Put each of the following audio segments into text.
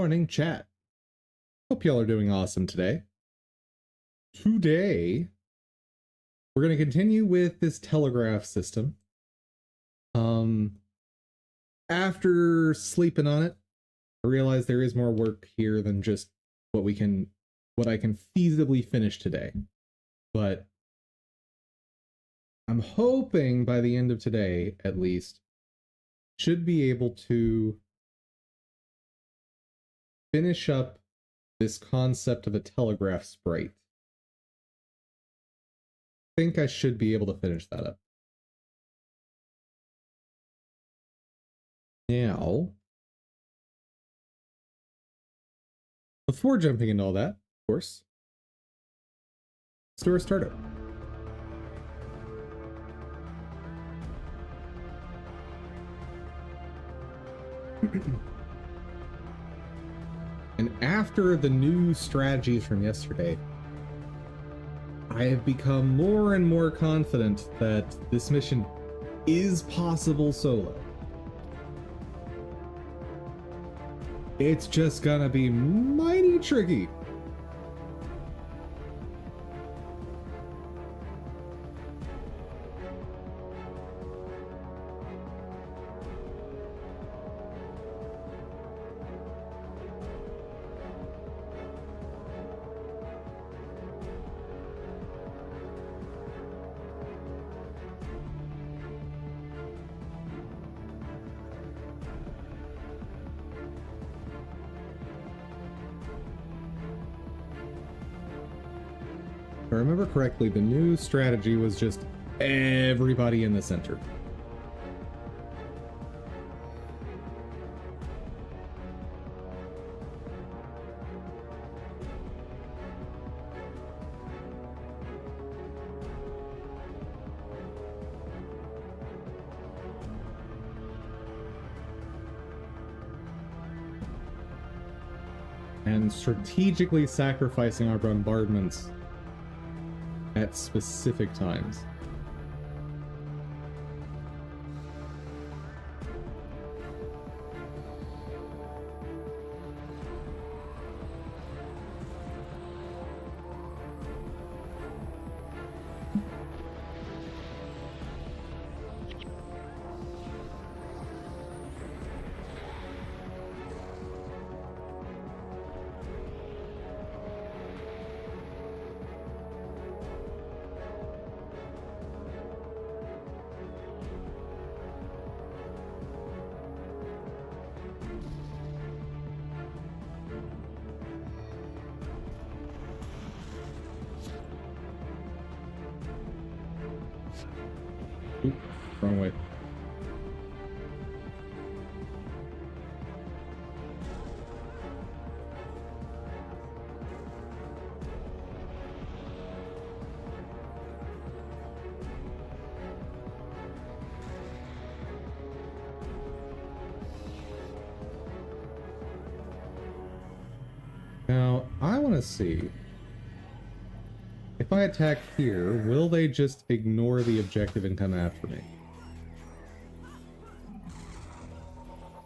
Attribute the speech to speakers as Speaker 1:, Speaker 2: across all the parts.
Speaker 1: morning, chat. Hope y'all are doing awesome today. Today, we're going to continue with this telegraph system. After sleeping on it, I realized there is more work here than just what I can feasibly finish today. But I'm hoping by the end of today, at least, should be able to finish up this concept of a telegraph sprite. I think I should be able to finish that up. Now, before jumping into all that, of course, let's do our startup. And after the new strategies from yesterday, I have become more and more confident that this mission is possible solo. It's just gonna be mighty tricky. If I remember correctly, the new strategy was just everybody in the center. And strategically sacrificing our bombardments at specific times. Oop, wrong way. Now, I want to see if I attack here, will they just ignore the objective and come after me?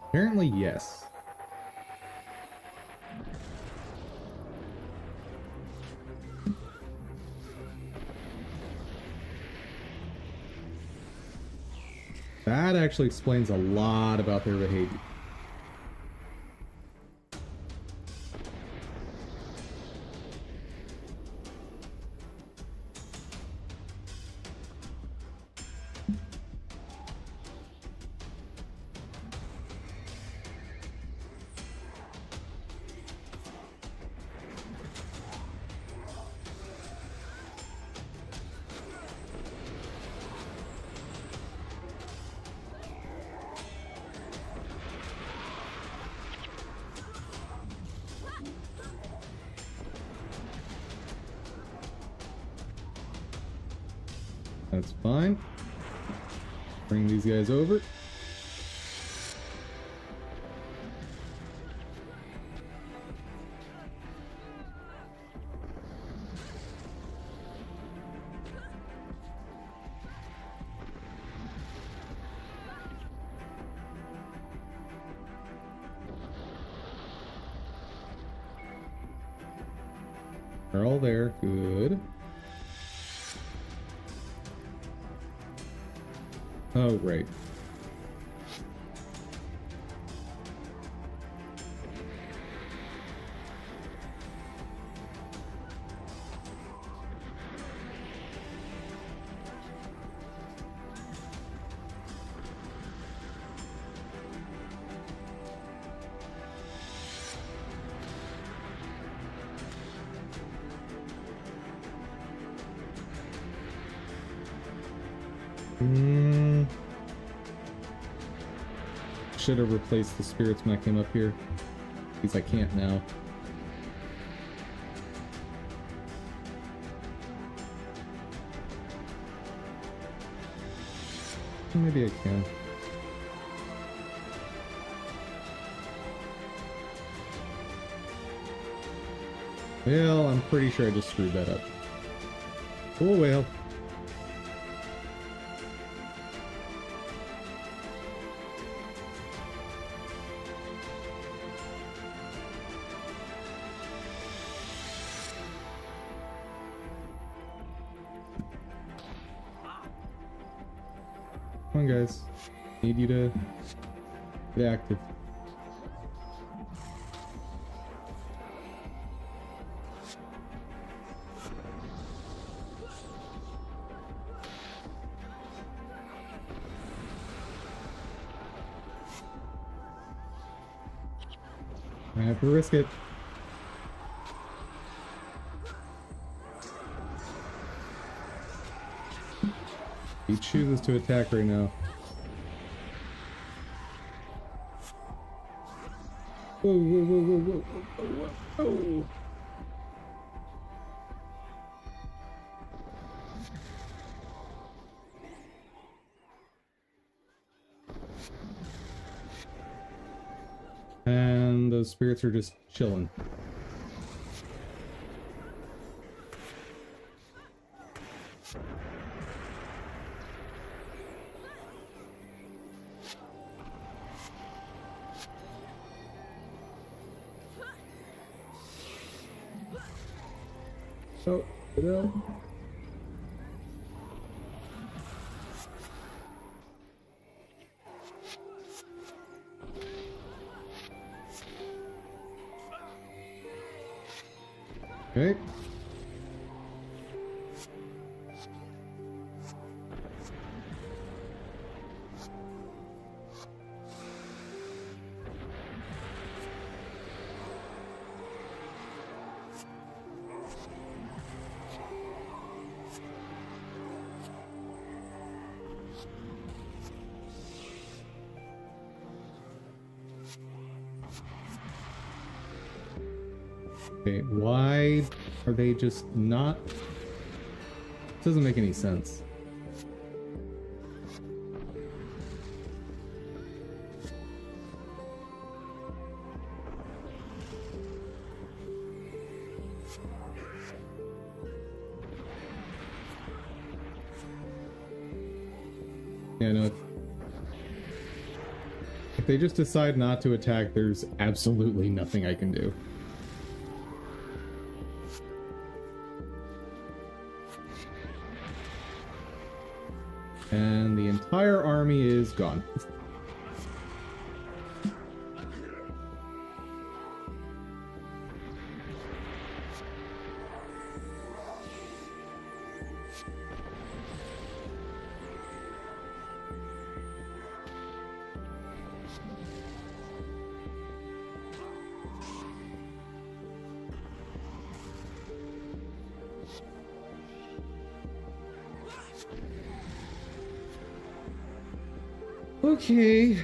Speaker 1: Apparently, yes. That actually explains a lot about their behavior. That's fine. Bring these guys over. They're all there. Good. Oh, right. Should have replaced the spirits when I came up here. Because I can't now. Maybe I can. Well, I'm pretty sure I just screwed that up. Oh well. Come on, guys. Need you to get active. I have to risk it. He chooses to attack right now. Whoa, whoa, whoa, whoa, whoa, whoa, whoa, whoa. And those spirits are just chilling. Oh, no. Okay. Okay, why are they just not? It doesn't make any sense. Yeah, no. If they just decide not to attack, there's absolutely nothing I can do. And the entire army is gone. Okay.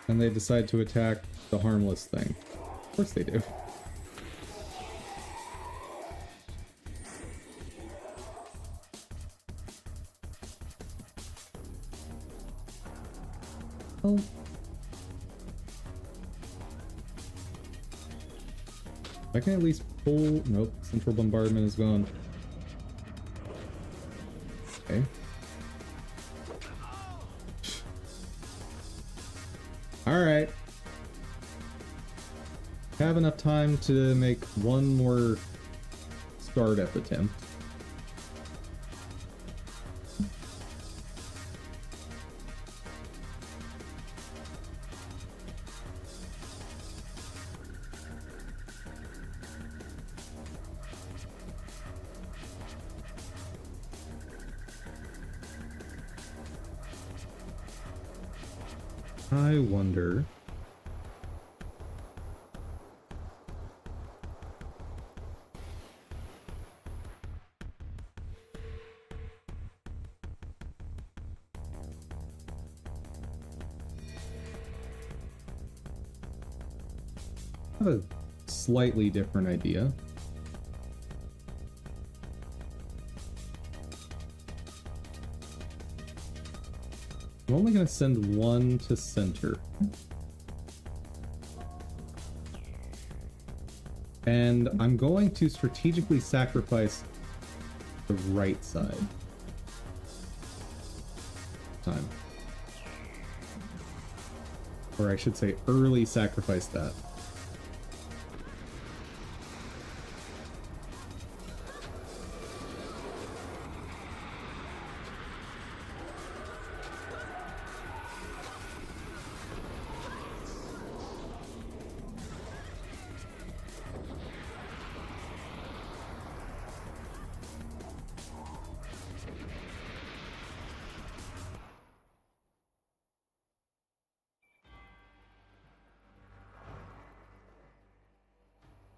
Speaker 1: And they decide to attack the harmless thing. Of course they do. Oh. I can at least pull... Nope, central bombardment is gone. Okay. Alright. Have enough time to make one more startup attempt. I wonder... I have a slightly different idea. I'm only going to send one to center. And I'm going to strategically sacrifice the right side. Time. Or I should say early sacrifice that.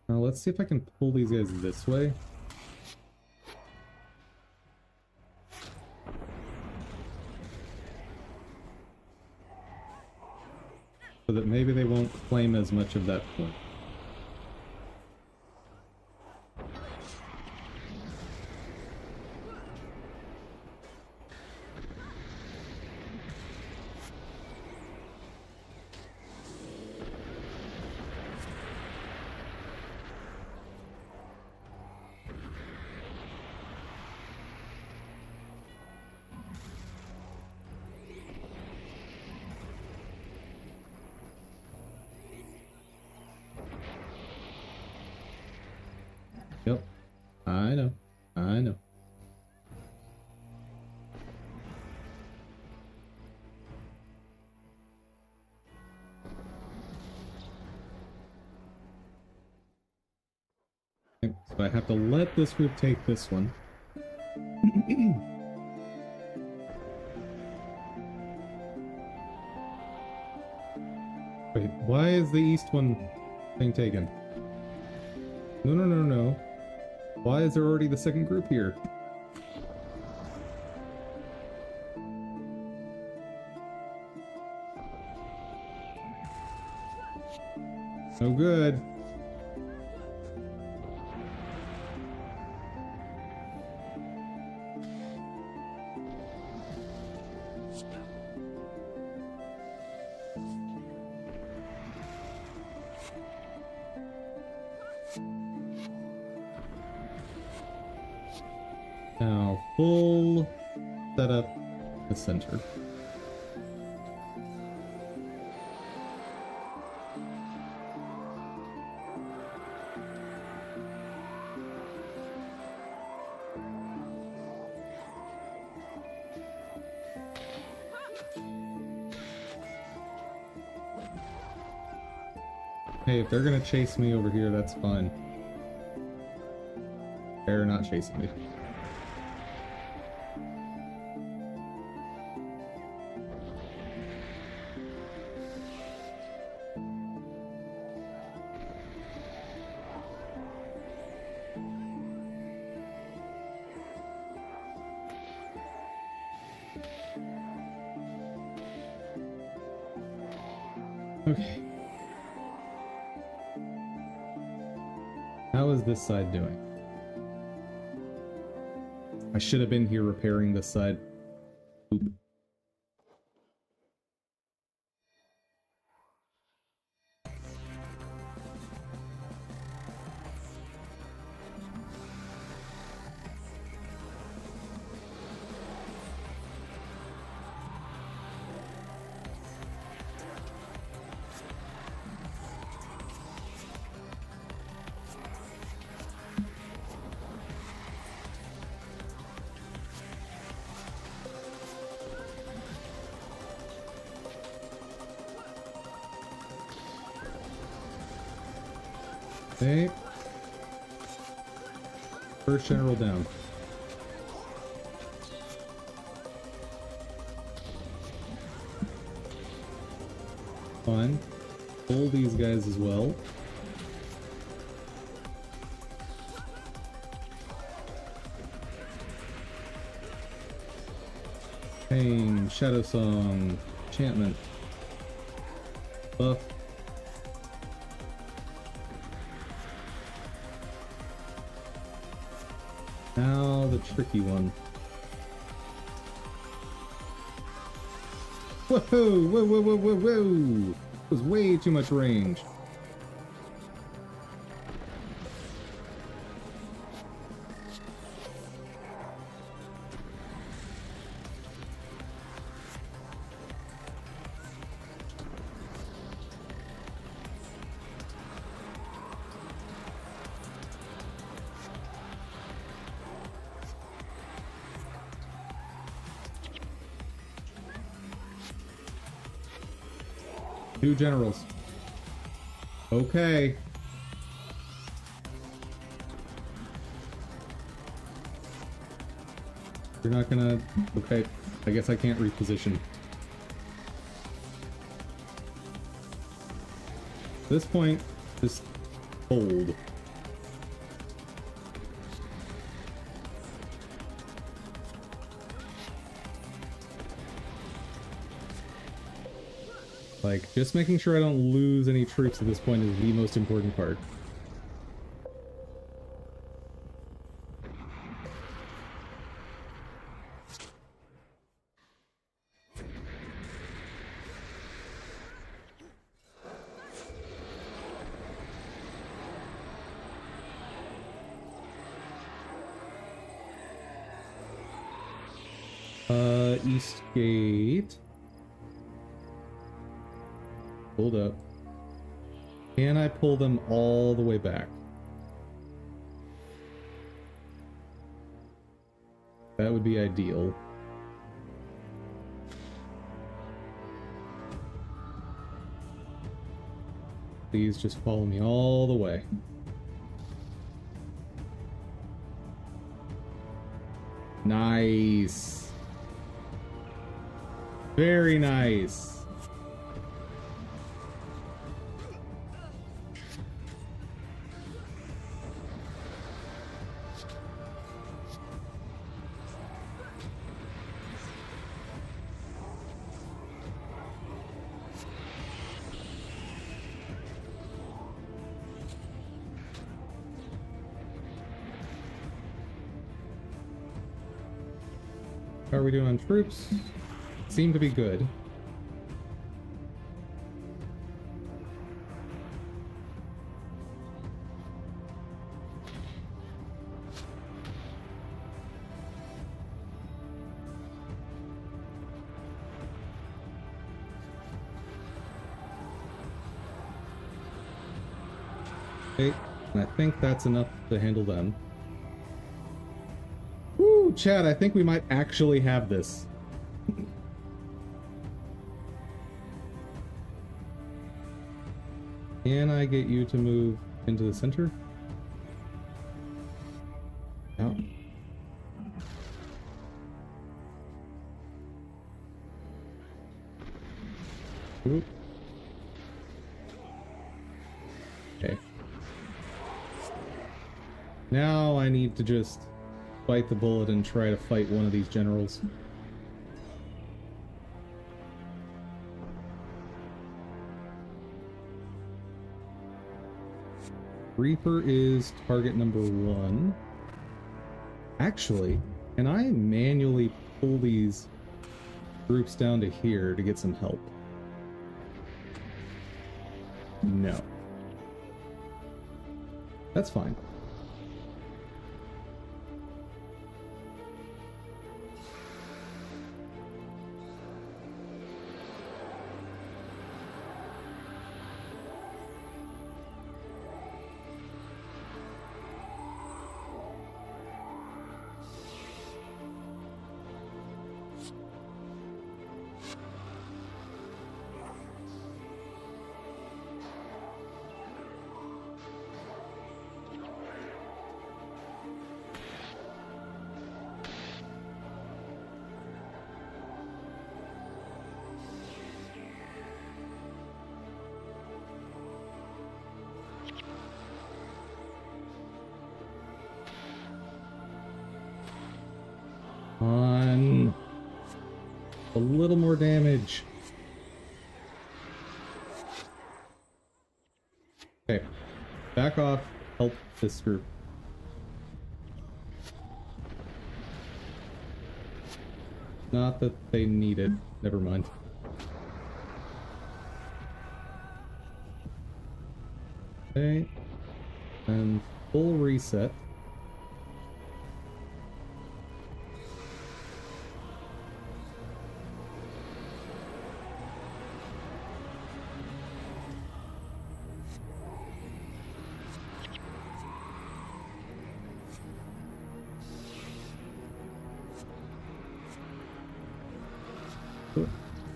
Speaker 1: Now let's see if I can pull these guys this way. So that maybe they won't claim as much of that point. Yep. I know. I know. Okay, so I have to let this group take this one. Wait, why is the east one being taken? No, no, no, no. Why is there already the second group here? No good. Now, full setup the center. Hey, if they're gonna chase me over here, that's fine. They're not chasing me. Okay. How is this side doing? I should have been here repairing this side. Oop. Okay. First general down. Fine. Pull these guys as well. Pain, Shadow Song, enchantment, buff. Now the tricky one. Whoa, whoa, whoa, whoa, whoa, whoa! It was way too much range. Two generals. Okay. You're not gonna... Okay. I guess I can't reposition. At this point, just hold. Like, just making sure I don't lose any troops at this point is the most important part. East Gate. Hold up. Can I pull them all the way back? That would be ideal. Please just follow me all the way. Nice. Very nice. How are we doing on troops? Seem to be good. Okay, and I think that's enough to handle them. Woo, Chad, I think we might actually have this. Can I get you to move into the center? No. Oop. Okay. Now I need to just bite the bullet and try to fight one of these generals. Reaper is target number 1. Actually, can I manually pull these groups down to here to get some help? No. That's fine. A little more damage. Okay. Back off. Help this group. Not that they need it. Never mind. Okay. And full reset.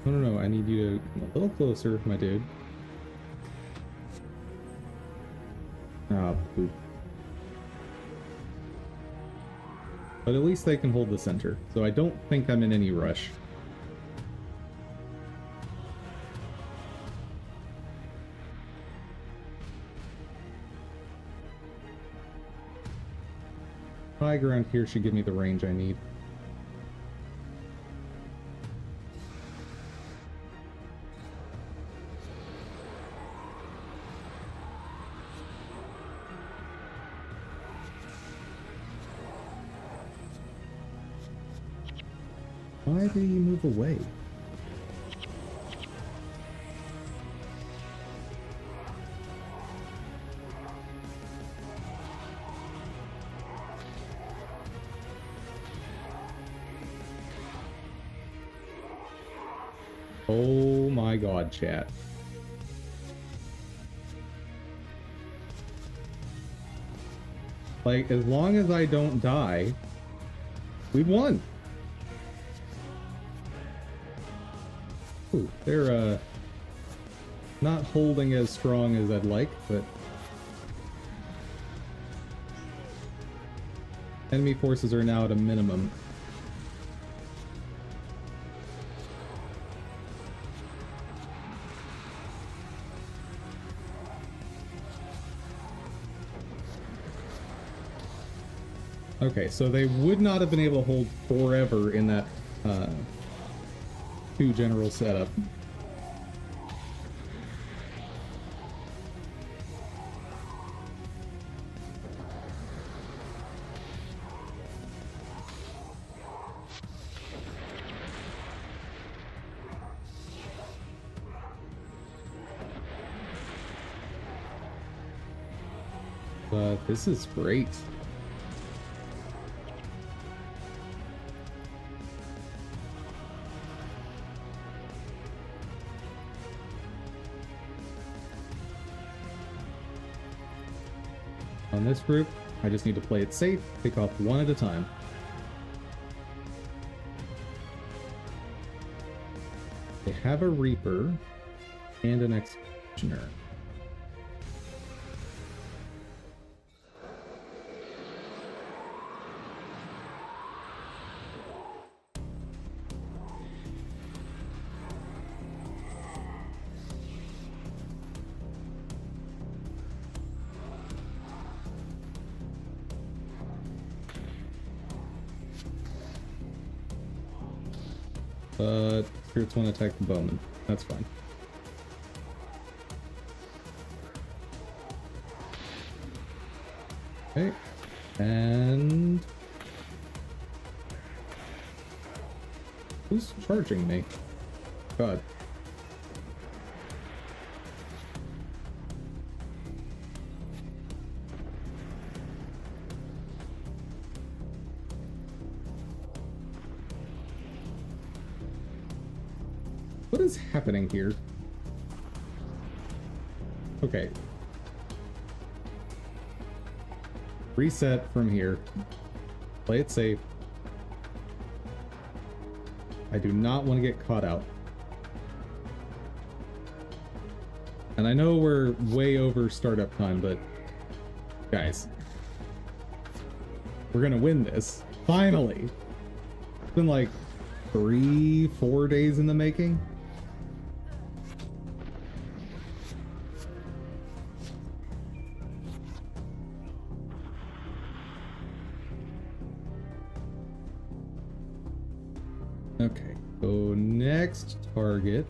Speaker 1: No, I need you to come a little closer, my dude. Ah, poop. But at least they can hold the center, so I don't think I'm in any rush. High ground here should give me the range I need. Why do you move away? Oh my god, chat. Like, as long as I don't die, we won. Ooh, they're not holding as strong as I'd like, but enemy forces are now at a minimum. Okay, so they would not have been able to hold forever in that two general setup. But this is great. On this group, I just need to play it safe, pick off one at a time. They have a Reaper and an Executioner. Spirits want to attack the bowman. That's fine. Okay. And who's charging me? God. What is happening here? Okay. Reset from here. Play it safe. I do not want to get caught out. And I know we're way over startup time, but guys, we're gonna win this. Finally! It's been like 3-4 days in the making. Okay, So next target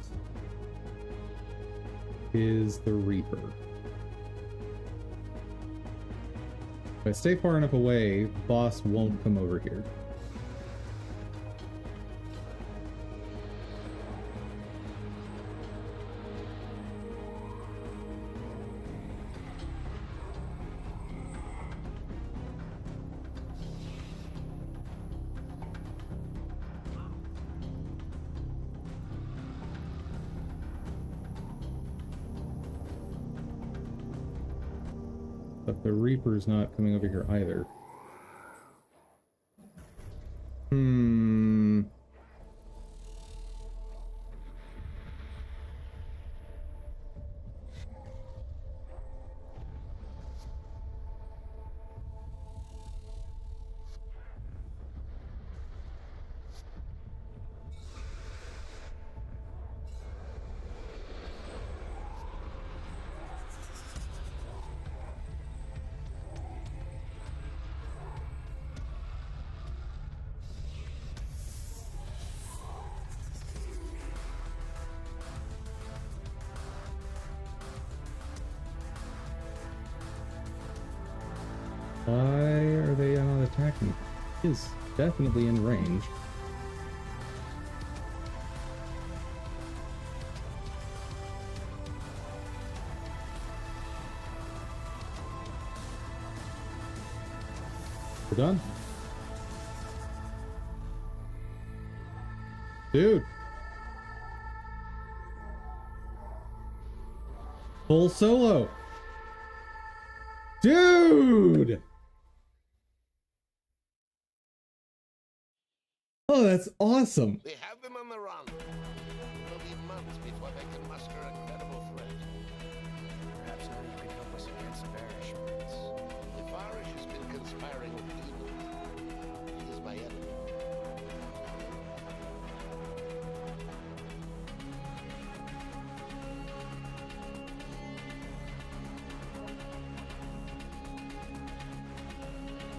Speaker 1: is the Reaper. If I stay far enough away, the boss won't come over here. But the Reaper's not coming over here either. Why are they not attacking? He is definitely in range. We're done. Dude. Full solo. Dude. Oh, that's awesome.
Speaker 2: We have them on the run. It will be months before they can muster a credible threat.
Speaker 3: Perhaps now you can help us against Varish, Prince.
Speaker 2: If Varish has been conspiring with evil, he is my enemy.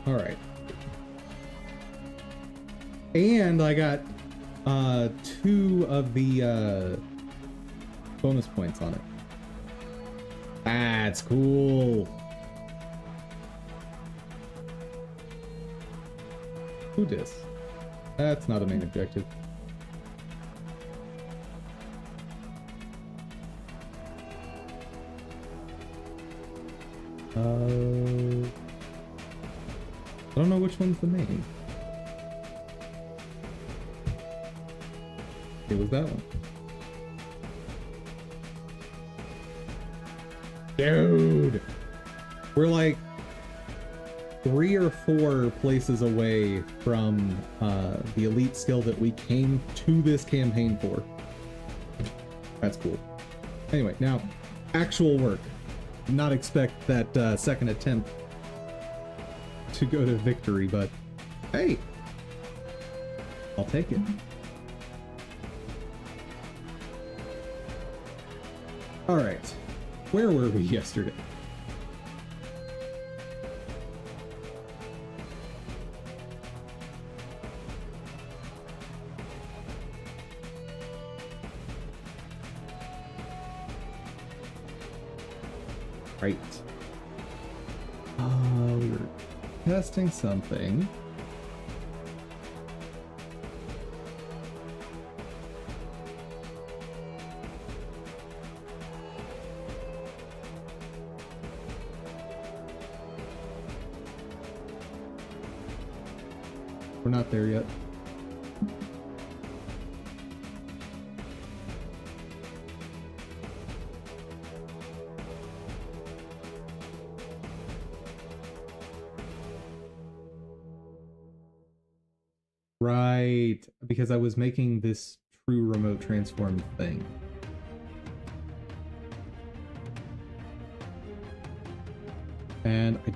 Speaker 1: All right. And I got 2 of the bonus points on it. That's cool. Who dis? That's not a main objective. I don't know which one's the main. It was that one. Dude! We're like 3 or 4 places away from the elite skill that we came to this campaign for. That's cool. Anyway, now, actual work. Did not expect that second attempt to go to victory, but hey, I'll take it. All right, where were we yesterday? Right. We were testing something. We're not there yet. Right, because I was making this true remote transform thing. And I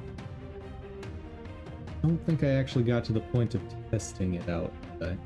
Speaker 1: don't think I actually got to the point of testing it out today.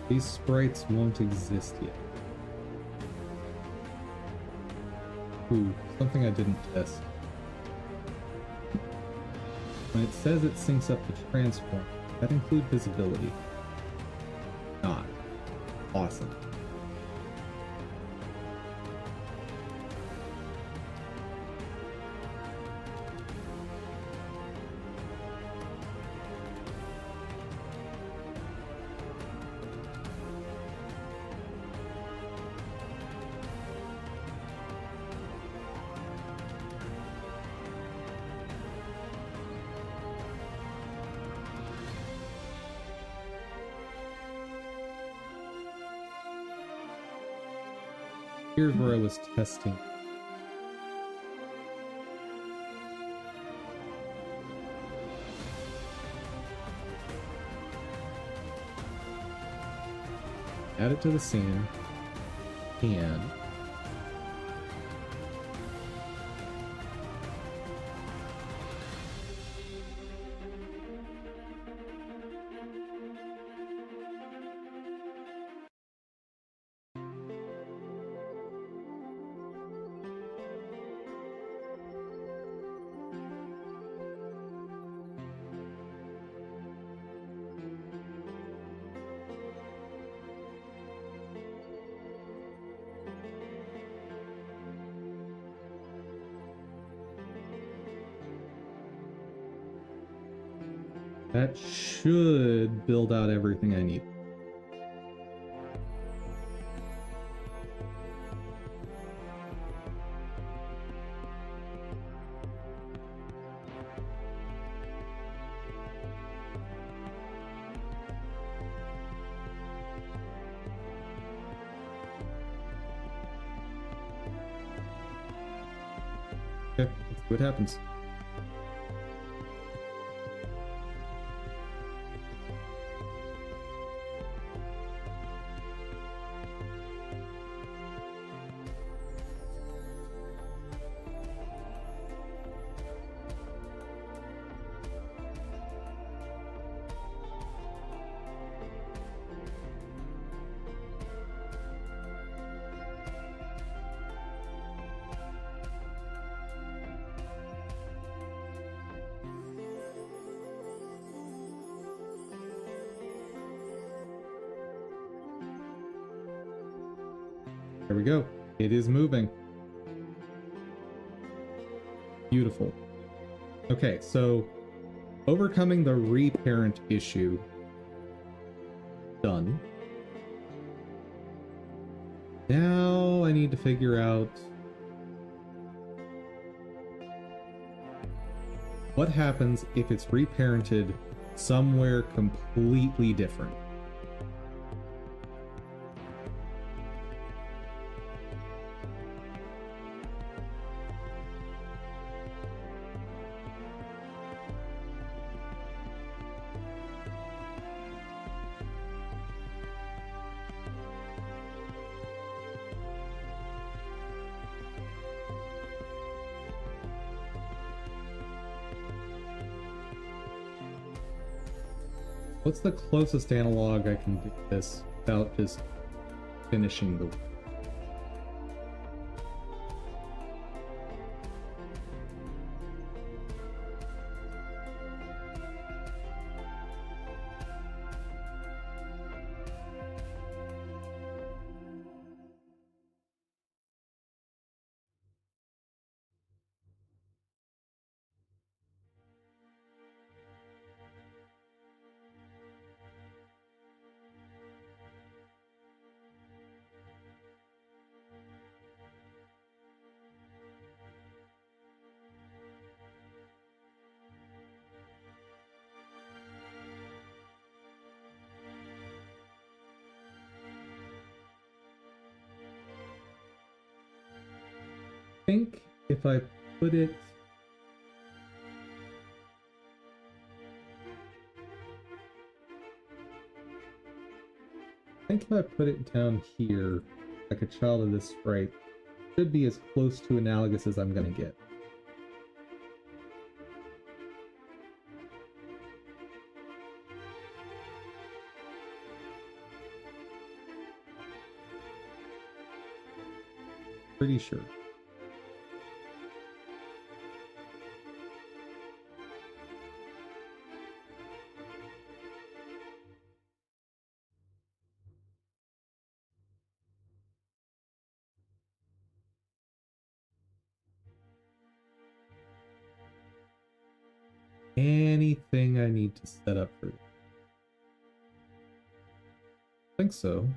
Speaker 1: These sprites won't exist yet. Ooh, something I didn't test. When it says it syncs up to transform, does that include visibility? Not. Awesome. Here's where I was testing. Add it to the scene, and that should build out everything I need. Okay, let's see what happens. There we go. It is moving. Beautiful. Okay, so overcoming the reparent issue. Done. Now I need to figure out what happens if it's reparented somewhere completely different. What's the closest analog I can do this without just finishing the... I think if I put it... I think if I put it down here, like a child of this sprite, it should be as close to analogous as I'm gonna get. Pretty sure. Anything I need to set up for? I think so.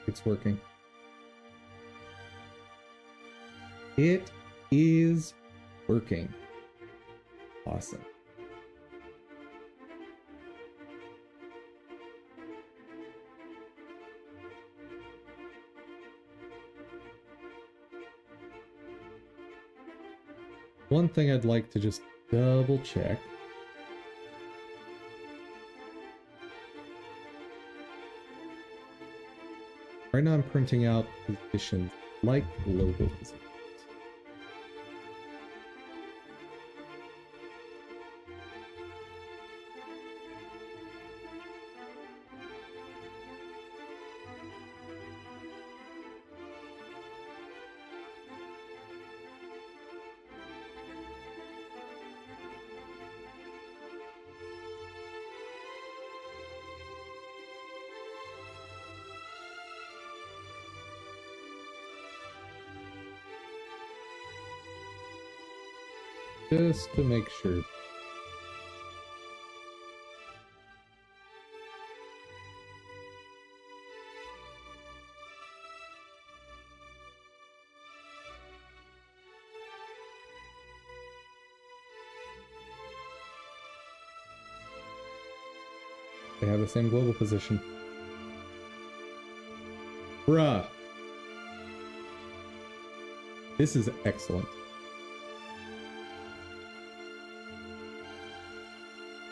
Speaker 1: It's working. It is working. Awesome. One thing I'd like to just double check. Right now I'm printing out positions like global positions. Just to make sure. They have the same global position. Bruh. This is excellent.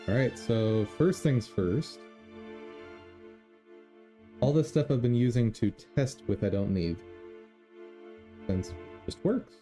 Speaker 1: Alright, so first things first. All this stuff I've been using to test with I don't need. Since it just works.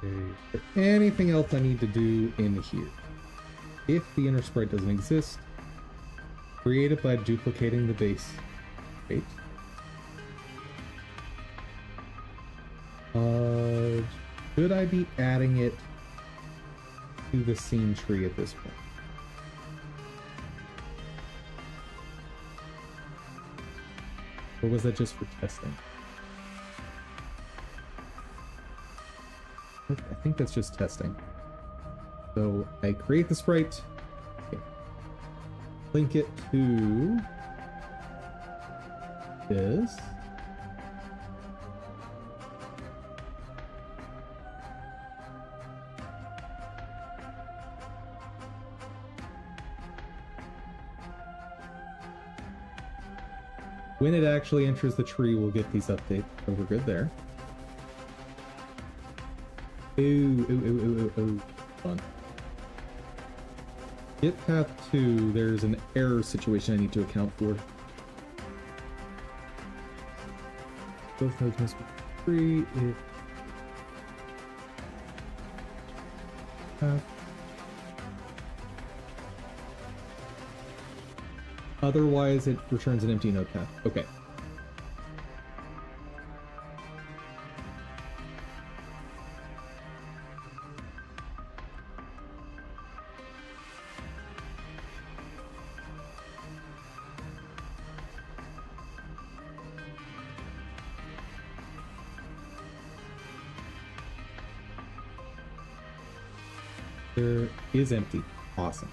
Speaker 1: Okay. Is there anything else I need to do in here? If the inner sprite doesn't exist, create it by duplicating the base. Great. Should I be adding it to the scene tree at this point. Or was that just for testing? I think that's just testing. So I create the sprite, okay. Link it to this. When it actually enters the tree, we'll get these updates. So we're good there. Ooh. Fun. Get path 2, there's an error situation I need to account for. Both nodes must be free if path. Otherwise, it returns an empty node path. Okay. There is empty. Awesome.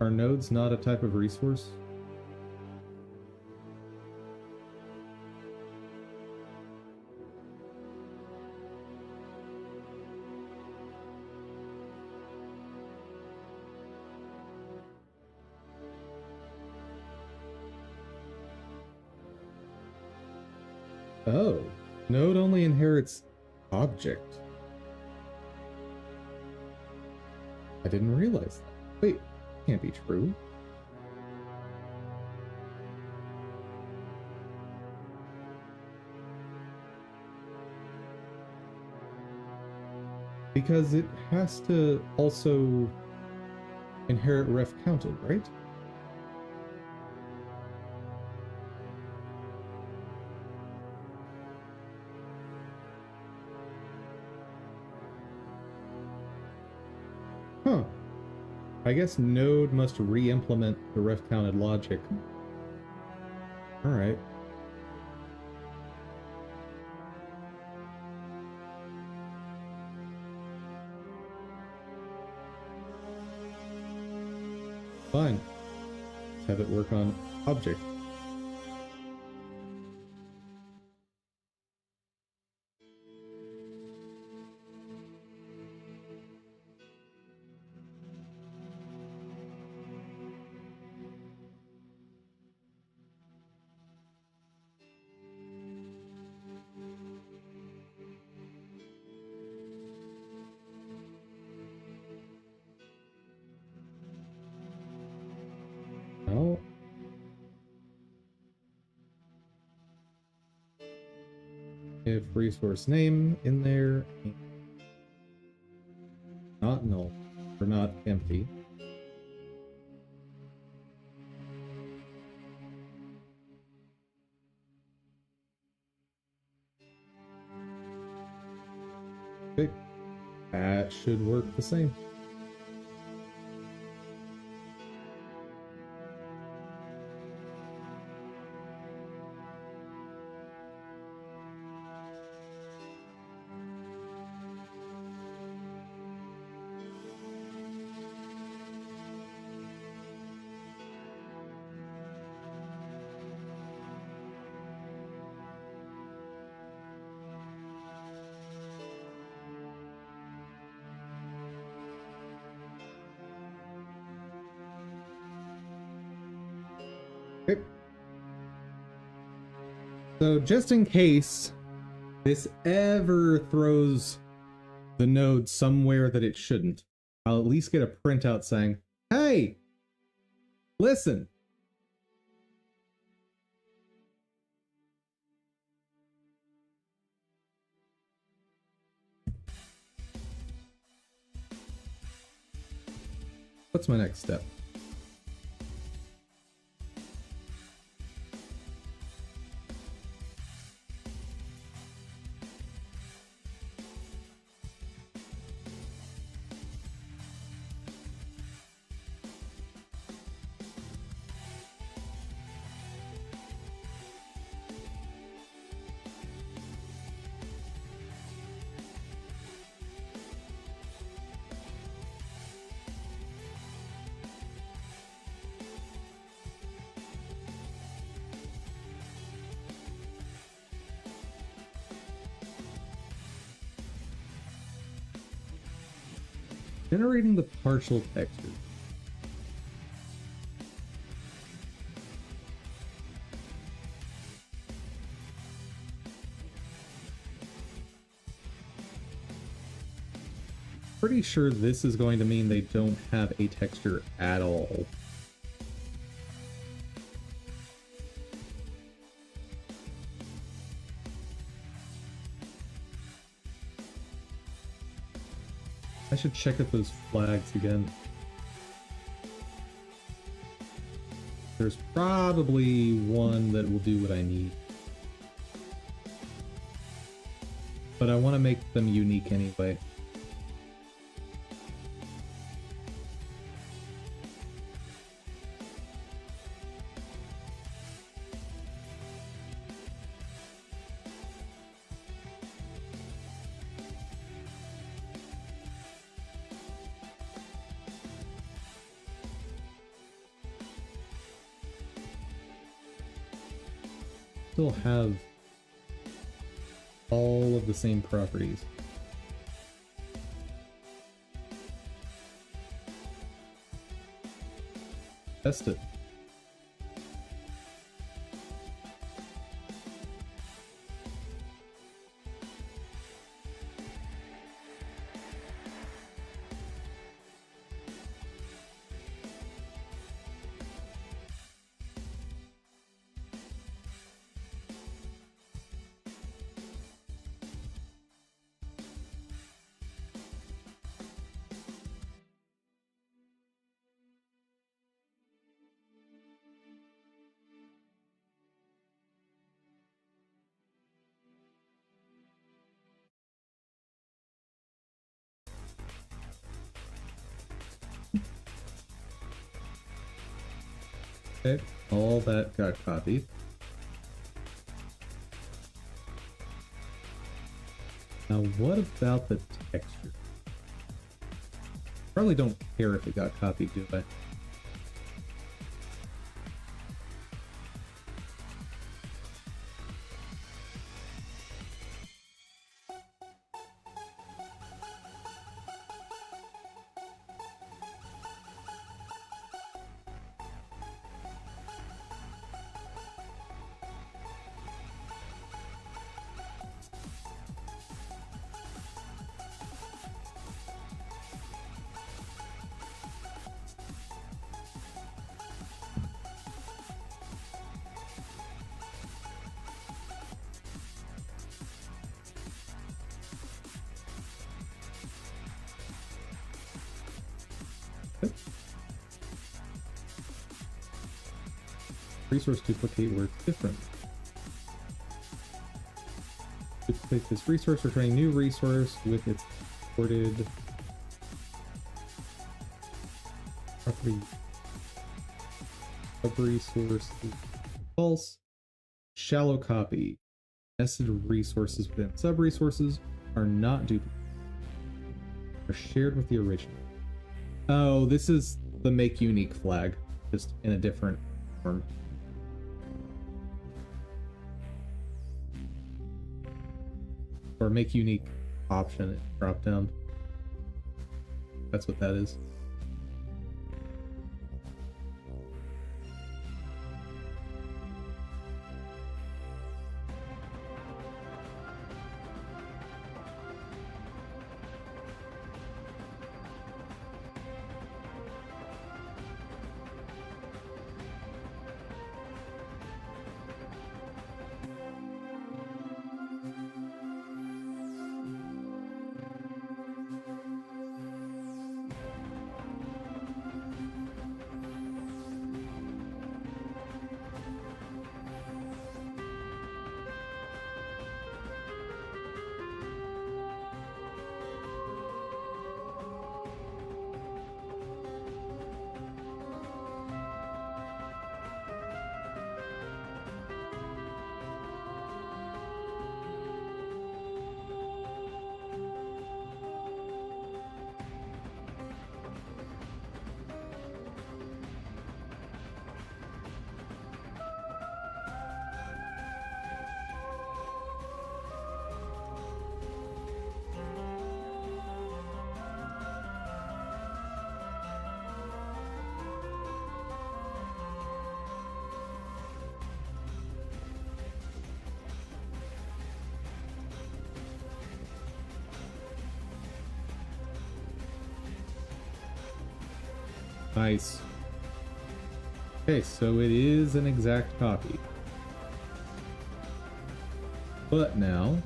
Speaker 1: Are nodes not a type of resource? Oh, node only inherits object. I didn't realize that. Wait, can't be true. Because it has to also inherit ref counted, right? Huh. I guess node must re-implement the ref counted logic. Alright. Fine. Let's have it work on object. No. If resource name in there, not null or not empty. Okay. That should work the same. Okay. So just in case this ever throws the node somewhere that it shouldn't, I'll at least get a printout saying, hey, listen. What's my next step? Generating the partial texture. Pretty sure this is going to mean they don't have a texture at all. I should check out those flags again. There's probably one that will do what I need. But I want to make them unique anyway. Still have all of the same properties. Test it. Okay, all that got copied. Now what about the texture? Probably don't care if it got copied, do I? Resource duplicate works different. Duplicate this resource, returning new resource with its ported property sub-resource false. Shallow copy. Nested resources within sub-resources are not duplicated. Are shared with the original. Oh, this is the make unique flag, just in a different form. Or make unique option drop down. That's what that is. Nice. Okay, so it is an exact copy. But now...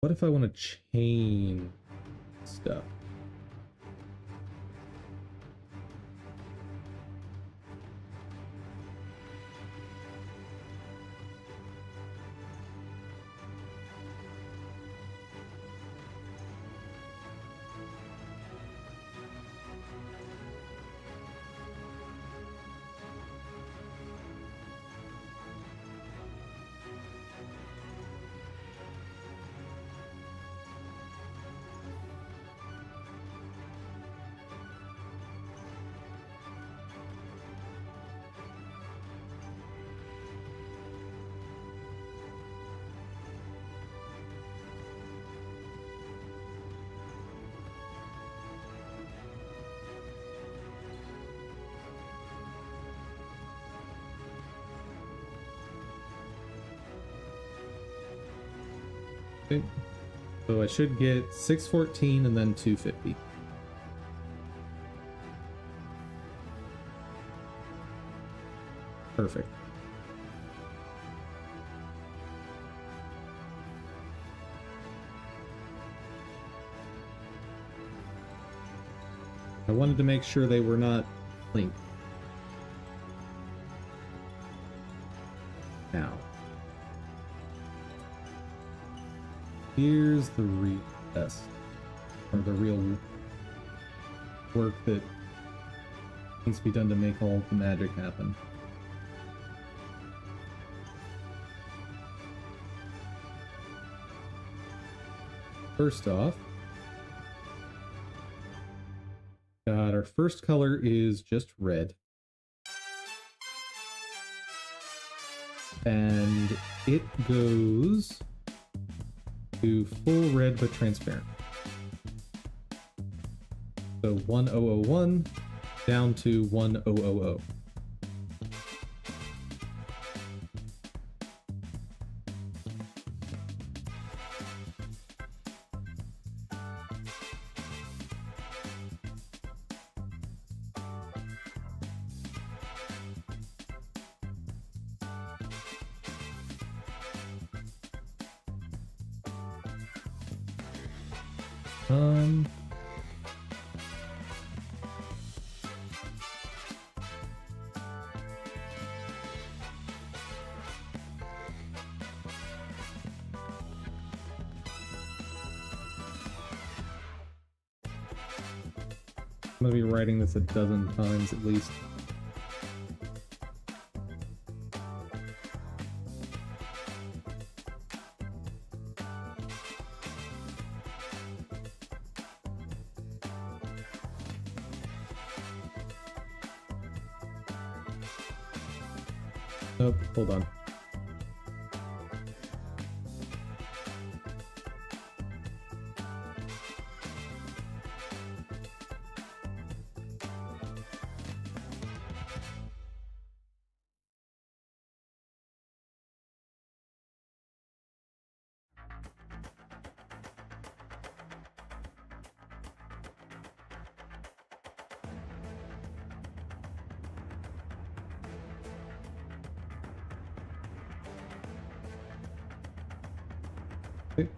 Speaker 1: what if I want to chain stuff? Okay. So I should get 614 and then 250. Perfect. I wanted to make sure they were not linked. Now, here's the real test, or the real work that needs to be done to make all the magic happen. First off, got our first color is just red. And it goes to full red but transparent. So 1001 down to 1000. Um. I'm gonna be writing this a dozen times at least. Nope, hold on. Okay.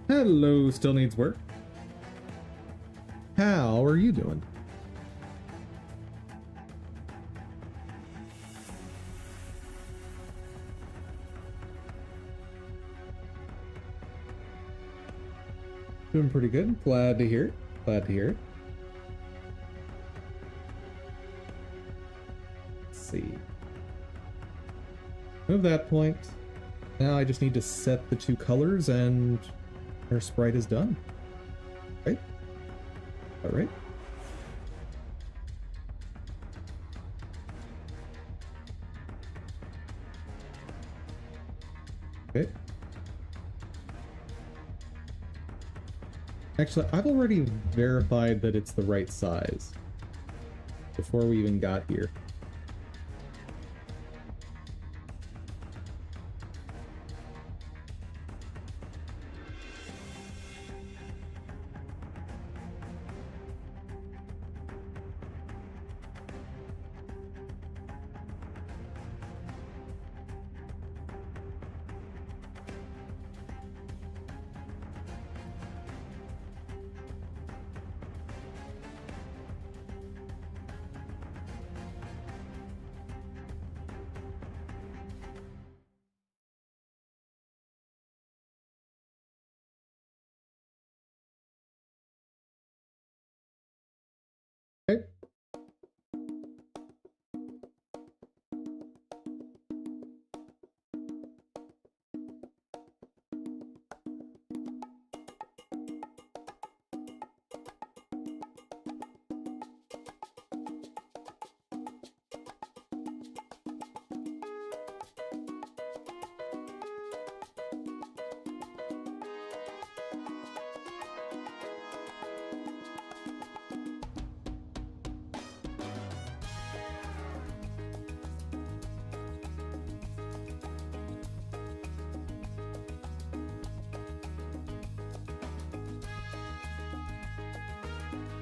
Speaker 1: Hello, still needs work. How are you doing? Doing pretty good. Glad to hear it. Glad to hear it. Let's see. Move that point. Now I just need to set the two colors and our sprite is done. Right? All right. Okay. Actually, I've already verified that it's the right size before we even got here. Okay.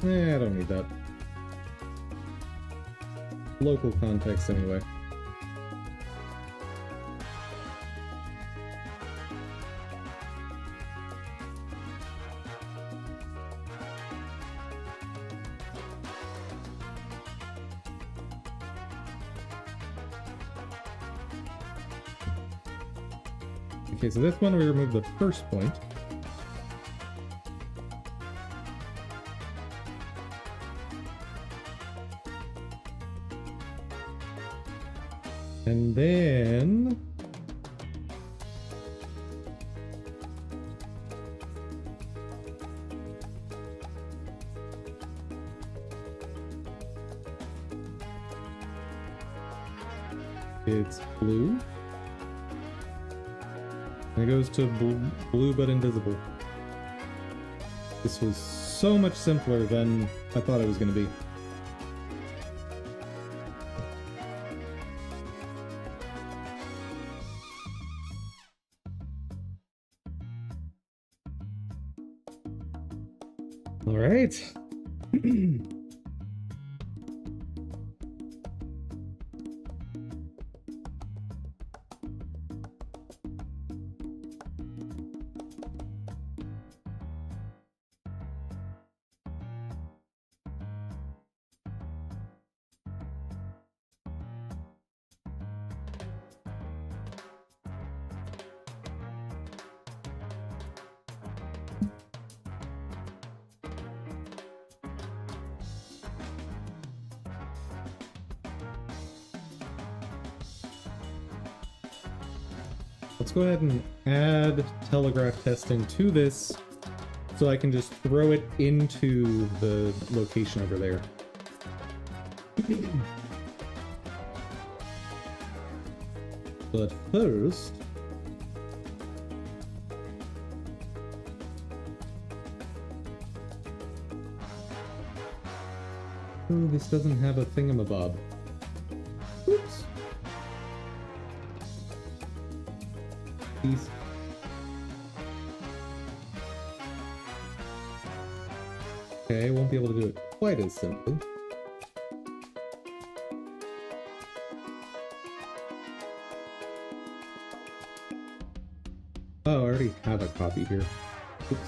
Speaker 1: I don't need that. Local context anyway. Okay, so this one we remove the first point. And then it's blue. And it goes to blue but invisible. This was so much simpler than I thought it was going to be. All right. Let's go ahead and add telegraph testing to this so I can just throw it into the location over there. But first, oh, this doesn't have a thingamabob. Oops. Peace. Okay, I won't be able to do it quite as simply. Oh, I already have a copy here. Oops.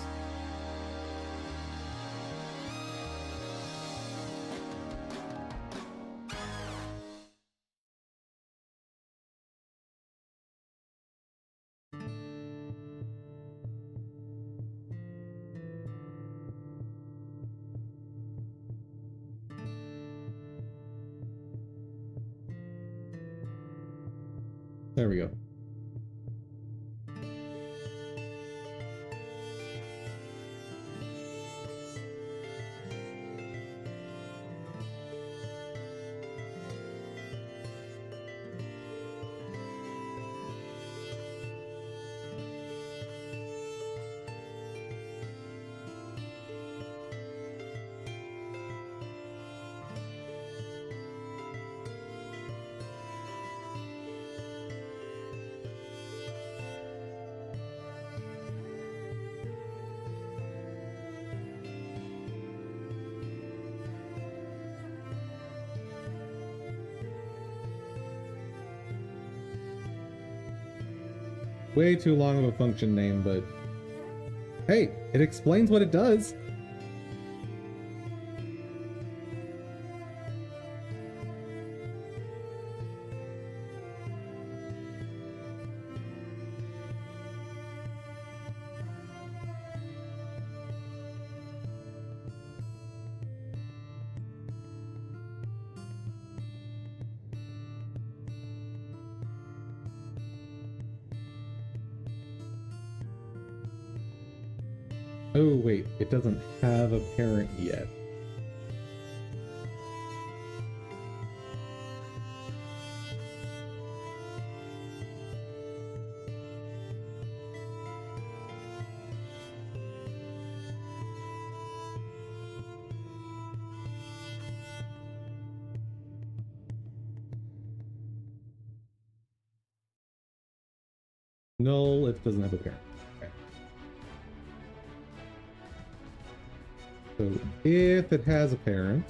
Speaker 1: There we go. Way too long of a function name, but hey, it explains what it does. Oh wait, it doesn't have a parent yet. Null, it doesn't have a parent. Okay. So if it has a parent,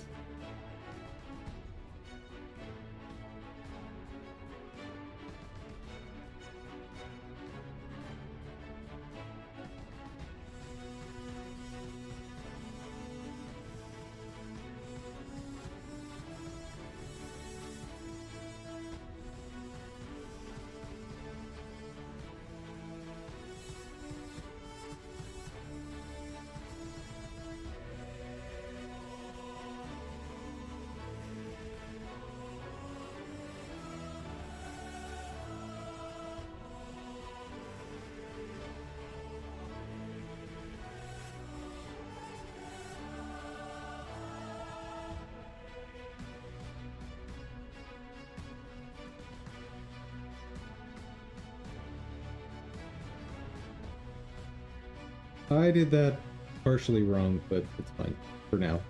Speaker 1: I did that partially wrong, but it's fine for now.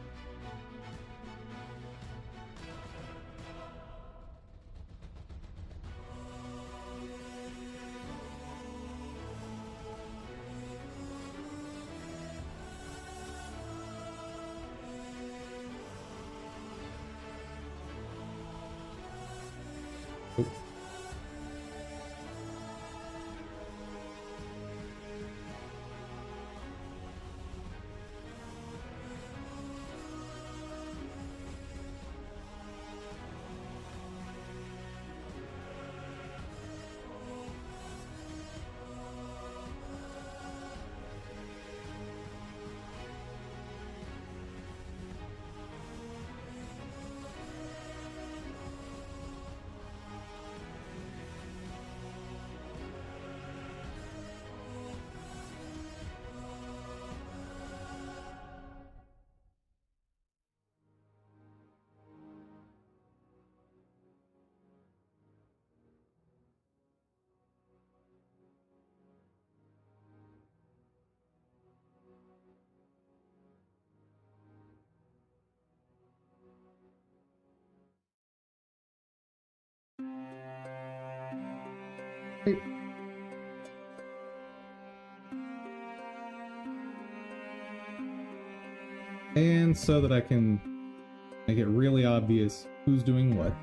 Speaker 1: Oop. Hey. And so that I can make it really obvious who's doing what.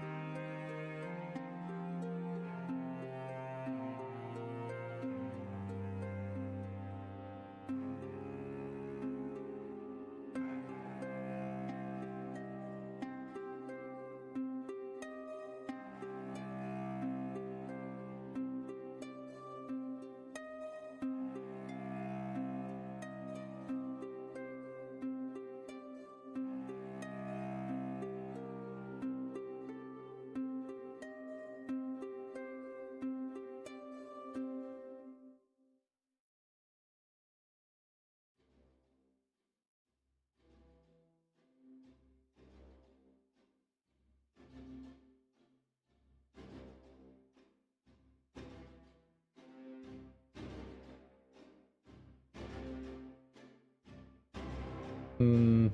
Speaker 1: Hmm.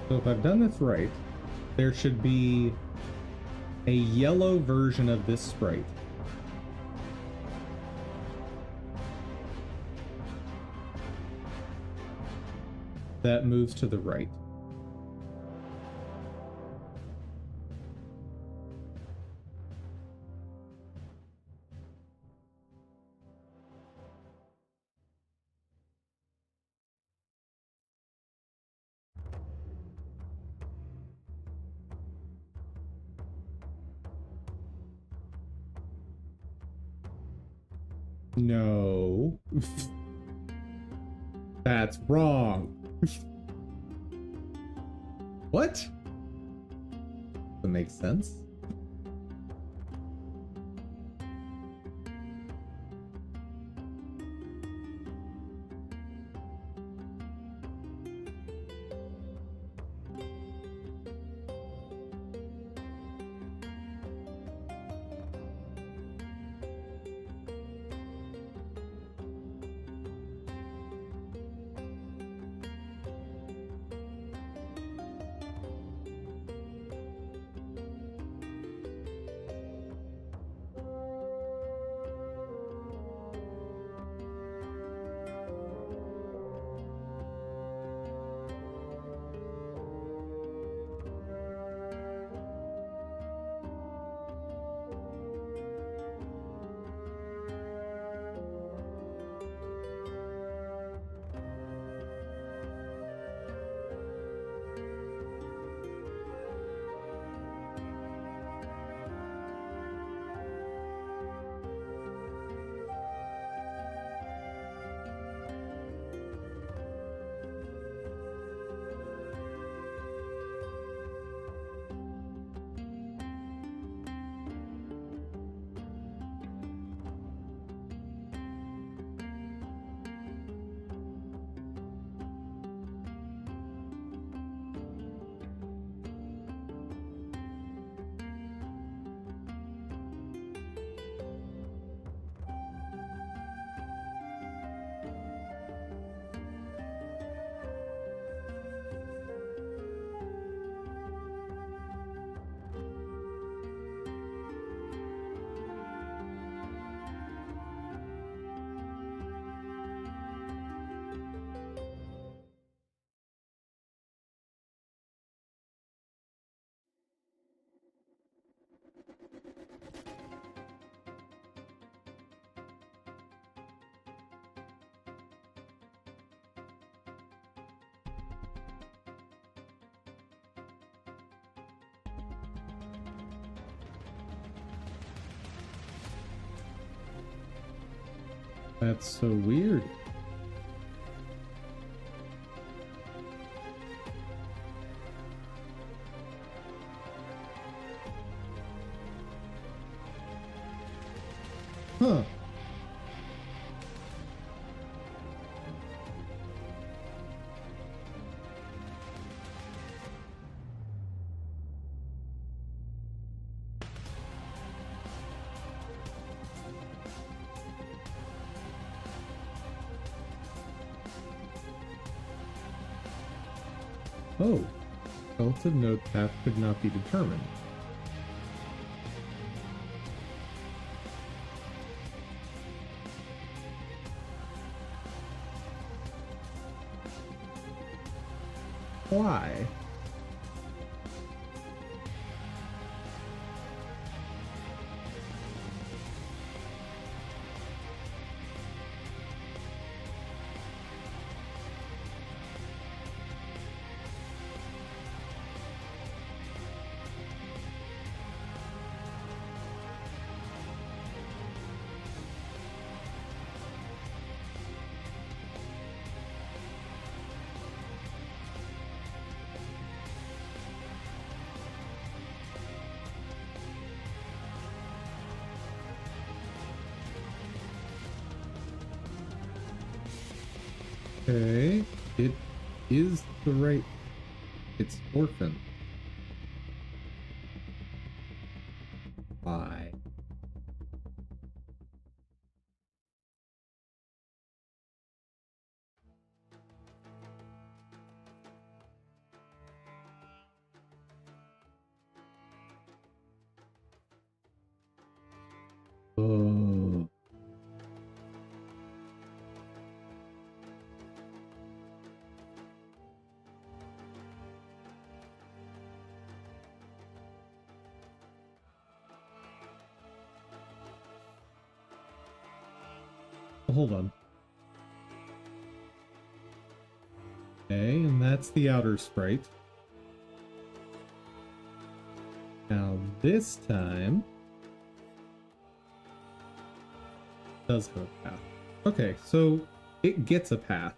Speaker 1: So if I've done this right, there should be a yellow version of this sprite. That moves to the right. No. That's wrong. What? That makes sense. That's so weird. Huh. Oh, Delta node path could not be determined. Why? Okay, it is the right. It's orphan. Why? Oh. Hold on. Okay, and that's the outer sprite. Now this time does have a path. Okay, so it gets a path.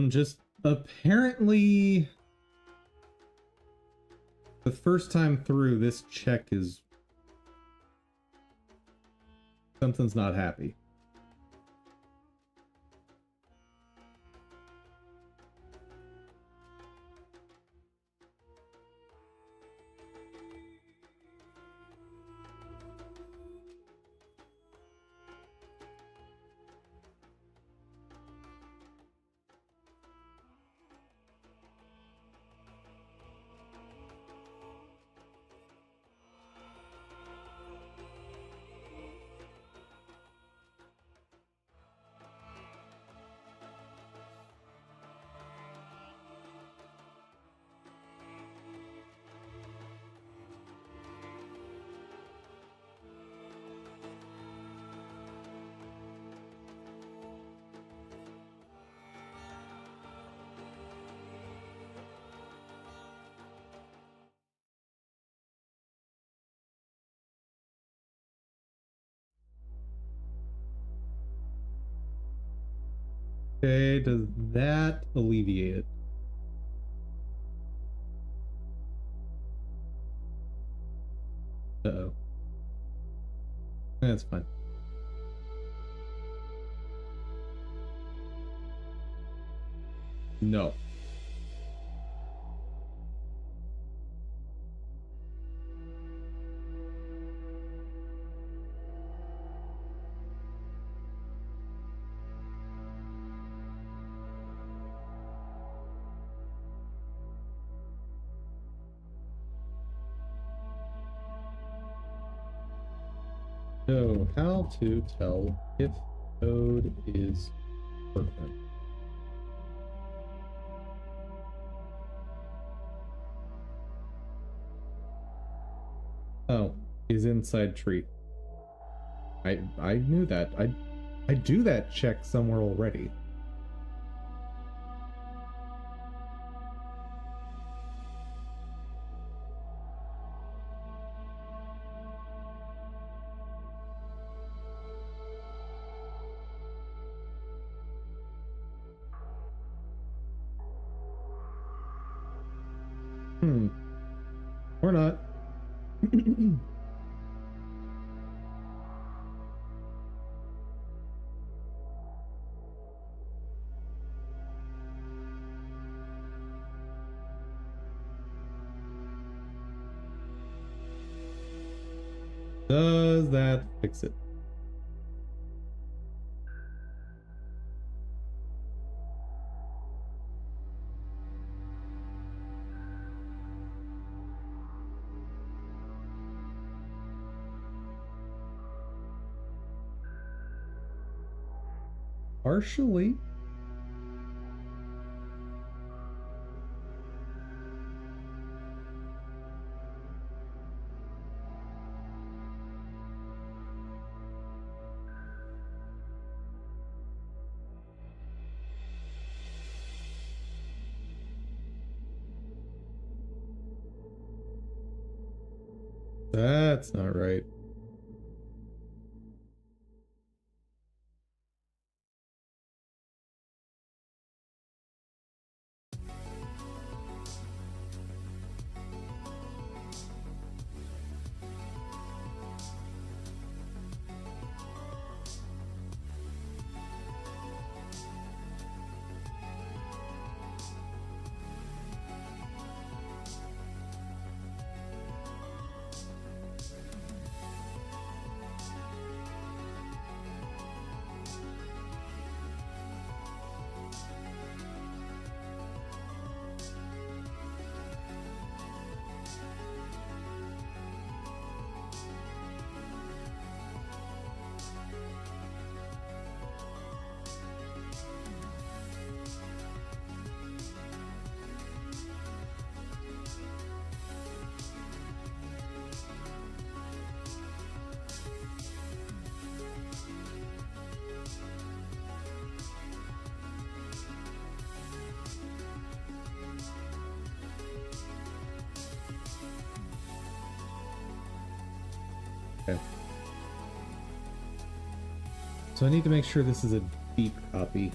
Speaker 1: Just apparently the first time through, this check is something's not happy. Okay, does that alleviate it? Uh-oh. That's fine. No. So, how to tell if code is perfect? Oh, is inside tree. I knew that. I do that check somewhere already. Or not. Does that fix it? Partially. That's not right. Okay. So I need to make sure this is a deep copy.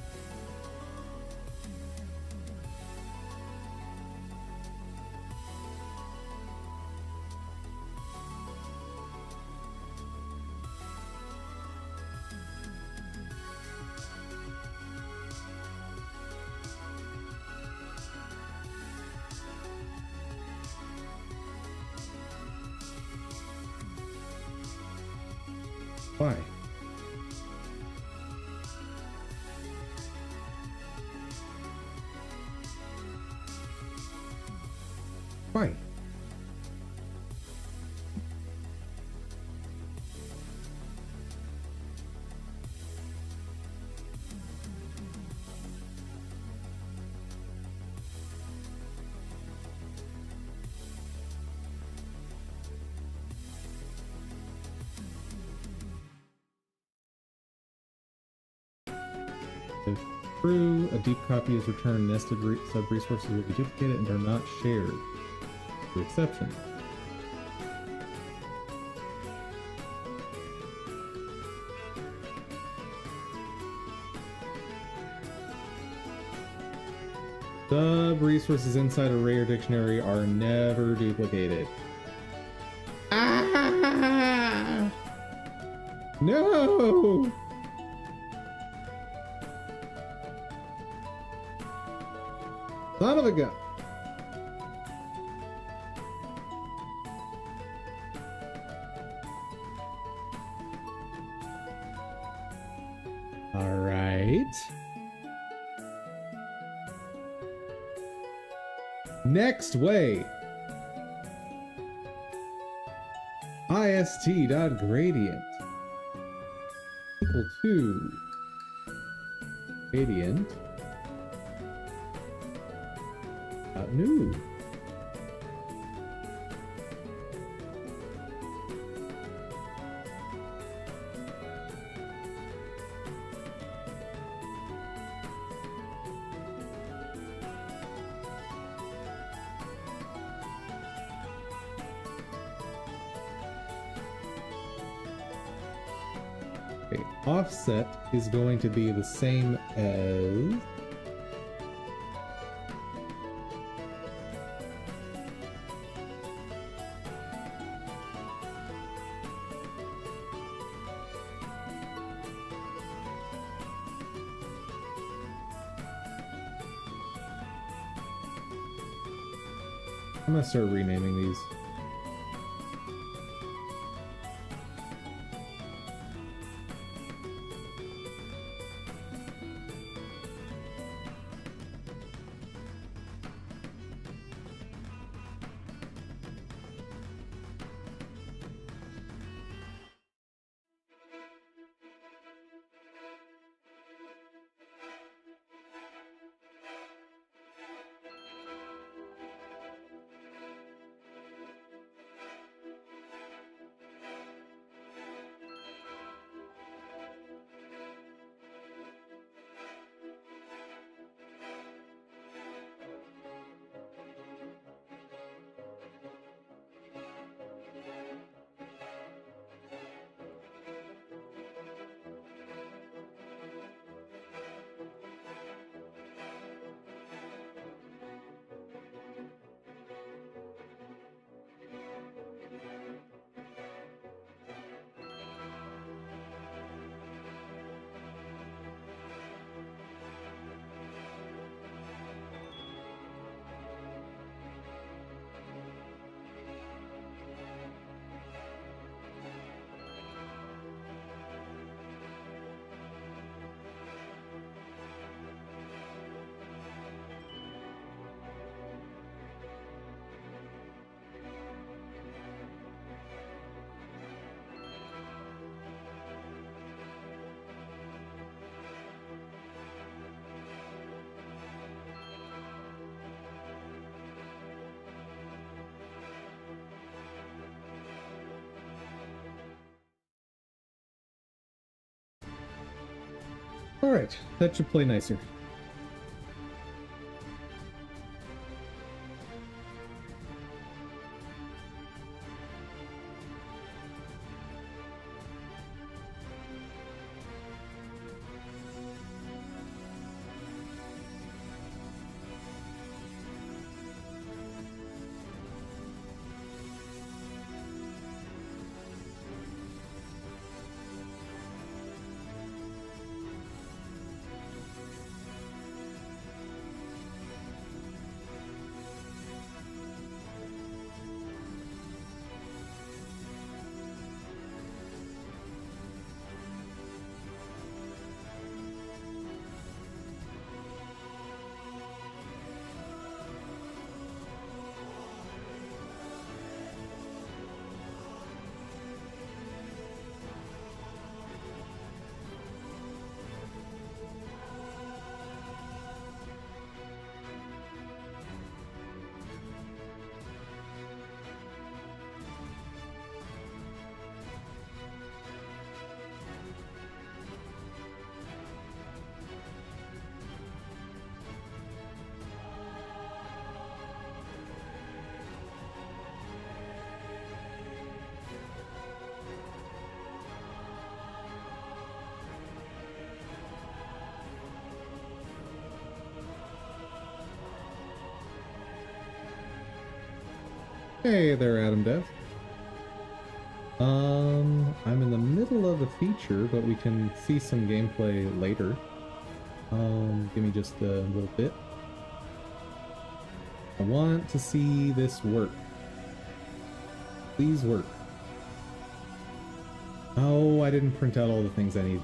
Speaker 1: Why? Why? If true, a deep copy is returned, nested sub-resources will be duplicated and are not shared. The exception. Sub-resources inside a rare dictionary are never duplicated. Ah! No! Son of a gun. All right. Next way. ist.gradient equal to gradient new. Okay, offset is going to be the same as I'm gonna start renaming these. Alright, that should play nicer. Hey there, Adam Dev. I'm in the middle of a feature, but we can see some gameplay later. Give me just a little bit. I want to see this work. Please work. Oh, I didn't print out all the things I need.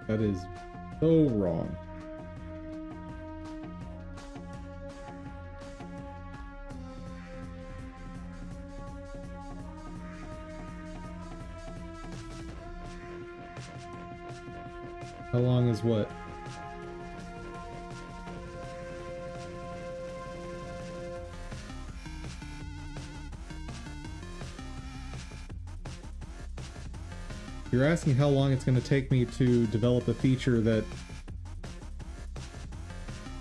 Speaker 1: That is so wrong. How long is what? You're asking how long it's going to take me to develop a feature that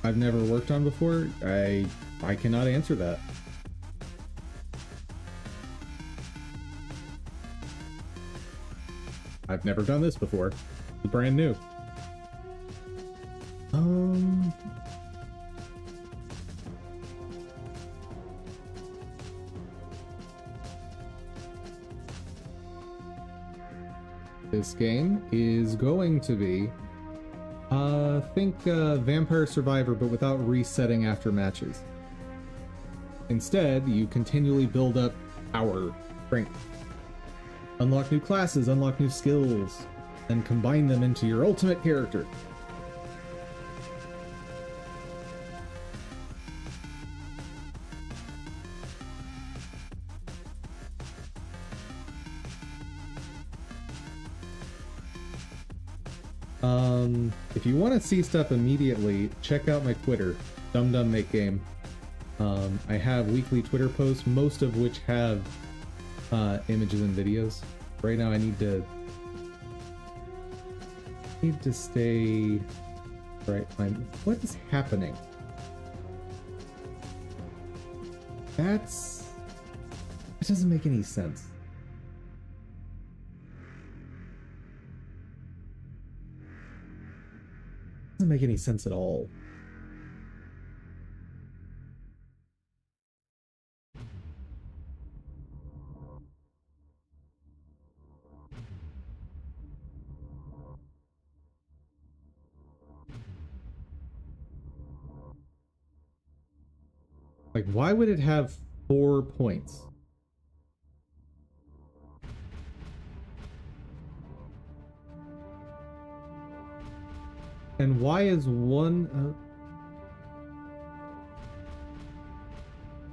Speaker 1: I've never worked on before? I cannot answer that. I've never done this before. It's brand new. This game is going to be, think Vampire Survivor, but without resetting after matches. Instead, you continually build up power, strength, unlock new classes, unlock new skills, and combine them into your ultimate character. If you want to see stuff immediately, check out my Twitter, DumDumMakeGame. I have weekly Twitter posts, most of which have images and videos. Right now I need to stay right. What is happening? That doesn't make any sense. Doesn't make any sense at all. Like, why would it have 4 points? And why is one...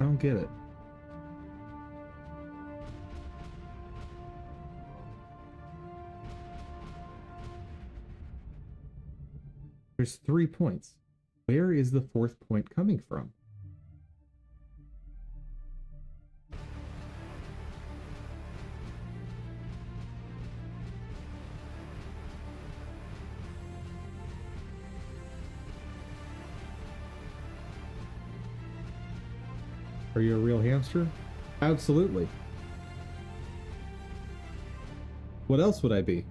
Speaker 1: I don't get it. There's 3 points. Where is the 4th point coming from? Are you a real hamster? Absolutely. What else would I be?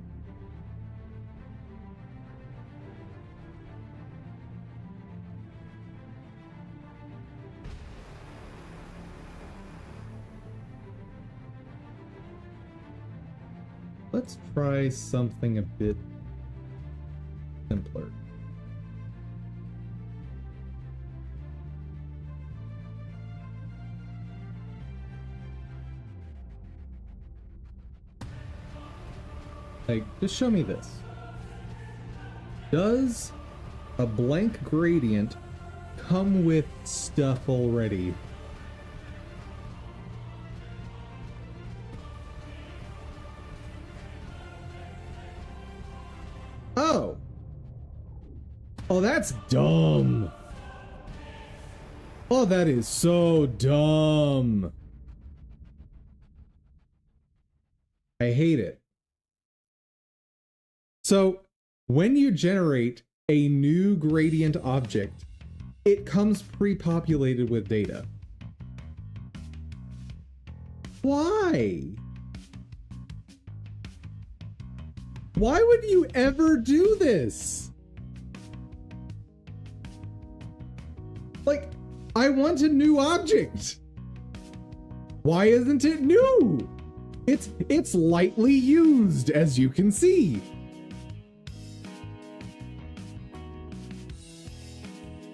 Speaker 1: Let's try something a bit simpler. Like, just show me this. Does a blank gradient come with stuff already? Oh! Oh, that's dumb! Oh, that is so dumb! I hate it. So, when you generate a new gradient object, it comes pre-populated with data. Why? Why would you ever do this? Like, I want a new object. Why isn't it new? It's lightly used, as you can see.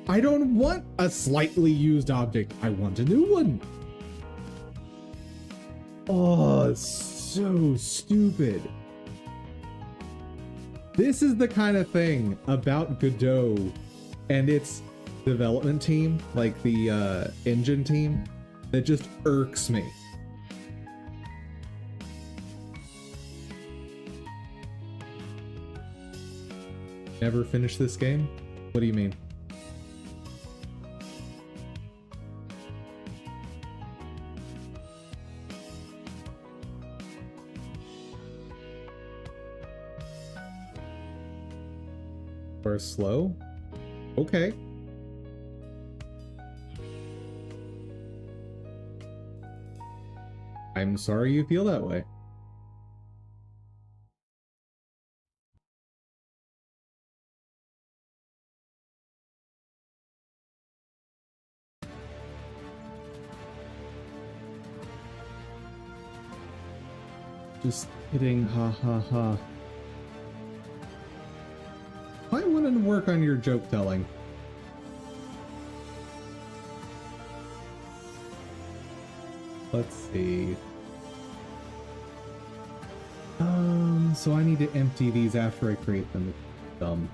Speaker 1: I don't want a slightly used object. I want a new one. Oh, it's so stupid. This is the kind of thing about Godot and its development team, like the engine team, that just irks me. Never finish this game? What do you mean? Or slow? Okay. I'm sorry you feel that way. Just kidding, ha ha ha. I want to work on your joke telling. Let's see. So I need to empty these after I create them. Dumb.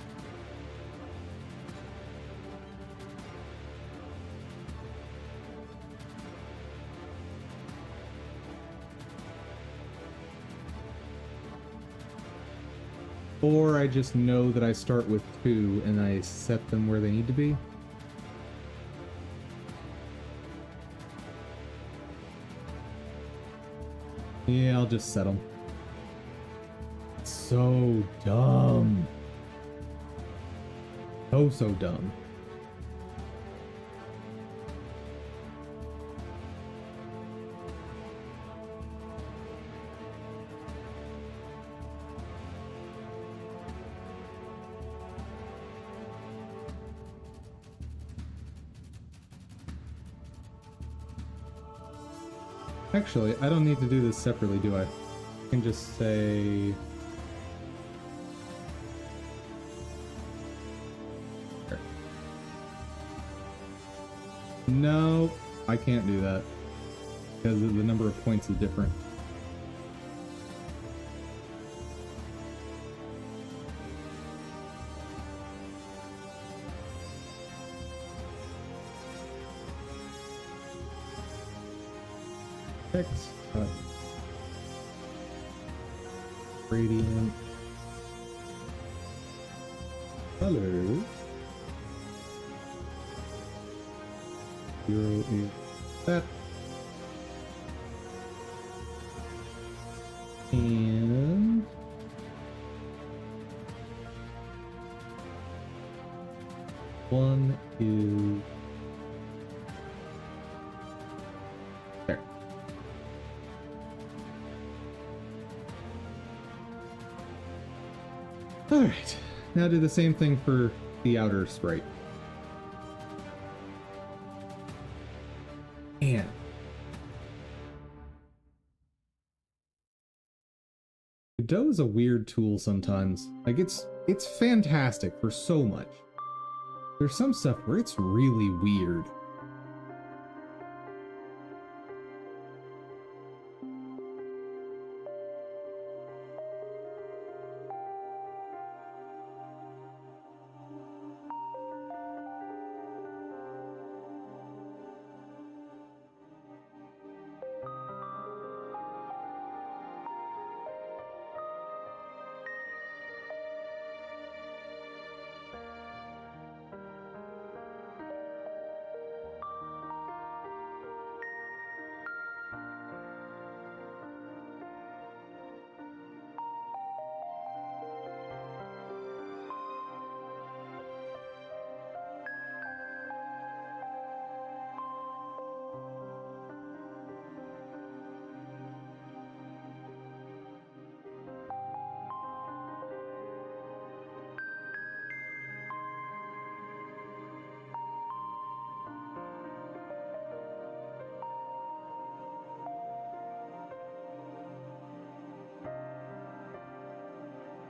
Speaker 1: Or I just know that I start with 2 and I set them where they need to be. Yeah, I'll just set them. So dumb. Oh, so dumb. Actually, I don't need to do this separately, do I? I can just say... There. No, I can't do that. Because the number of points is different. Text, gradient, color, 0 is that, and 1 is there. Alright, now do the same thing for the outer sprite. And Godot is a weird tool sometimes. Like it's fantastic for so much. There's some stuff where it's really weird.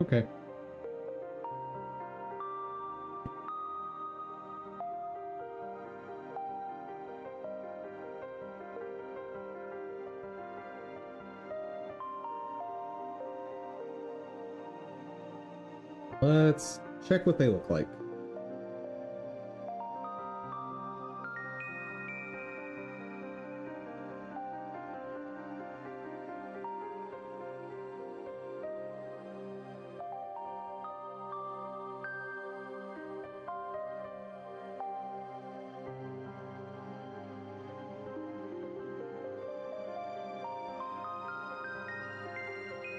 Speaker 1: Okay. Let's check what they look like.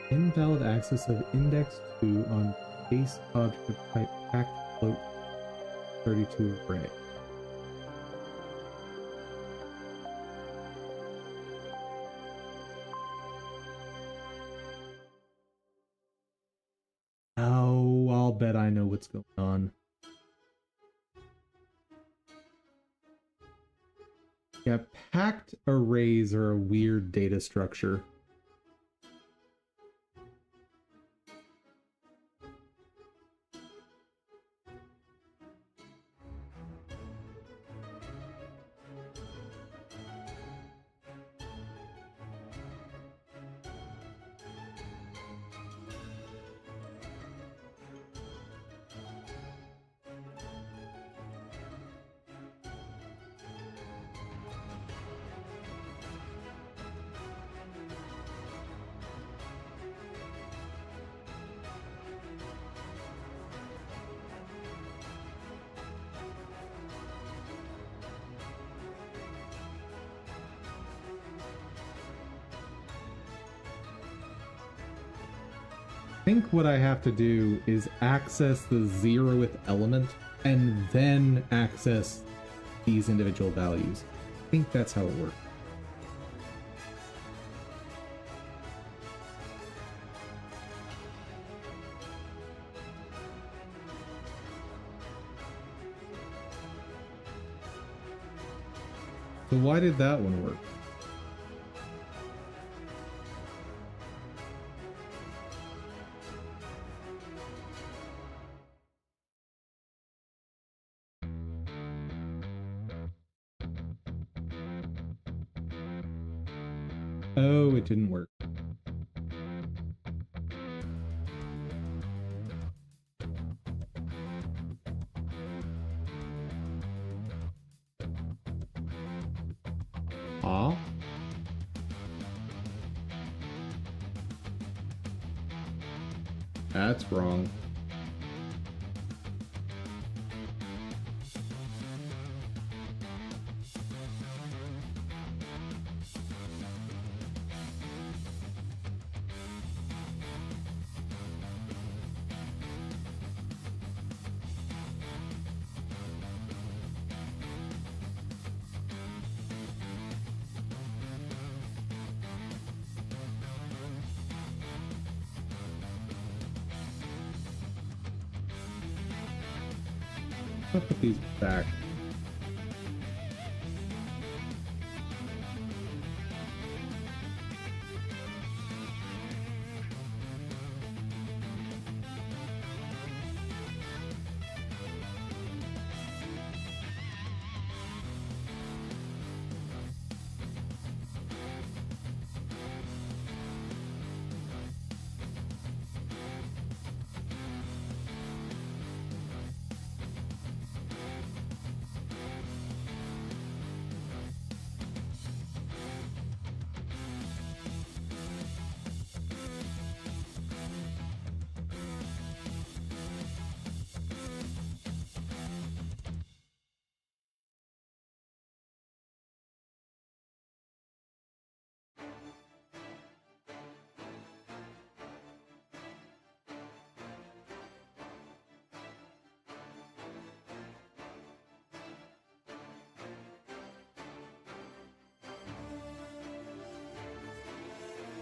Speaker 1: Invalid access of index 2 on base object type packed float 32 array. Oh, I'll bet I know what's going on. Yeah, packed arrays are a weird data structure. think what I have to do is access the 0th element and then access these individual values. I think that's how it works. So why did that one work? Oh, it didn't work. Ah. That's wrong. I'll put these back.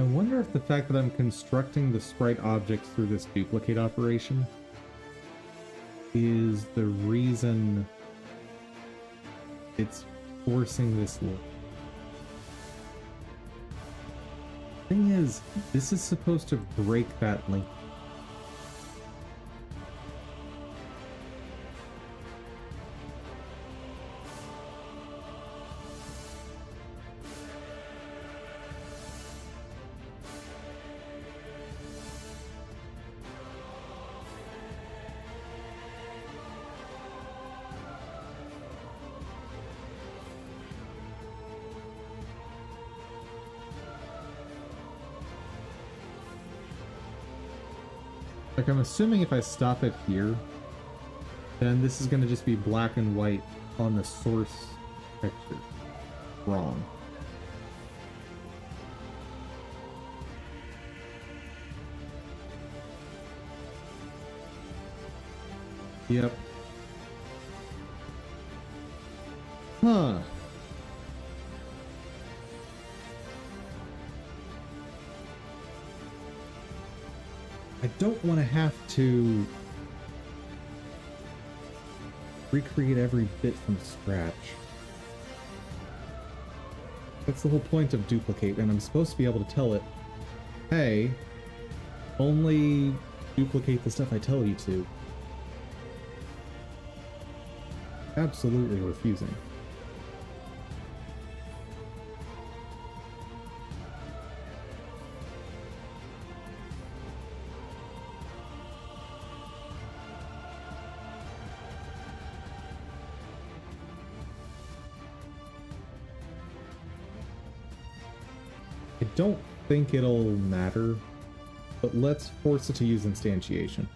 Speaker 1: I wonder if the fact that I'm constructing the sprite objects through this duplicate operation is the reason it's forcing this look. Thing is, this is supposed to break that link. Like, I'm assuming if I stop it here, then this is going to just be black and white on the source texture. Wrong. Yep. Huh. I don't want to have to recreate every bit from scratch. That's the whole point of duplicate, and I'm supposed to be able to tell it, hey, only duplicate the stuff I tell you to. Absolutely refusing. I don't think it'll matter, but let's force it to use instantiation.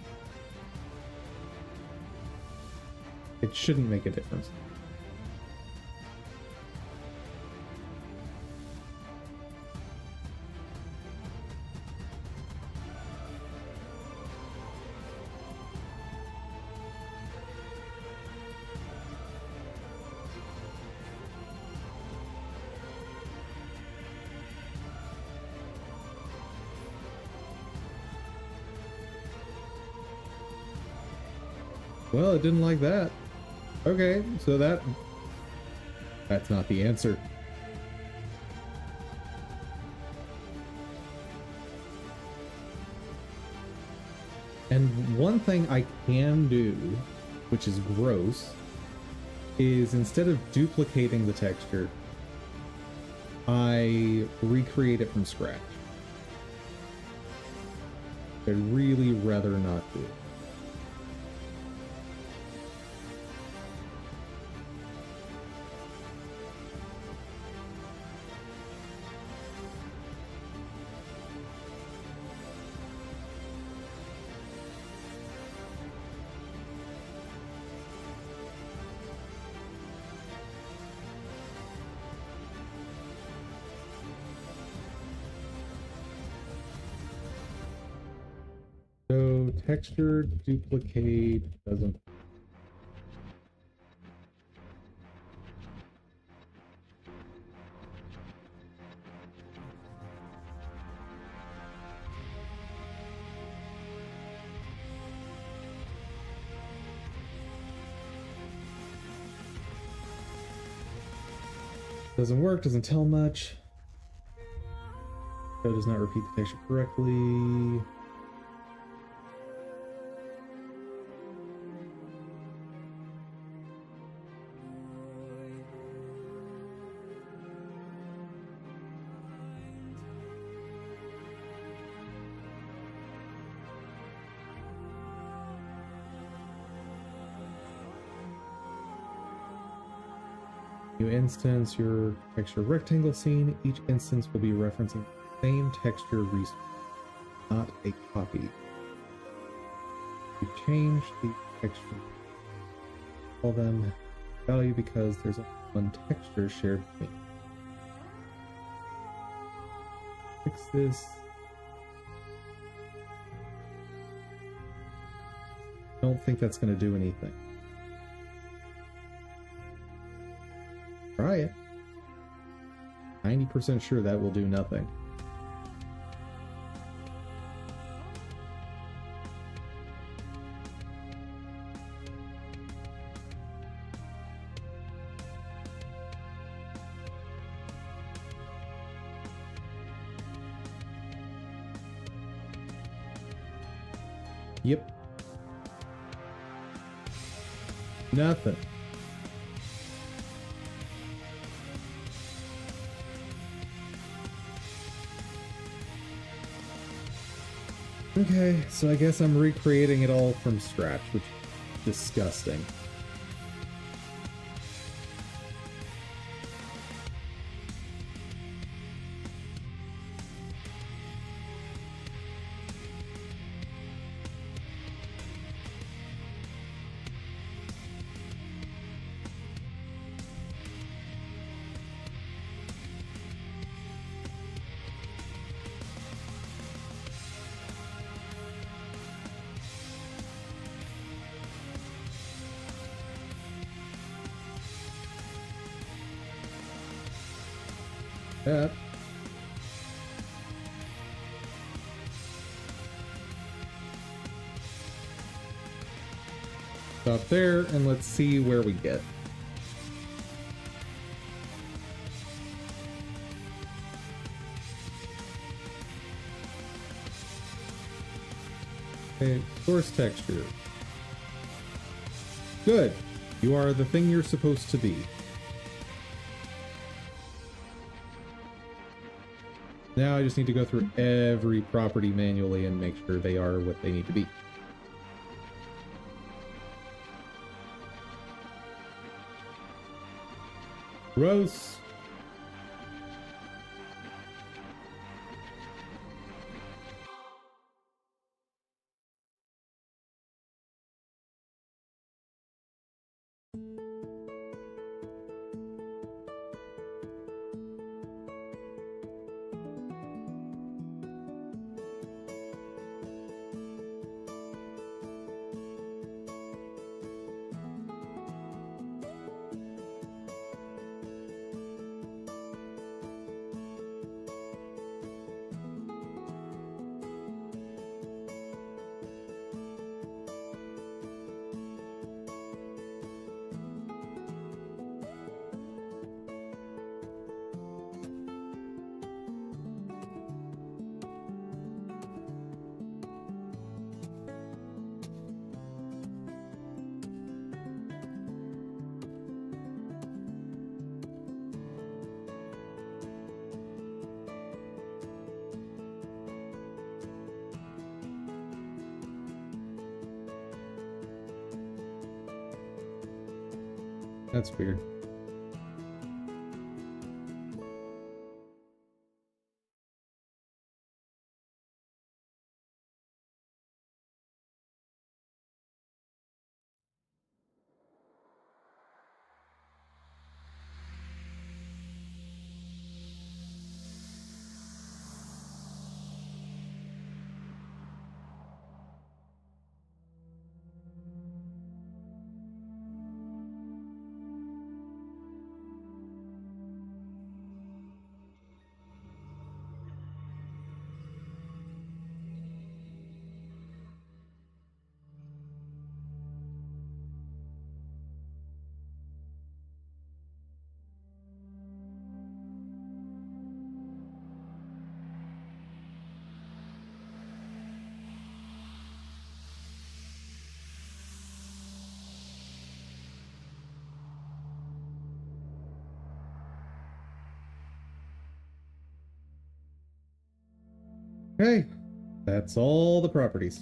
Speaker 1: It shouldn't make a difference. Well, it didn't like that. Okay, so that's not the answer. And one thing I can do, which is gross, is instead of duplicating the texture, I recreate it from scratch. I'd really rather not do it. So texture duplicate doesn't. Doesn't work, doesn't tell much. Code does not repeat the texture correctly. New instance, your texture rectangle scene. Each instance will be referencing the same texture resource, not a copy. You change the texture, call them value because there's only one texture shared between. Fix this. I don't think that's going to do anything. Try it. 90% sure that will do nothing. Yep. Nothing. Okay, so I guess I'm recreating it all from scratch, which is disgusting. That. Stop there and let's see where we get. Okay, source texture. Good. You are the thing you're supposed to be. Now I just need to go through every property manually and make sure they are what they need to be. Gross. That's weird. Okay, that's all the properties.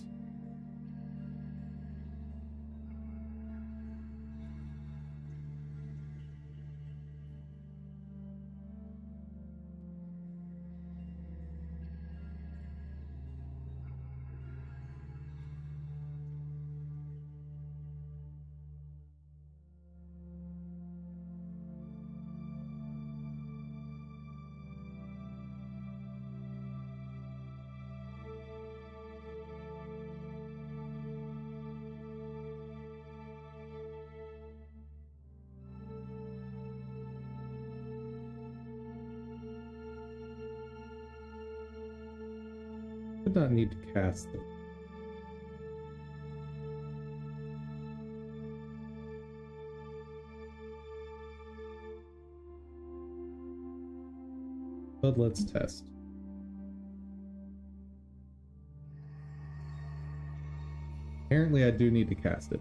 Speaker 1: Did not need to cast them. But let's test. Apparently I do need to cast it.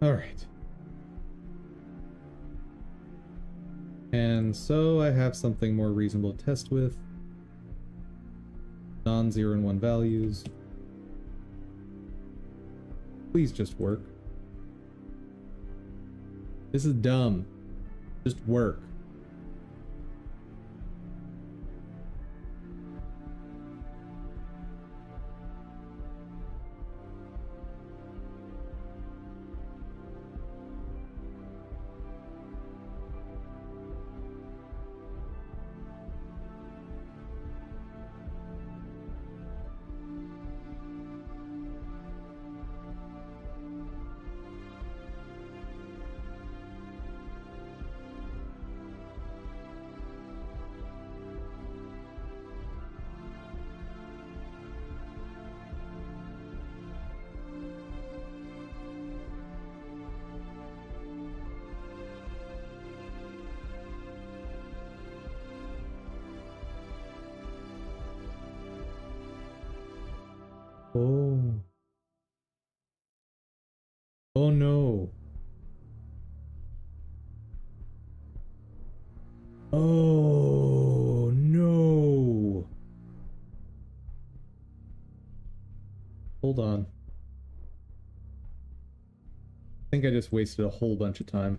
Speaker 1: All right. And so I have something more reasonable to test with. Non-0 and 1 values. Please just work. This is dumb. Just work. Oh. Oh no. Oh no. Hold on. I think I just wasted a whole bunch of time.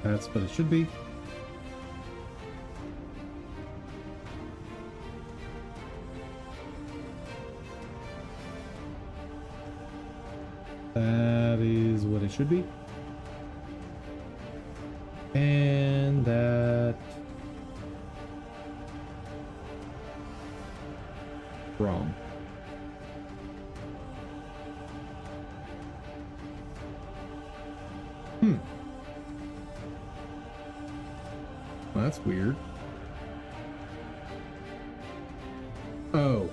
Speaker 1: That's what it should be. That is what it should be. And that... wrong. Well, that's weird. Oh.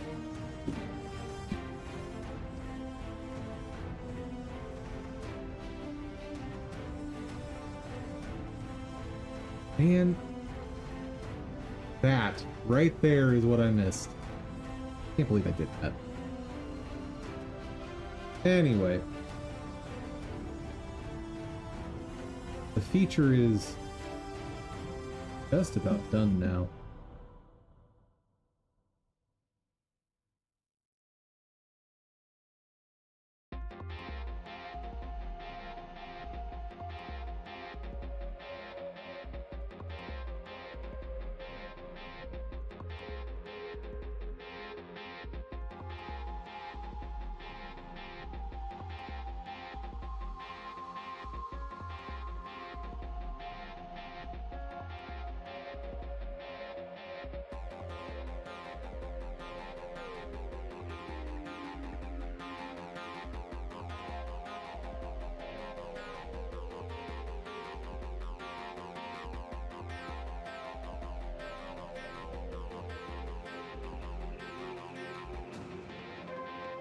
Speaker 1: And that right there is what I missed. Can't believe I did that. Anyway. The feature is just about done now.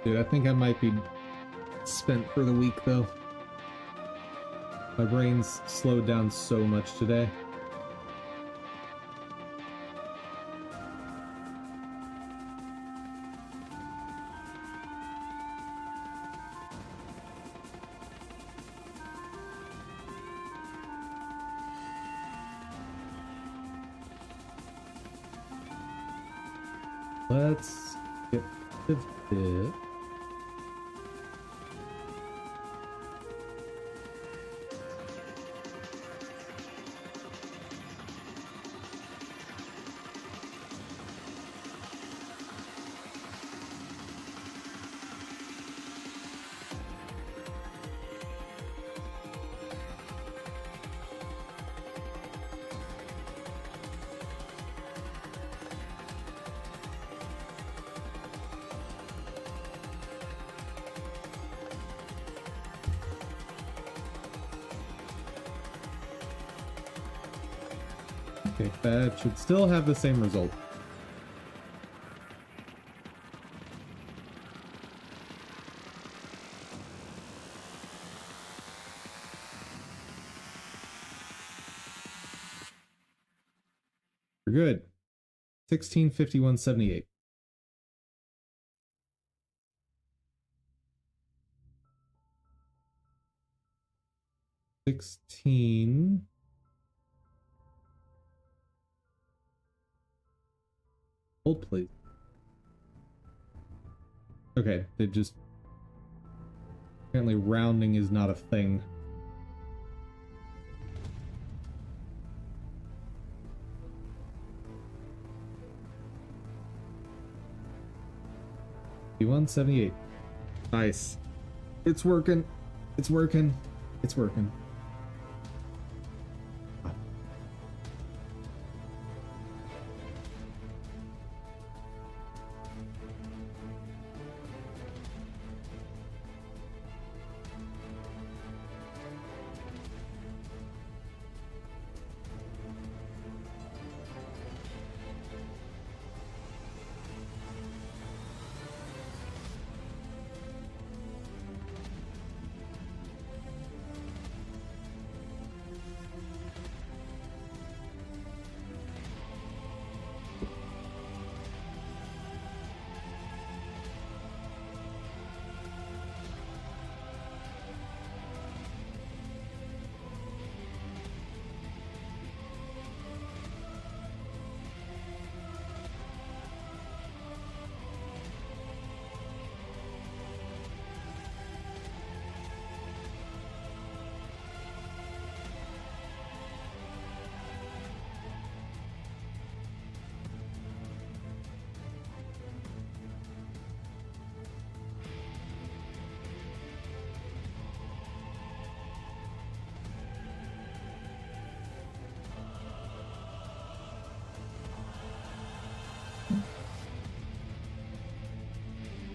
Speaker 1: Dude, I think I might be spent for the week, though. My brain's slowed down so much today. Let's get to this. Okay, that should still have the same result. We're good. 1651.78. Hold, please. Okay, they just... apparently rounding is not a thing. $178. Nice. It's working. It's working. It's working.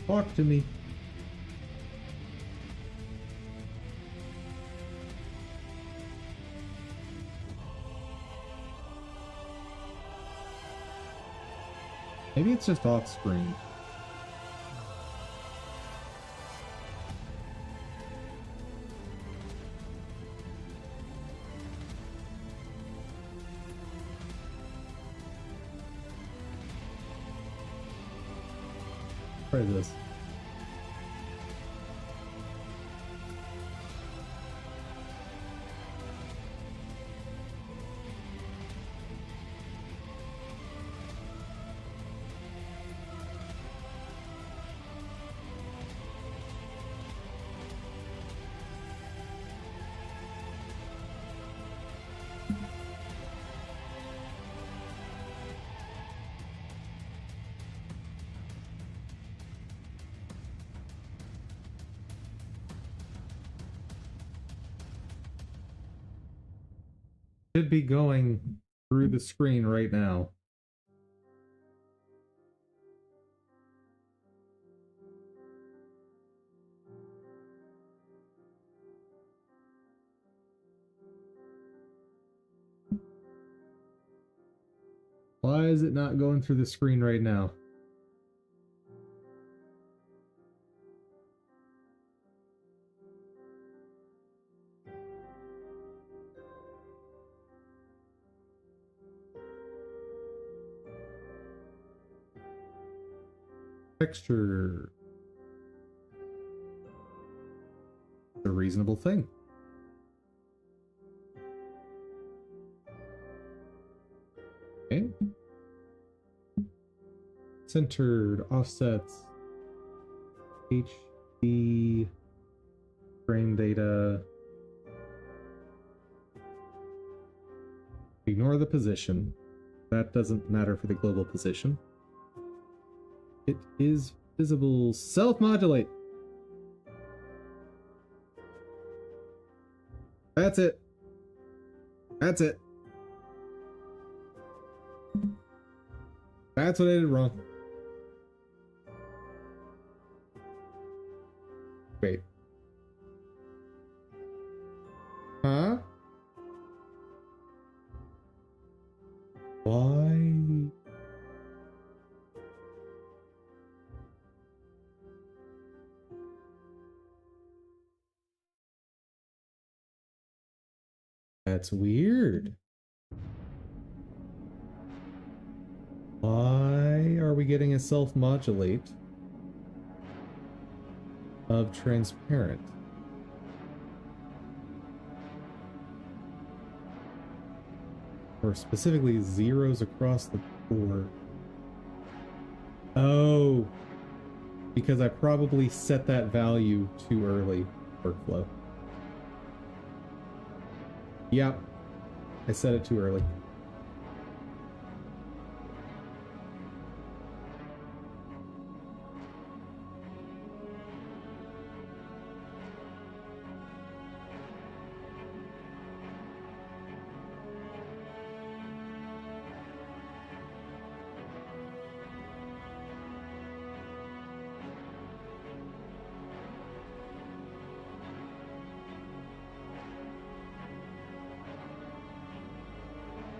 Speaker 1: Talk to me. Maybe it's just off screen. Try this. Should be going through the screen right now. Why is it not going through the screen right now? Texture. A reasonable thing. Okay. Centered, offsets, HD, frame data. Ignore the position. That doesn't matter for the global position. It is visible. Self-modulate. That's it. That's it. That's what I did wrong. Wait. Huh? Why? That's weird. Why are we getting a self-modulate of transparent? Or specifically zeros across the board. Oh, because I probably set that value too early. Workflow. Yep, I set it too early.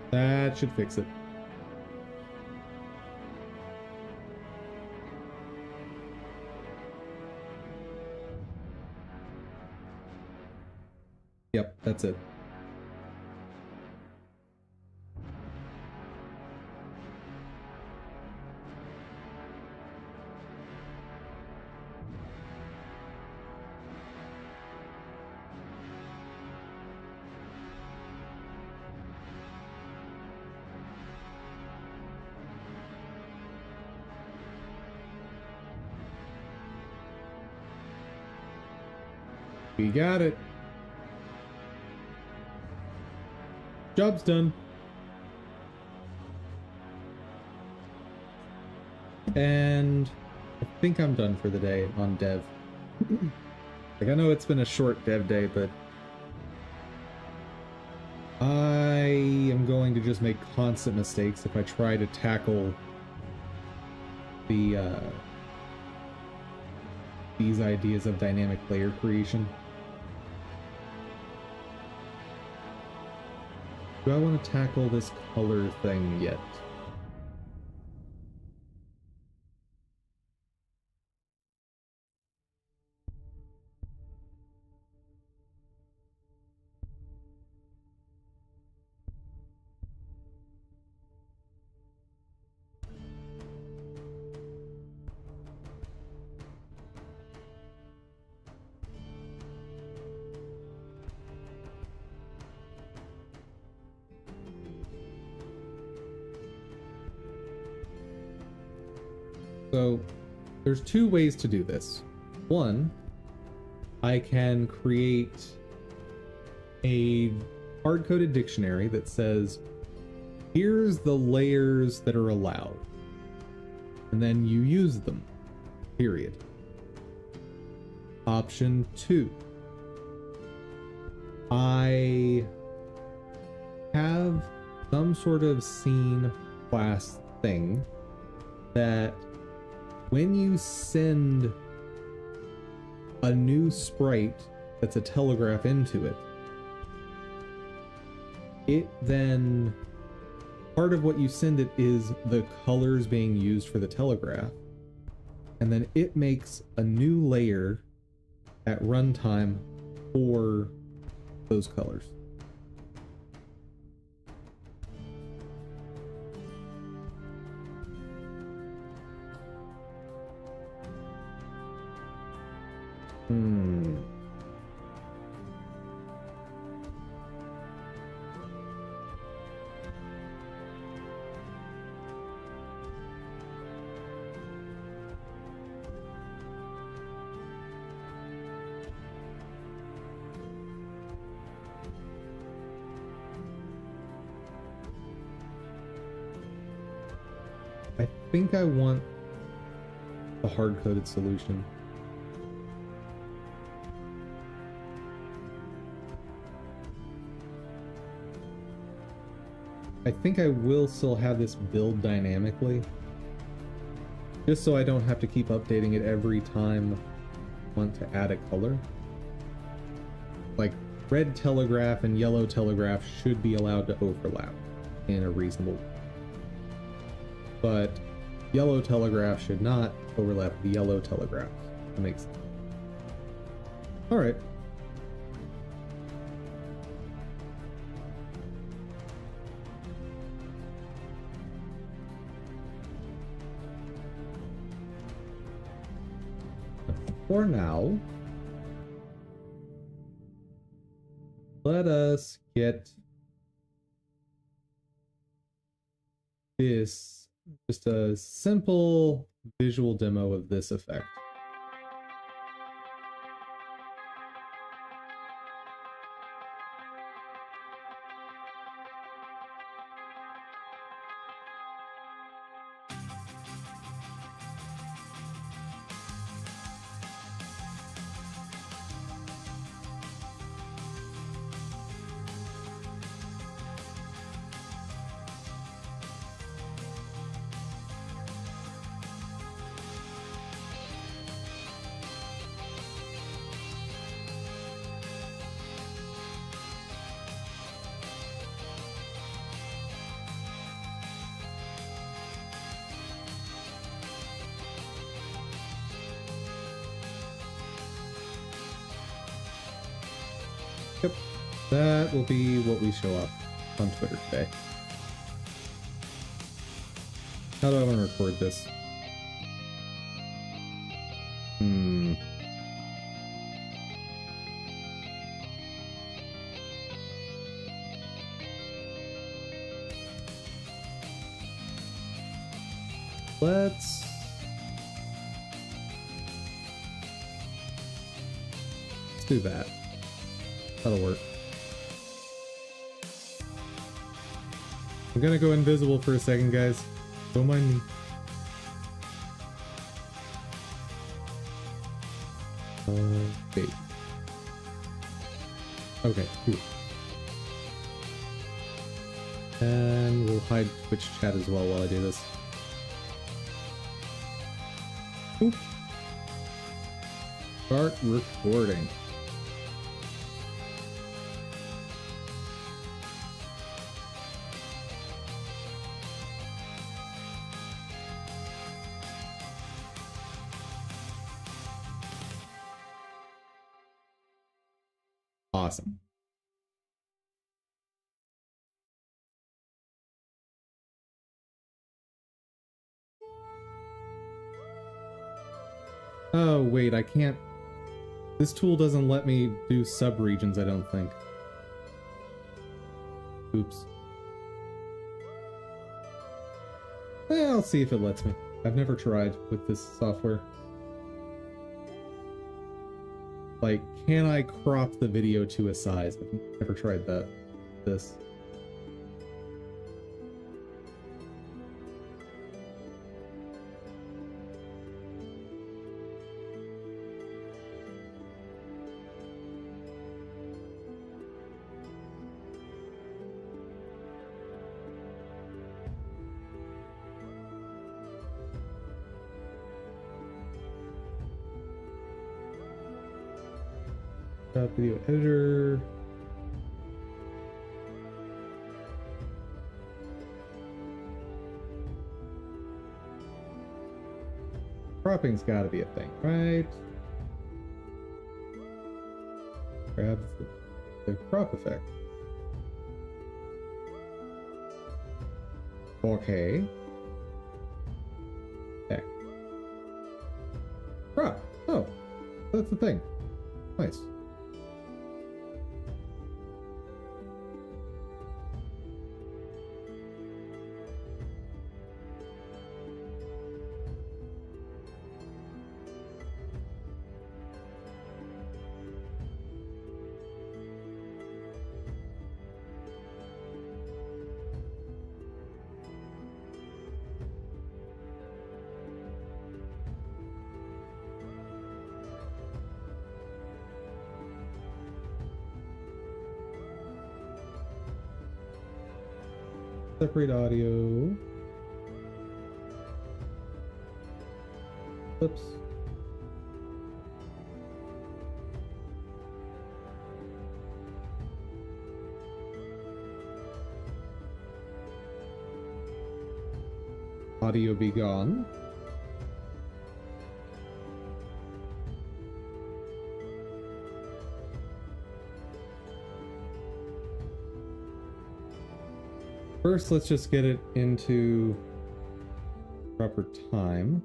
Speaker 1: That should fix it. Yep, that's it. We got it. Job's done. And I think I'm done for the day on dev. Like, I know it's been a short dev day, but I am going to just make constant mistakes if I try to tackle the these ideas of dynamic layer creation. Do I want to tackle this color thing yet? So there's two ways to do this. One, I can create a hard-coded dictionary that says, here's the layers that are allowed. And then you use them, period. Option 2, I have some sort of scene class thing that when you send a new sprite that's a telegraph into it, it then, part of what you send it is the colors being used for the telegraph, and then it makes a new layer at runtime for those colors. I think I want the hard-coded solution. I think I will still have this build dynamically, just so I don't have to keep updating it every time I want to add a color. Like, red telegraph and yellow telegraph should be allowed to overlap in a reasonable way. But yellow telegraph should not overlap the yellow telegraph. That makes sense. Alright. For now, let us get this, just a simple visual demo of this effect. Yep, that will be what we show up on Twitter today. How do I want to record this? Let's do that. That'll work. I'm gonna go invisible for a second, guys. Don't mind me. Wait. Okay, cool. And we'll hide Twitch chat as well while I do this. Oop. Start recording. Awesome. Oh, wait, I can't. This tool doesn't let me do subregions, I don't think. Oops. Well, I'll see if it lets me. I've never tried with this software. Like, can I crop the video to a size? I've never tried that. This. Video editor. Cropping's gotta be a thing, right? Grab the crop effect. Okay. Back. Crop. Oh, that's the thing. Nice. Separate audio. Oops. Audio be gone. First, let's just get it into proper time.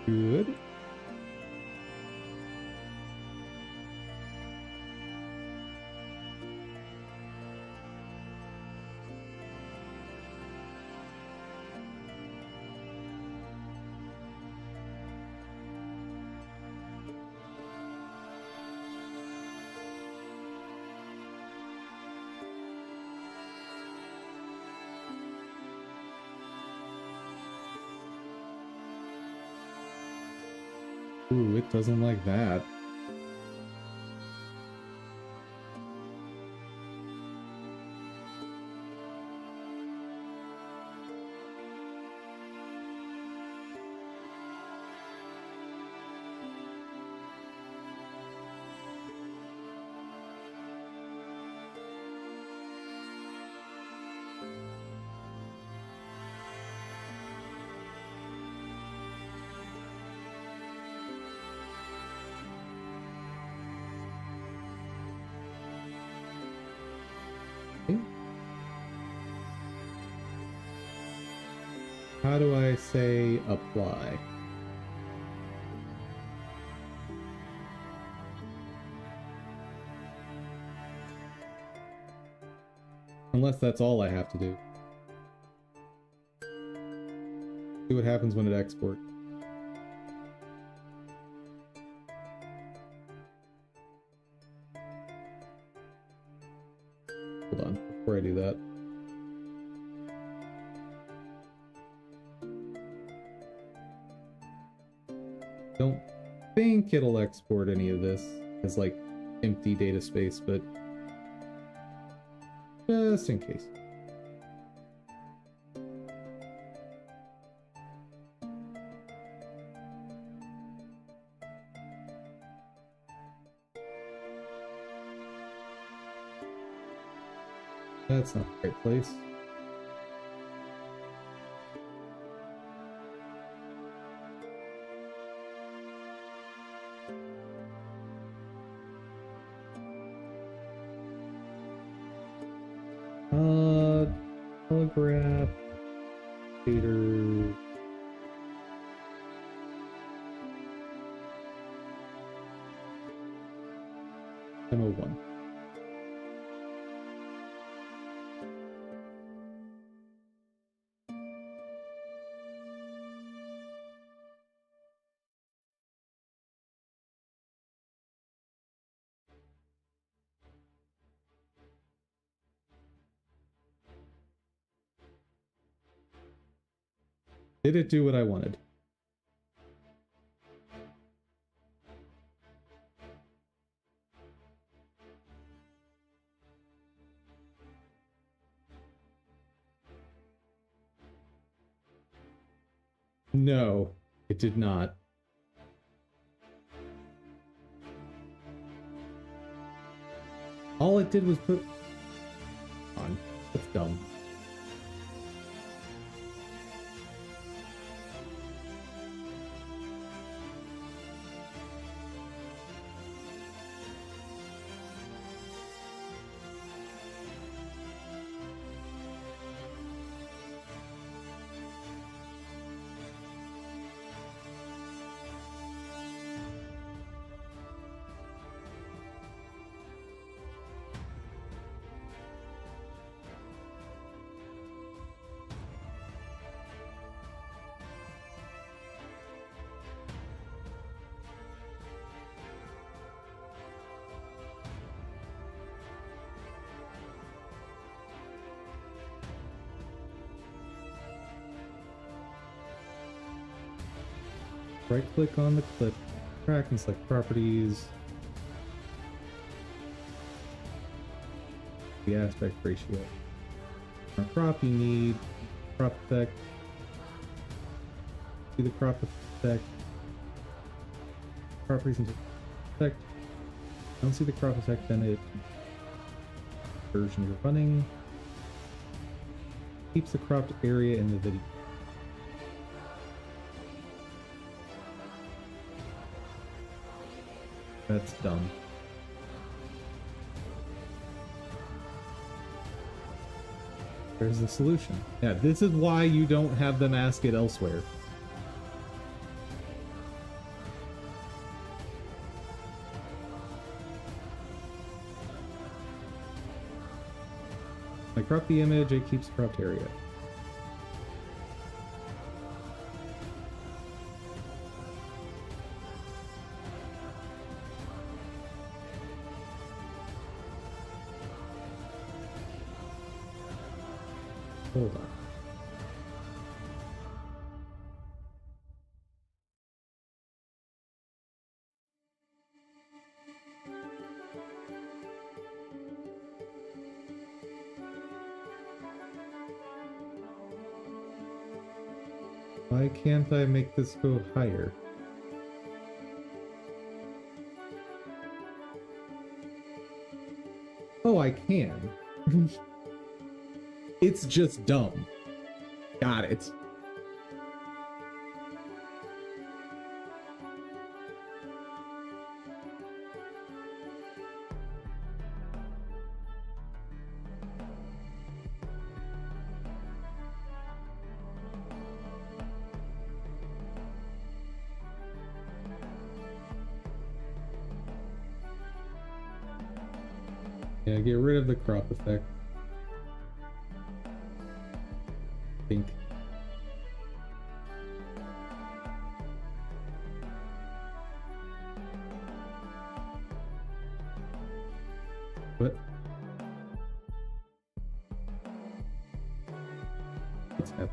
Speaker 1: Good. Ooh, it doesn't like that. How do I say apply? Unless that's all I have to do. See what happens when it exports. Hold on, before I do that. Don't think it'll export any of this as like empty data space, but just in case. That's not the right place. Telegraph, Peter. M01. Did it do what I wanted? No, it did not. All it did was put on. That's dumb. Right click on the clip, track and select properties. The aspect ratio. For crop, you need crop effect. See the crop effect. Crop presentation effect. Don't see the crop effect, then it version you're running. Keeps the cropped area in the video. That's dumb. There's the solution. Yeah, this is why you don't have them ask it elsewhere. I crop the image, it keeps cropped area. Hold on. Why can't I make this go higher? Oh, I can. It's just dumb. Got it. Yeah, get rid of the crop effect. think. What? What's happening?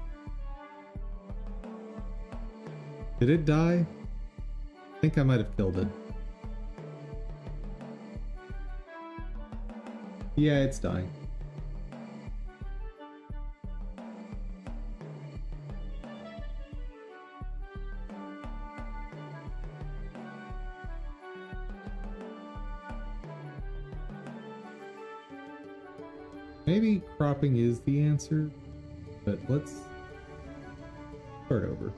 Speaker 1: Did it die? I think I might have killed it. Yeah, it's dying. Maybe cropping is the answer, but let's start over.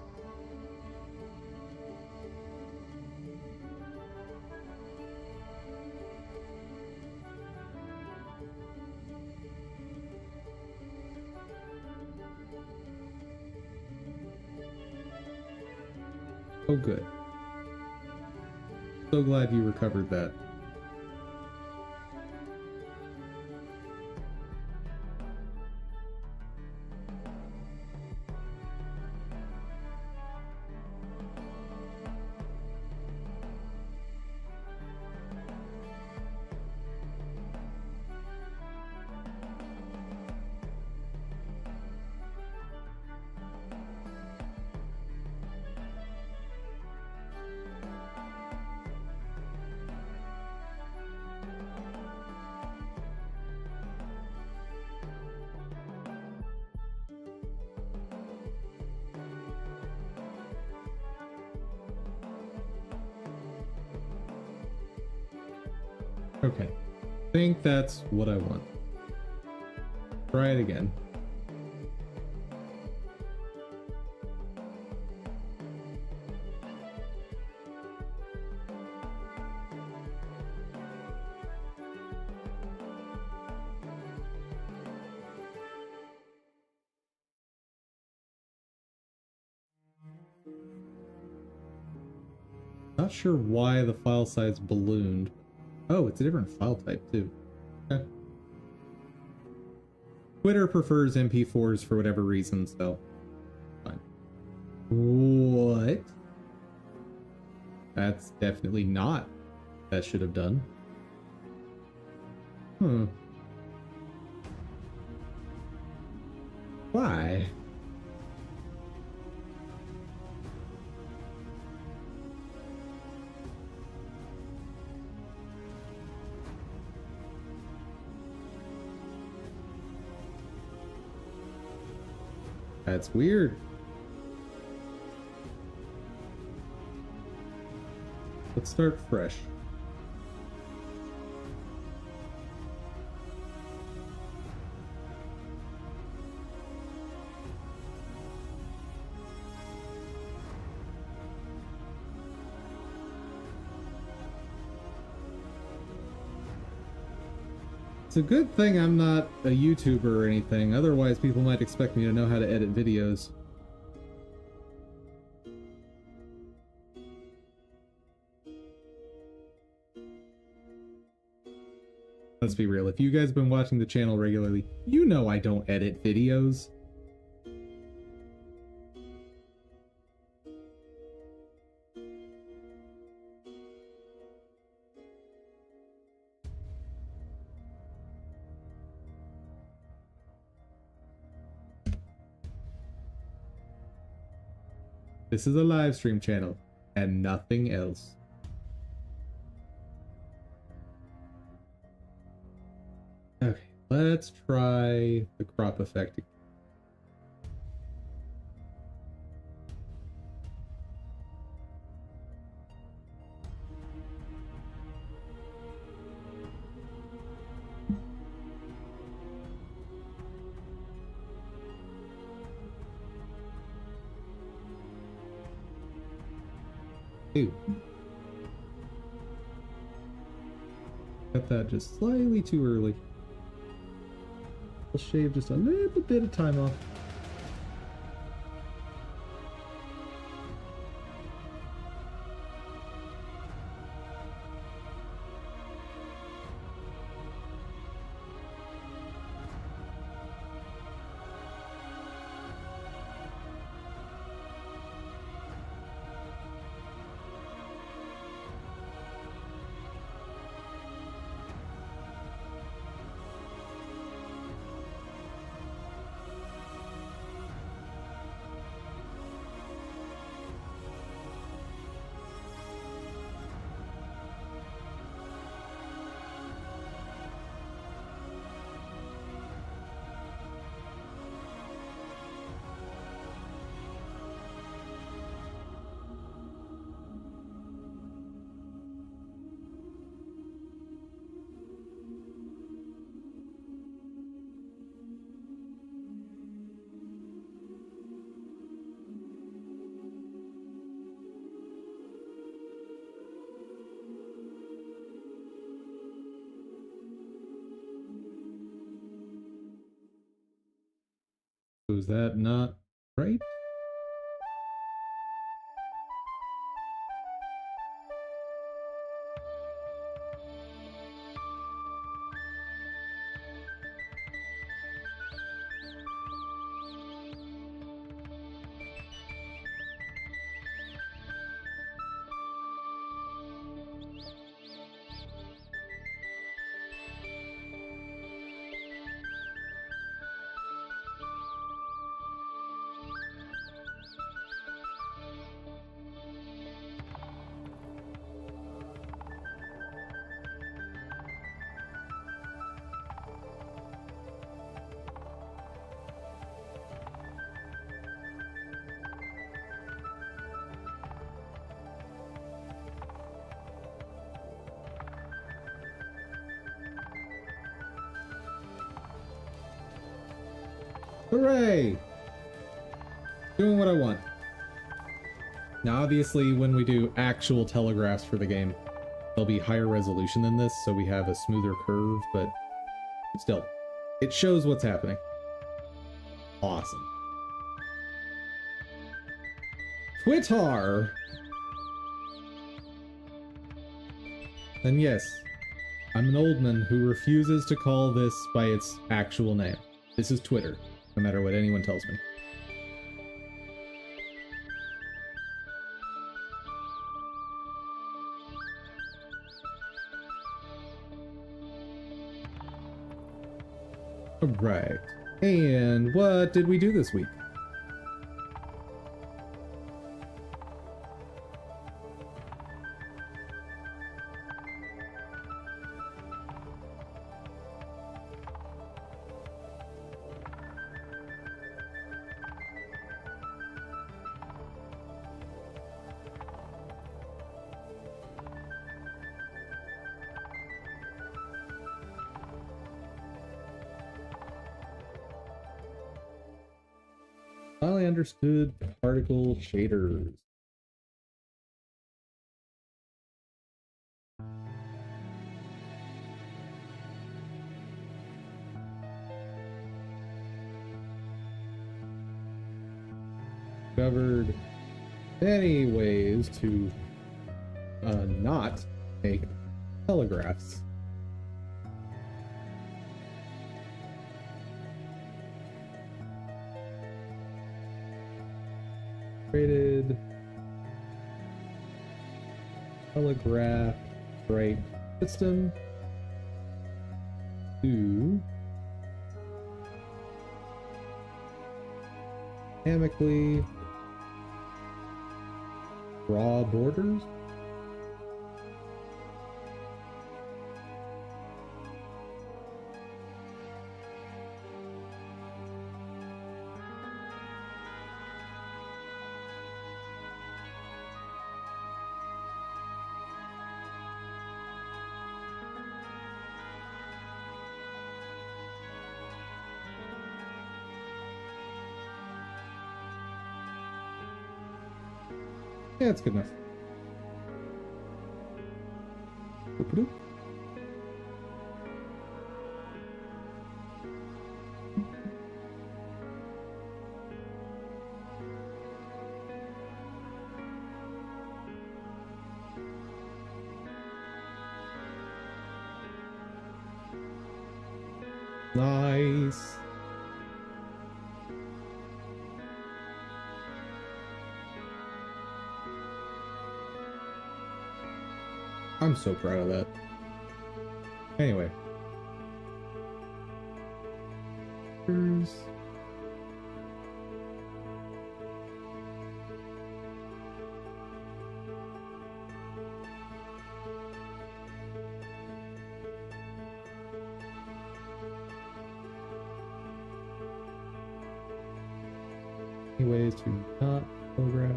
Speaker 1: Oh, good. So glad you recovered that. Okay, I think that's what I want. Try it again. Not sure why the file size ballooned. Oh, it's a different file type too. Okay. Twitter prefers MP4s for whatever reason, so fine. What? That's definitely not what that should have done. Why? That's weird. Let's start fresh. It's a good thing I'm not a YouTuber or anything, otherwise people might expect me to know how to edit videos. Let's be real, if you guys have been watching the channel regularly, you know I don't edit videos. This is a live stream channel and nothing else. Okay, let's try the crop effect. Ew. Got that just slightly too early. I'll shave just a little bit of time off. Was that not right? Hooray! Doing what I want. Now, obviously, when we do actual telegraphs for the game, they'll be higher resolution than this, so we have a smoother curve, but still, it shows what's happening. Awesome. Twitter! And yes, I'm an old man who refuses to call this by its actual name. This is Twitter, no matter what anyone tells me. Alright. And what did we do this week? Finally understood particle shaders. Discovered many ways to not make telegraphs. Created telegraph right system to dynamically draw borders. Yeah, it's good enough. Boop-a-doop. Nice. I'm so proud of that. Anyway. Here's... any ways to not telegraph.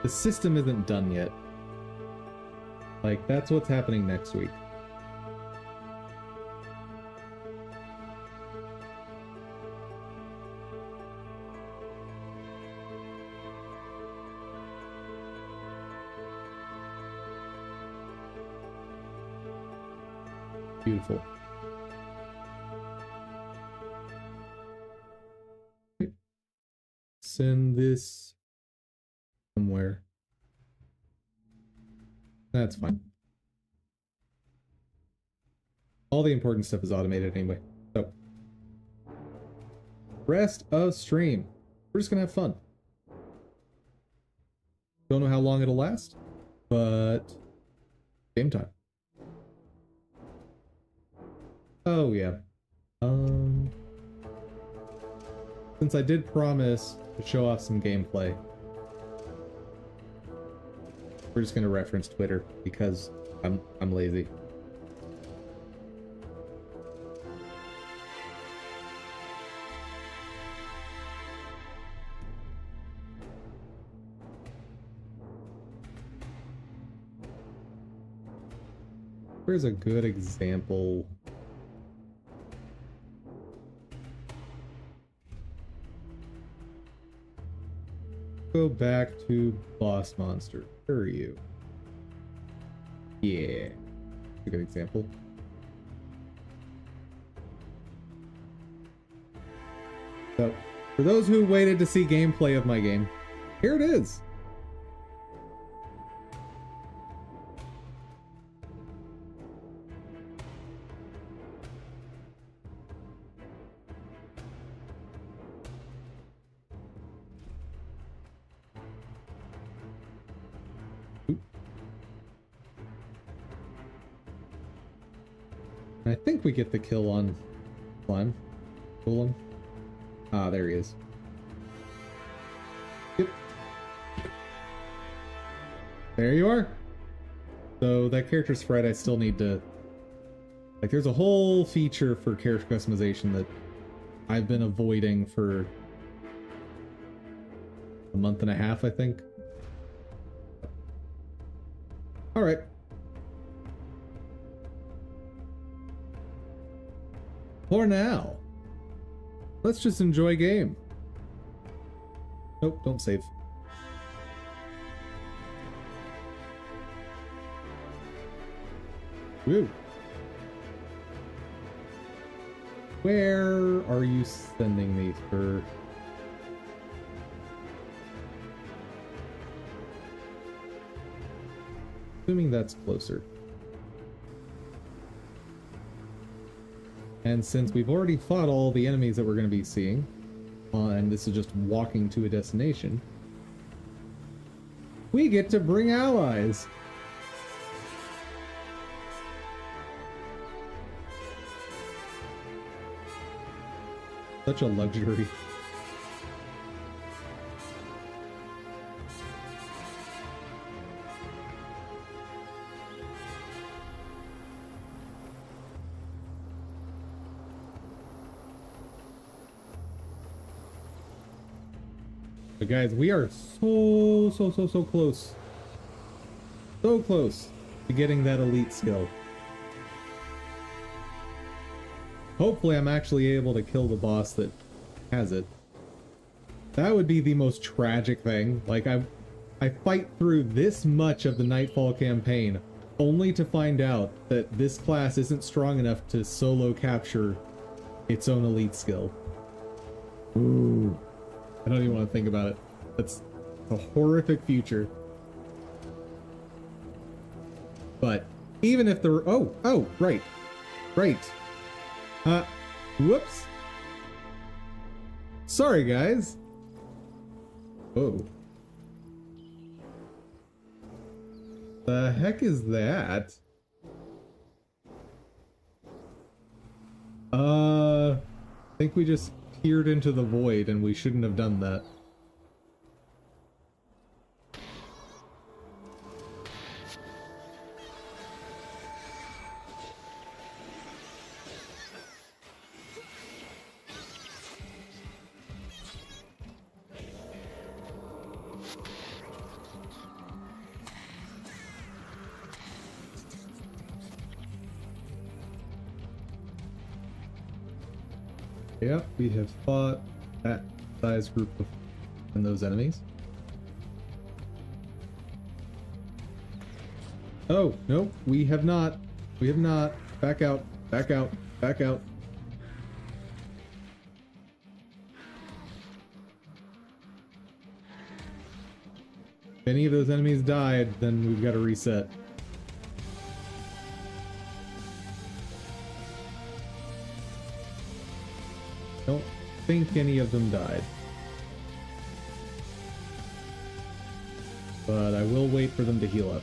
Speaker 1: The system isn't done yet. Like, that's what's happening next week. Beautiful. Send this somewhere. That's fine. All the important stuff is automated anyway. So, rest of stream. We're just gonna have fun. Don't know how long it'll last, but game time. Oh yeah. Since I did promise to show off some gameplay, we're just gonna reference Twitter because I'm lazy. Here's a good example. Go back to boss monster. Where are you? Yeah, a good example. So, for those who waited to see gameplay of my game, here it is. I think we get the kill on Climb. Golem. Ah, there he is. Yep. There you are. So that character sprite I still need to... Like, there's a whole feature for character customization that I've been avoiding for a month and a half, I think. Alright. For now, let's just enjoy game. Nope, don't save. Woo. Where are you sending these for? Assuming that's closer. And since we've already fought all the enemies that we're going to be seeing, and this is just walking to a destination, we get to bring allies. Such a luxury. But guys, we are so close. So close to getting that elite skill. Hopefully I'm actually able to kill the boss that has it. That would be the most tragic thing. Like, I fight through this much of the Nightfall campaign only to find out that this class isn't strong enough to solo capture its own elite skill. Ooh. I don't even want to think about it. That's a horrific future. But even if there were... Oh, right. Whoops. Sorry, guys. Whoa. The heck is that? I think we just peered into the void and we shouldn't have done that. Yep, we have fought that size group of and those enemies. Oh, no, we have not. We have not. Back out. Back out. Back out. If any of those enemies died, then we've got to reset. Don't think any of them died. But I will wait for them to heal up.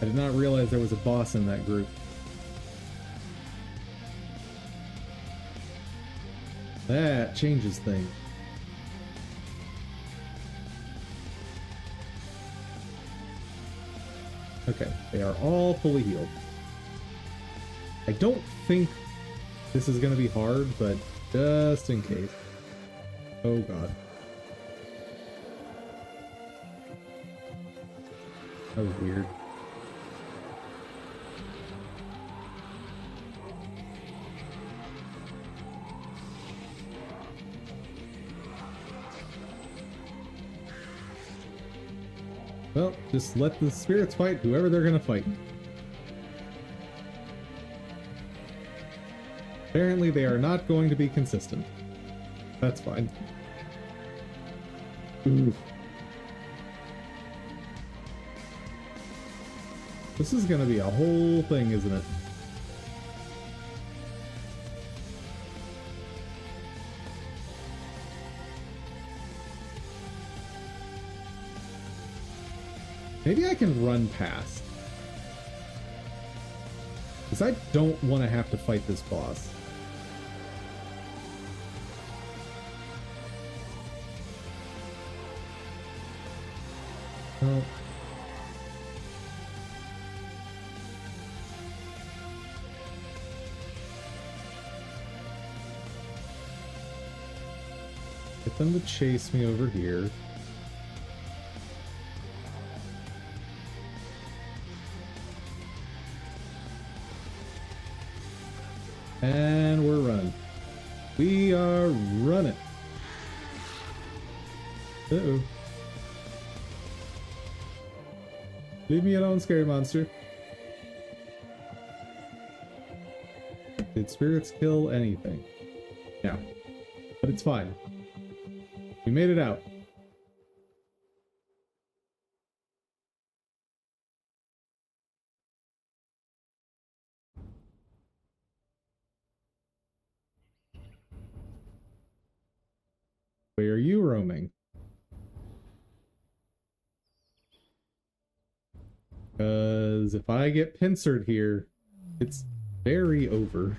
Speaker 1: I did not realize there was a boss in that group. That changes things. Okay, they are all fully healed. I don't think this is going to be hard, but just in case. Oh god. That was weird. Well, just let the spirits fight whoever they're gonna fight. Apparently they are not going to be consistent. That's fine. Ooh. This is gonna be a whole thing, isn't it? Maybe I can run past. Because I don't want to have to fight this boss. Well, get them to chase me over here. And we're running. We are running. Uh-oh. Leave me alone, scary monster. Did spirits kill anything? Yeah. But it's fine. We made it out. Where are you roaming? Because if I get pincered here, it's very over.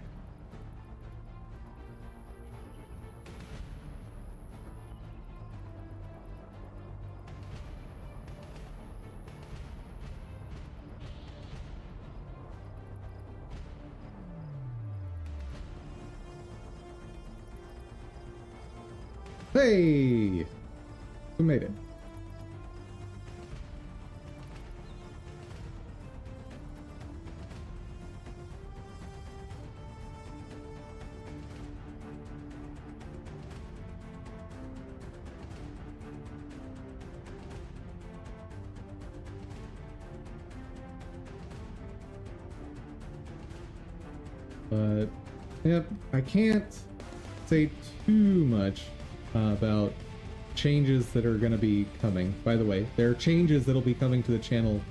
Speaker 1: Hey! We made it. But, yep, I can't say too much about changes that are going to be coming. By the way, there are changes that'll be coming to the channel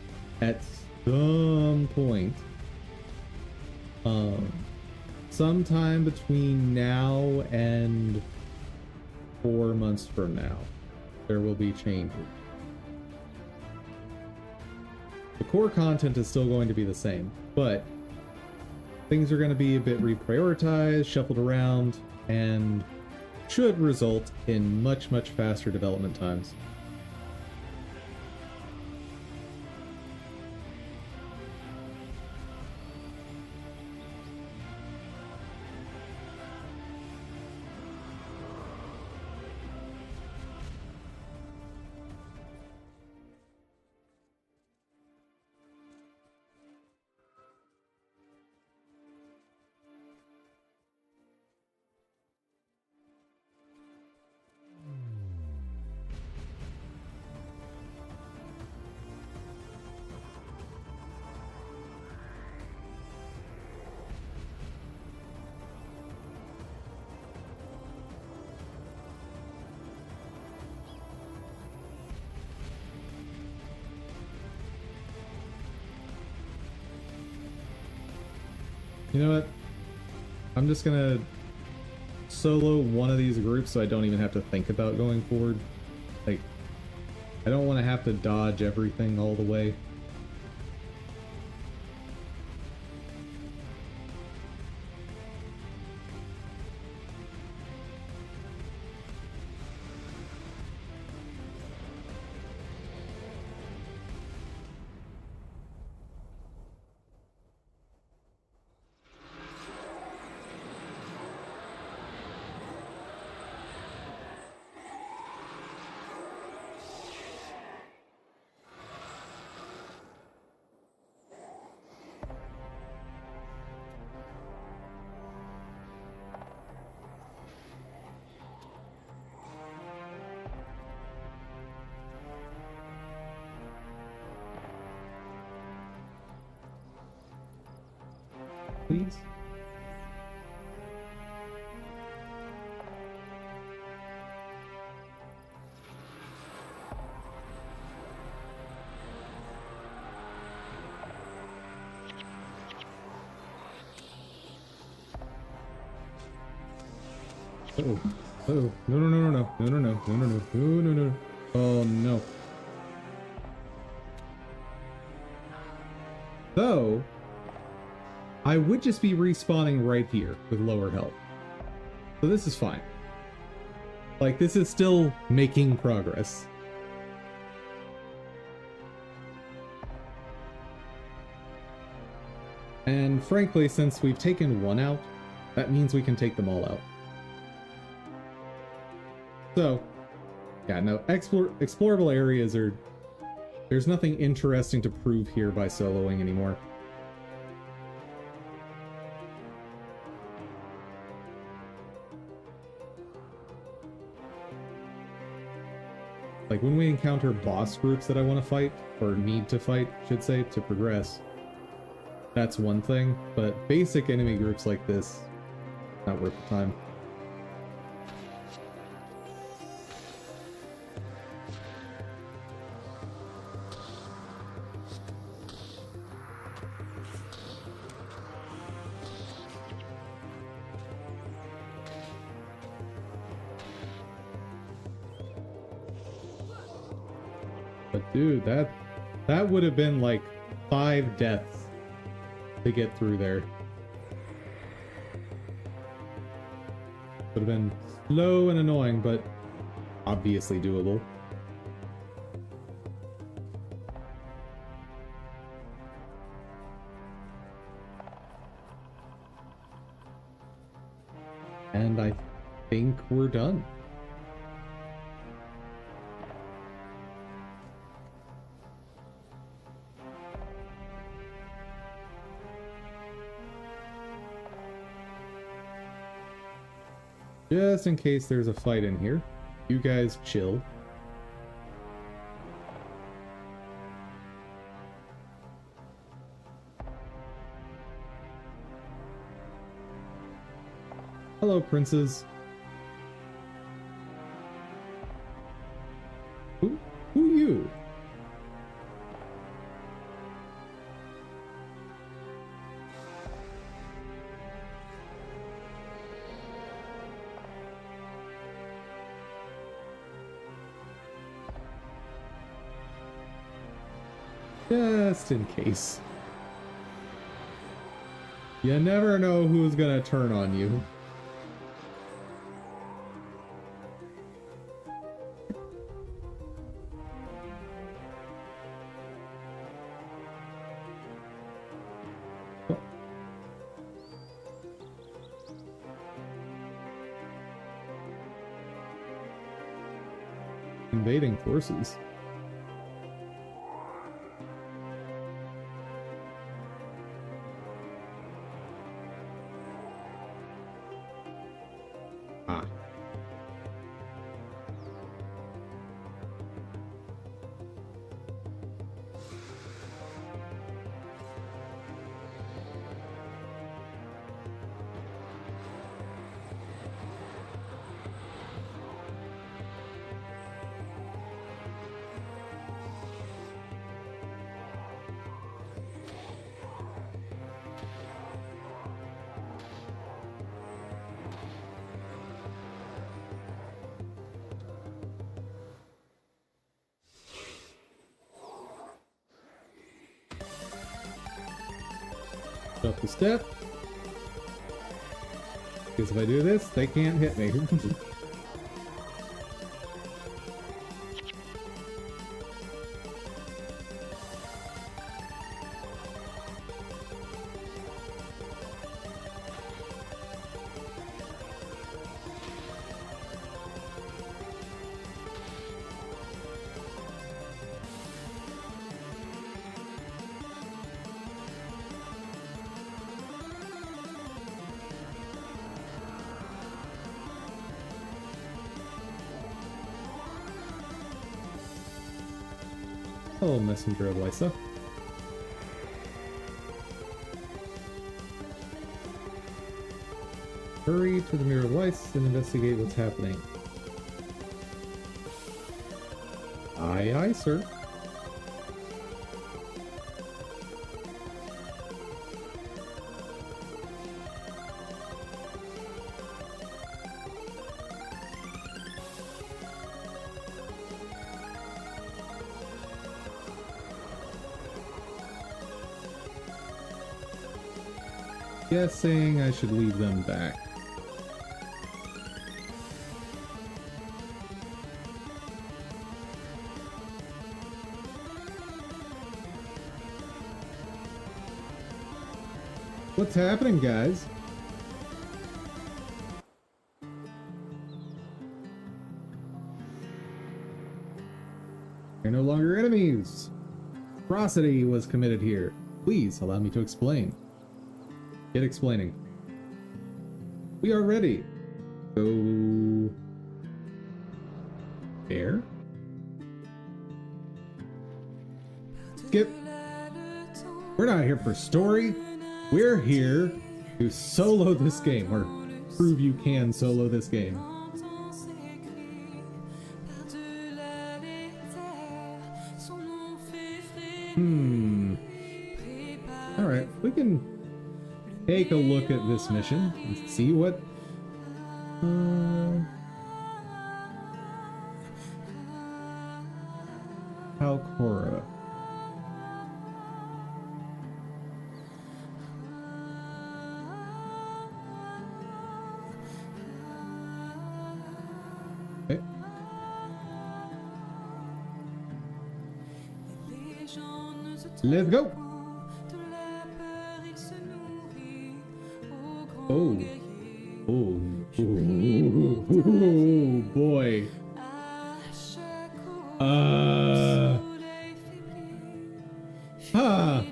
Speaker 1: at some point. Sometime between now and 4 months from now, there will be changes. The core content is still going to be the same, but things are going to be a bit reprioritized, shuffled around, and should result in much faster development times. You know what? I'm just gonna solo one of these groups so I don't even have to think about going forward. Like, I don't want to have to dodge everything all the way. Please? Oh, oh, no, no, no, no, no, no, no, no, no, no, no, no, no, no. Oh, no. So, I would just be respawning right here with lower health. So this is fine. Like, this is still making progress. And frankly, since we've taken one out, that means we can take them all out. So, yeah, no, explorable areas are... There's nothing interesting to prove here by soloing anymore. Like, when we encounter boss groups that I want to fight, or need to fight, should say, to progress, that's one thing, but basic enemy groups like this, not worth the time. But dude, that would have been like 5 deaths to get through there. Would have been slow and annoying, but obviously doable. And I think we're done. Just in case there's a fight in here, you guys chill. Hello, princes. Who you? Just in case. You never know who's gonna turn on you. Invading forces. Ah. up the step. Because if I do this, they can't hit me. Hello, Messenger of Lysa. Hurry to the Mirror of Lysa and investigate what's happening. Aye, aye, sir. Guessing I should leave them back. What's happening, guys? They're no longer enemies. Atrocity was committed here. Please allow me to explain. Get explaining. We are ready. Go there. Skip. We're not here for story. We're here to solo this game, or prove you can solo this game. Alright, we can take a look at this mission and see what Halcora. Okay. Let's go. Oh. Oh. Oh, boy. Huh.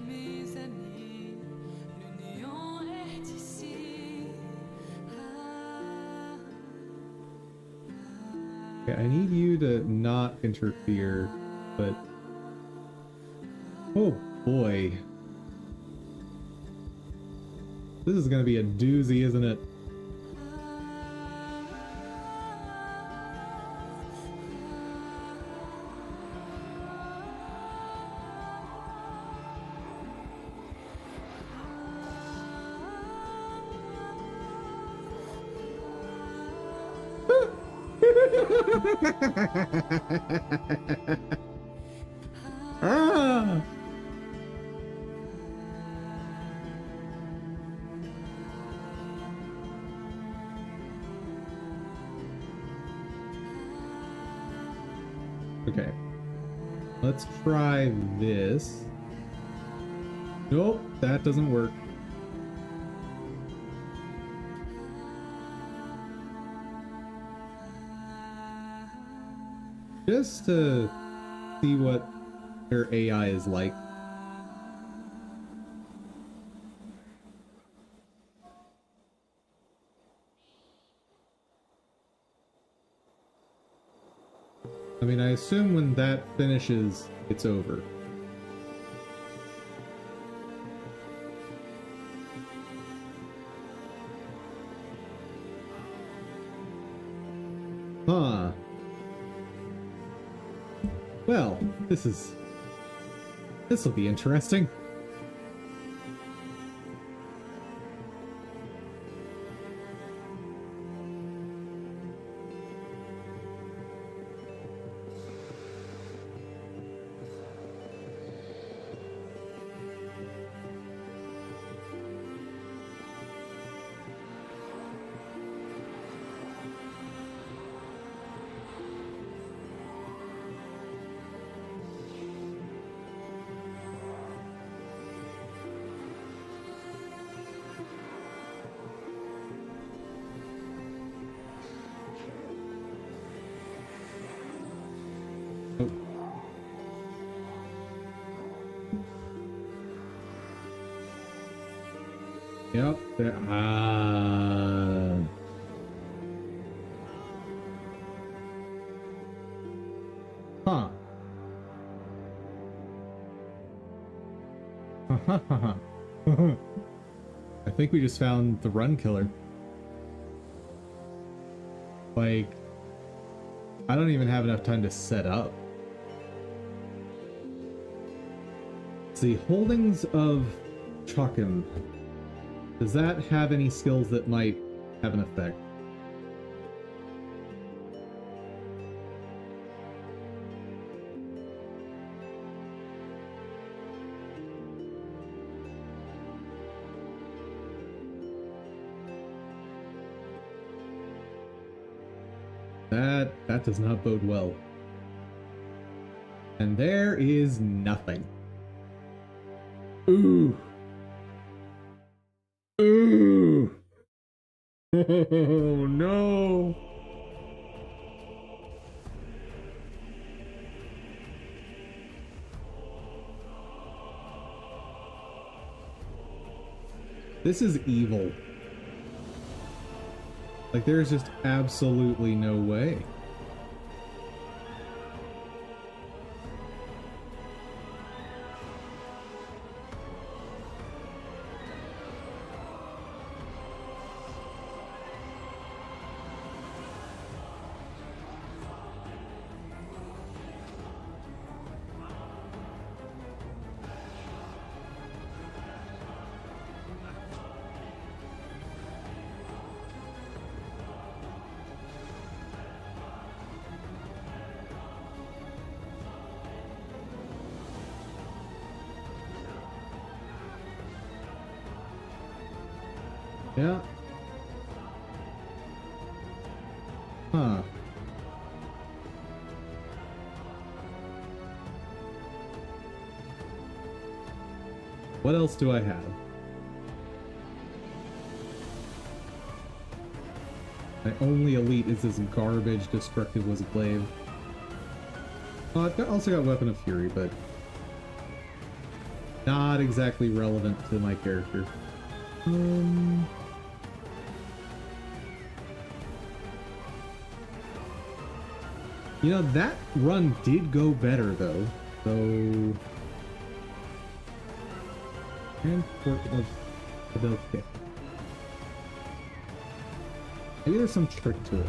Speaker 1: Okay, I need you to not interfere, but oh boy. This is gonna be a doozy, isn't it? Ah! Okay. Let's try this. Nope, that doesn't work. Just to see what their AI is like. I mean, I assume when that finishes, it's over. Huh. Well, this'll be interesting. Yep. Huh. I think we just found the run killer. Like, I don't even have enough time to set up. The holdings of Chokin. Does that have any skills that might have an effect? That does not bode well. And there is nothing. Ooh. Ooh. Oh no. This is evil. Like, there's just absolutely no way. Yeah. Huh. What else do I have? My only elite is this garbage destructive was a glaive. Oh, I've also got Weapon of Fury, but not exactly relevant to my character. You know, that run did go better, though. So... Transport of the kit. Maybe there's some trick to it.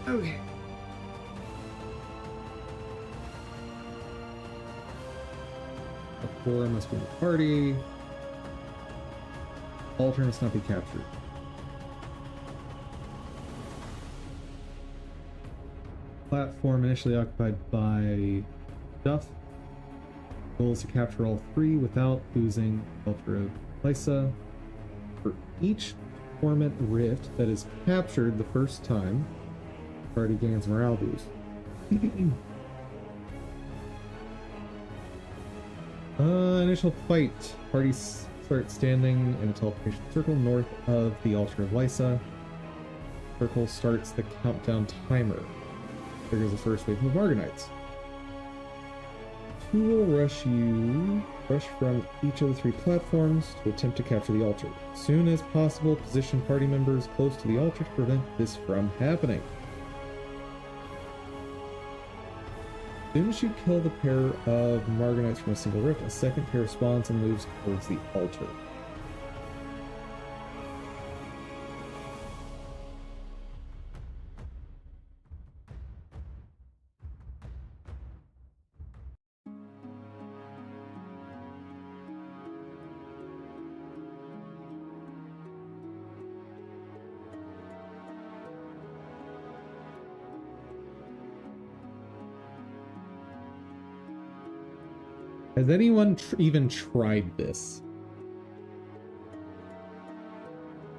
Speaker 1: Okay. A 4 must be in the party. Altar must not be captured. Platform initially occupied by Duff. Goal is to capture all 3 without losing Altar of Lysa. For each Torment Rift that is captured the first time, party gains morale boost. Initial fight. Parties start standing in a teleportation circle north of the Altar of Lysa. Circle starts the countdown timer. Triggers the first wave of Argonites. 2 will rush from each of the 3 platforms to attempt to capture the altar. As soon as possible, position party members close to the altar to prevent this from happening. As soon as you kill the pair of Margonites from a single rift, a second pair spawns and moves towards the altar. Has anyone even tried this?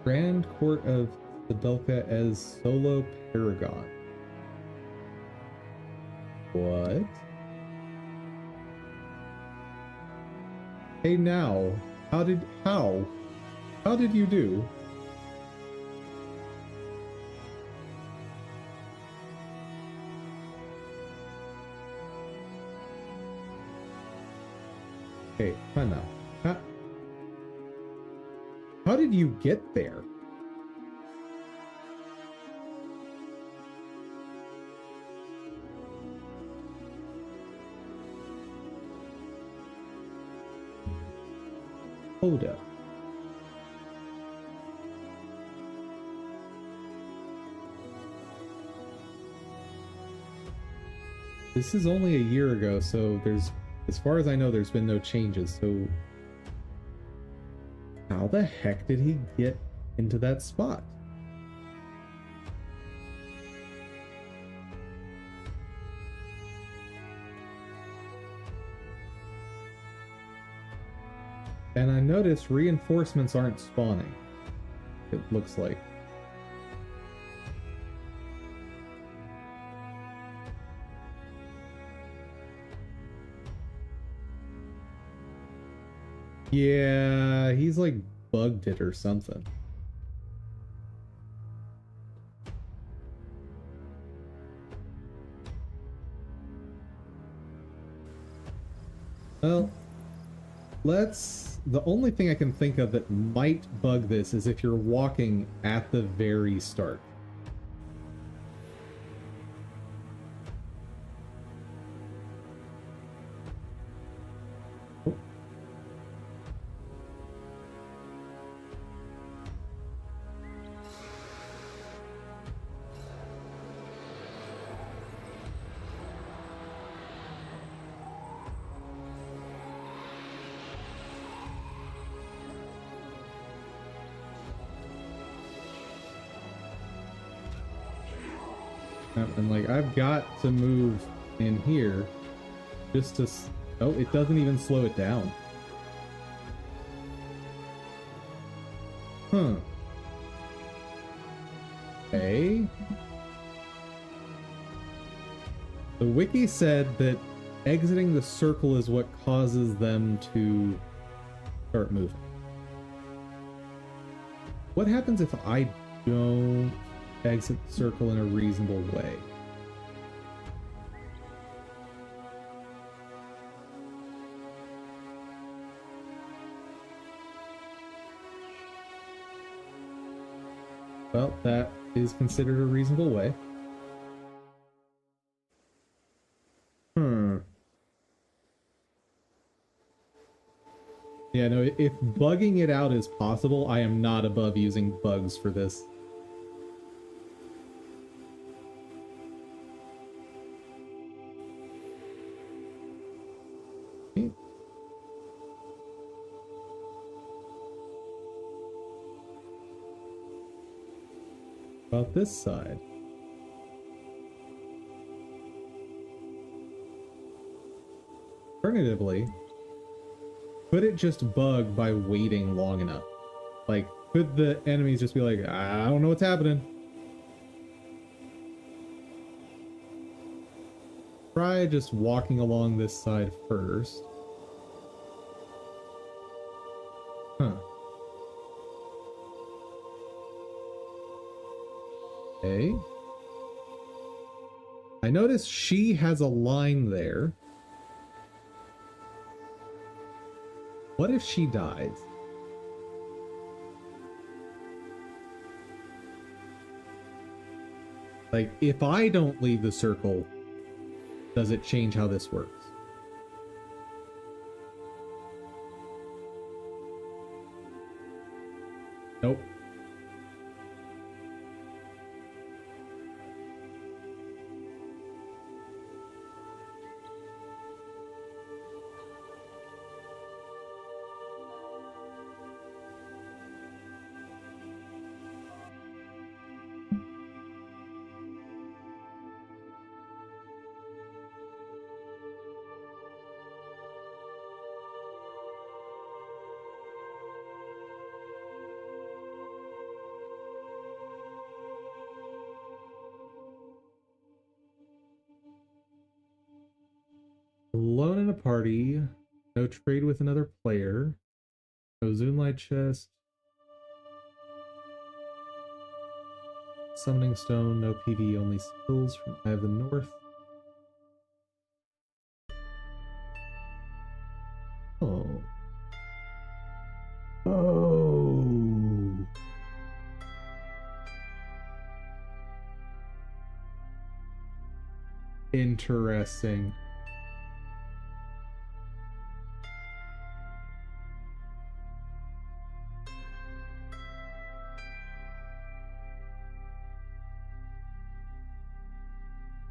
Speaker 1: Grand Court of Sibelka as solo Paragon. What? Hey now, how did you do? Hey, time out. How did you get there? Hold up. This is only a year ago, so there's, as far as I know, there's been no changes, so how the heck did he get into that spot? And I noticed reinforcements aren't spawning, it looks like. Yeah, he's like bugged it or something. Well, the only thing I can think of that might bug this is if you're walking at the very start. And like, I've got to move in here just to... Oh, it doesn't even slow it down. Huh. Okay. The wiki said that exiting the circle is what causes them to start moving. What happens if I don't exit the circle in a reasonable way? Well, that is considered a reasonable way. Yeah, no, if bugging it out is possible, I am not above using bugs for this. About this side. Alternatively, could it just bug by waiting long enough? Like, could the enemies just be like, I don't know what's happening? Try just walking along this side first. Huh. Okay. I notice she has a line there. What if she dies? Like, if I don't leave the circle, does it change how this works? Nope. Alone in a party, no trade with another player, no Zoomlight chest, summoning stone, no PV, only skills from Eye of the North. Oh. Oh. Interesting.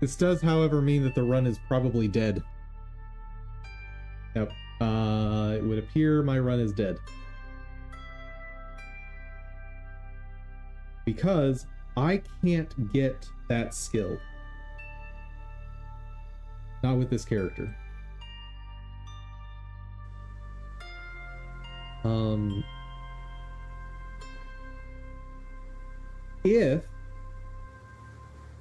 Speaker 1: This does, however, mean that the run is probably dead. Yep. It would appear my run is dead. Because I can't get that skill. Not with this character.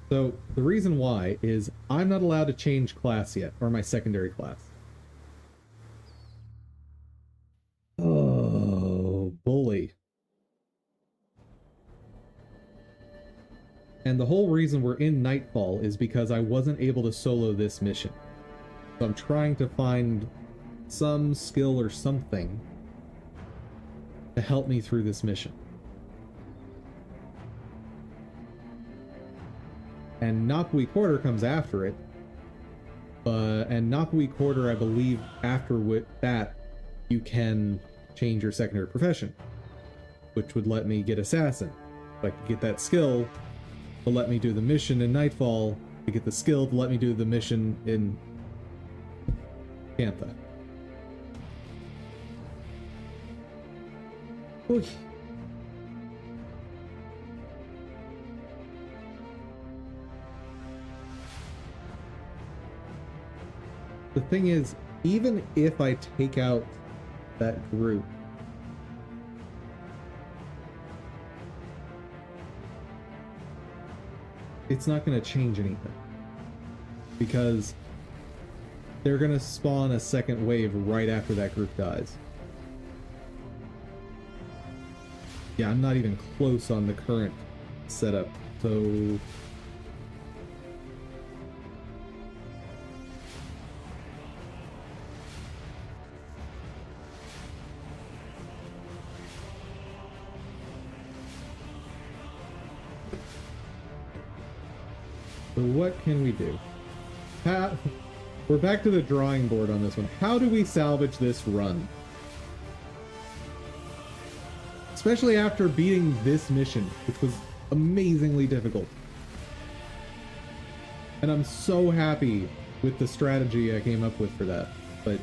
Speaker 1: So the reason why is I'm not allowed to change class yet, or my secondary class. Oh, bully. And the whole reason we're in Nightfall is because I wasn't able to solo this mission. So I'm trying to find some skill or something to help me through this mission. And Nakui Quarter comes after it. And Nakui Quarter, I believe, after that, you can change your secondary profession, which would let me get Assassin. If I could get that skill to let me do the mission in Nightfall, to get the skill to let me do the mission in Cantha. Oy. The thing is, even if I take out that group, it's not going to change anything. Because they're going to spawn a second wave right after that group dies. Yeah, I'm not even close on the current setup, so... So what can we do? We're back to the drawing board on this one. How do we salvage this run? Especially after beating this mission, which was amazingly difficult. And I'm so happy with the strategy I came up with for that. But,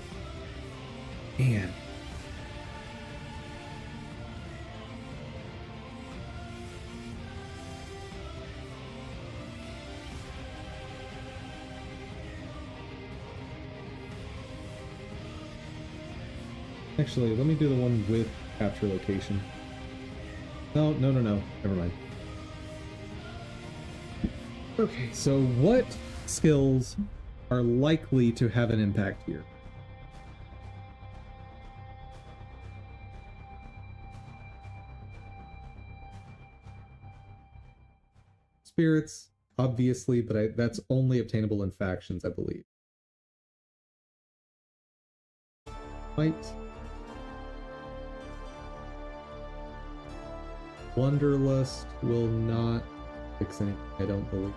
Speaker 1: man. Actually, let me do the one with capture location. No. Never mind. Okay, so what skills are likely to have an impact here? Spirits, obviously, but that's only obtainable in factions, I believe. Might. Wanderlust will not fix anything, I don't believe.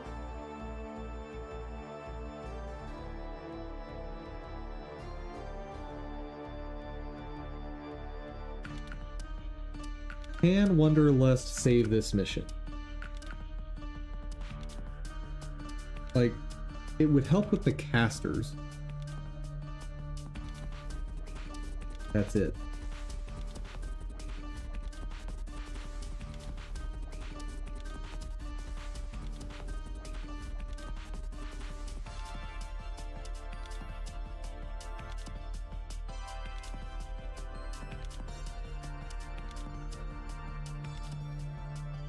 Speaker 1: Can Wanderlust save this mission? Like, it would help with the casters. That's it.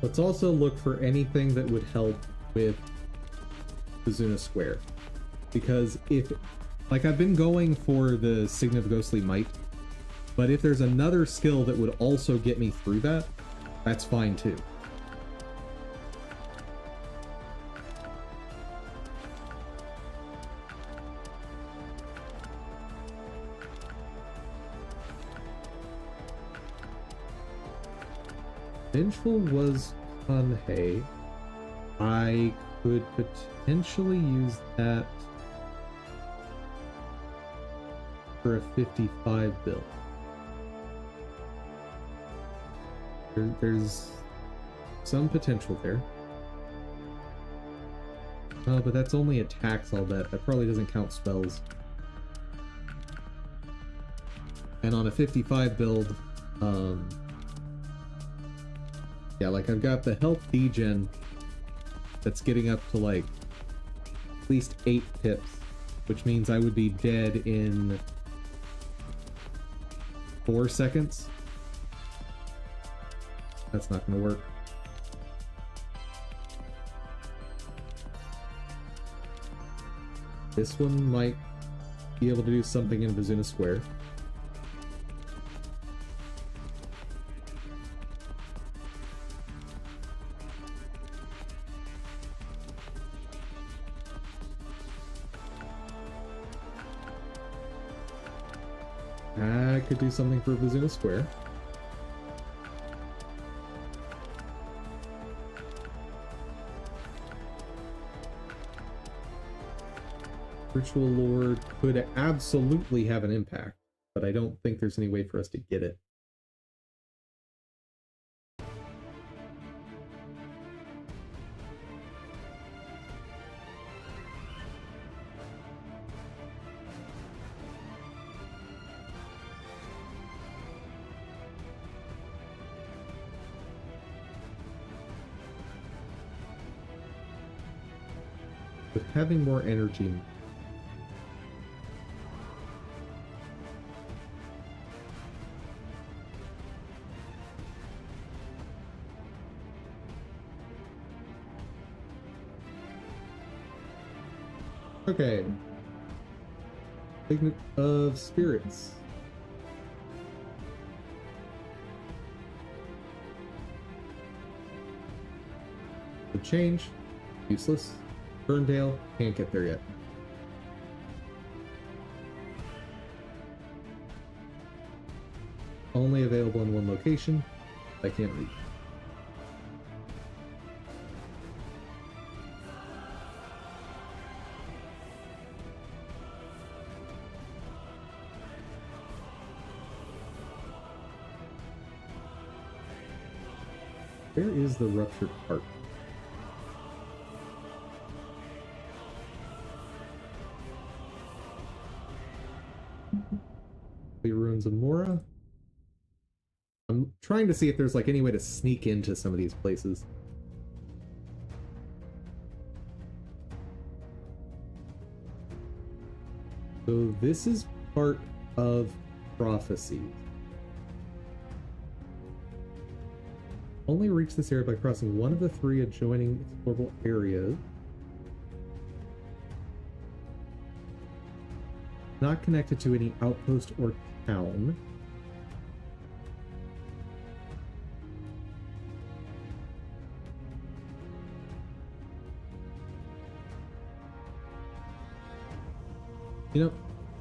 Speaker 1: Let's also look for anything that would help with Kazuna Square. Because if, like, I've been going for the Sign of Ghostly Might, but if there's another skill that would also get me through that, that's fine too. Vengeful was Kanhei. I could potentially use that for a 55 build. There's some potential there. Oh, but that's only attacks, I'll bet. That probably doesn't count spells. And on a 55 build, yeah, like I've got the health degen that's getting up to like at least 8 pips, which means I would be dead in 4 seconds. That's not going to work. This one might be able to do something in Vizuna Square. I could do something for Vizuna Square. Ritual Lord could absolutely have an impact, but I don't think there's any way for us to get it. With having more energy, okay. Signet of Spirits. The change, useless. Ferndale, can't get there yet. Only available in one location. I can't reach. Where is the ruptured heart? The ruins of Mora. I'm trying to see if there's like any way to sneak into some of these places. So this is part of prophecy. Only reach this area by crossing one of the 3 adjoining explorable areas. Not connected to any outpost or town. You know,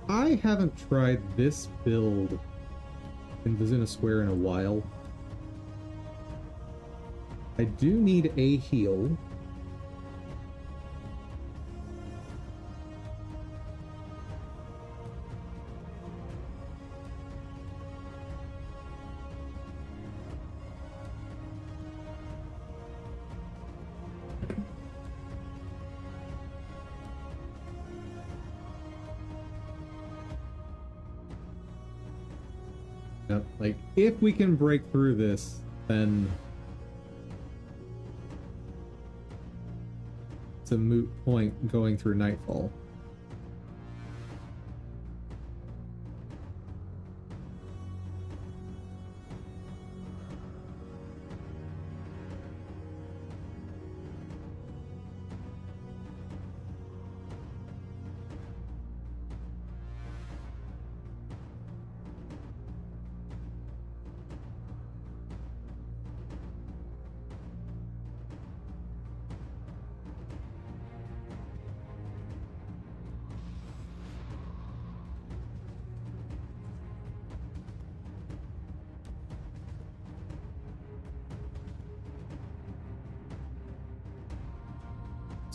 Speaker 1: I haven't tried this build in Vizuna Square in a while. I do need a heal. Yep, like, if we can break through this, then it's a moot point going through Nightfall.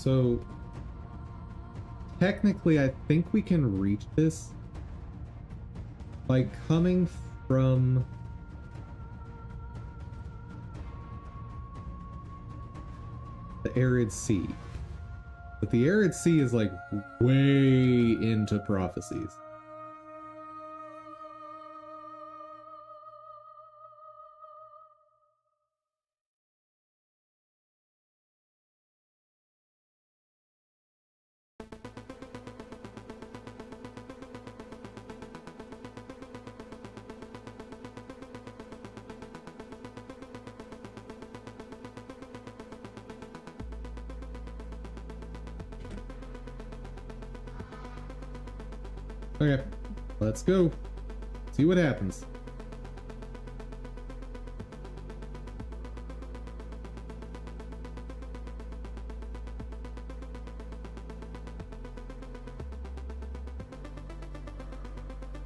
Speaker 1: So technically I think we can reach this by coming from the Arid Sea. But the Arid Sea is like way into prophecies. Okay, let's go. See what happens.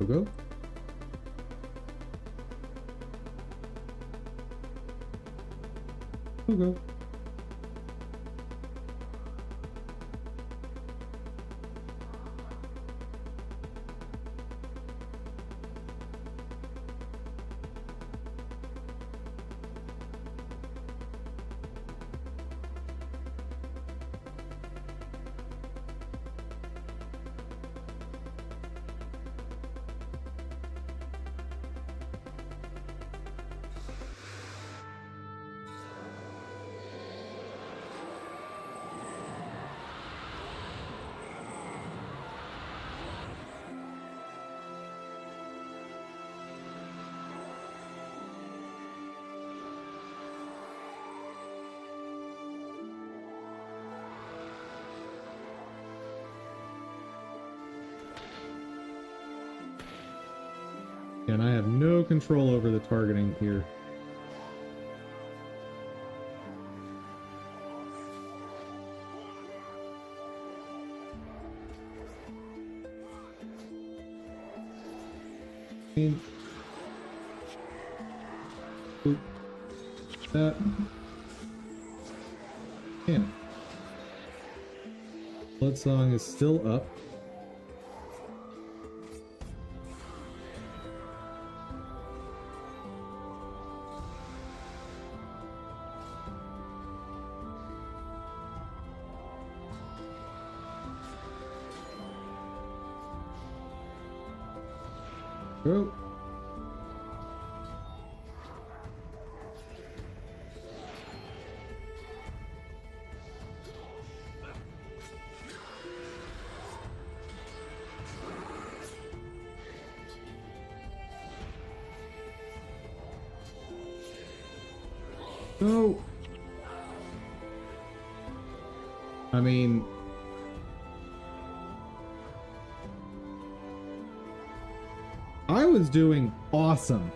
Speaker 1: Go. Go. And I have no control over the targeting here. Oop. That. Yeah. Blood Song is still up. Go. No. I mean, I was doing awesome.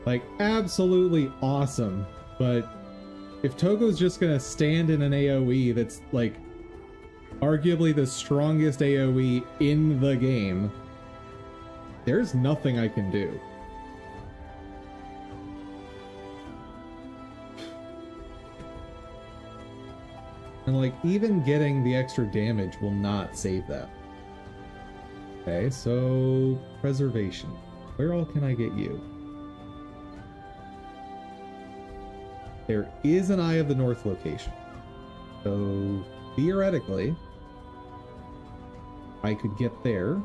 Speaker 1: Like, absolutely awesome. But if Togo's just gonna stand in an AoE that's, like, arguably the strongest AoE in the game, there's nothing I can do. And, like, even getting the extra damage will not save that. Okay, so preservation. Where all can I get you? There is an Eye of the North location. So theoretically, I could get there,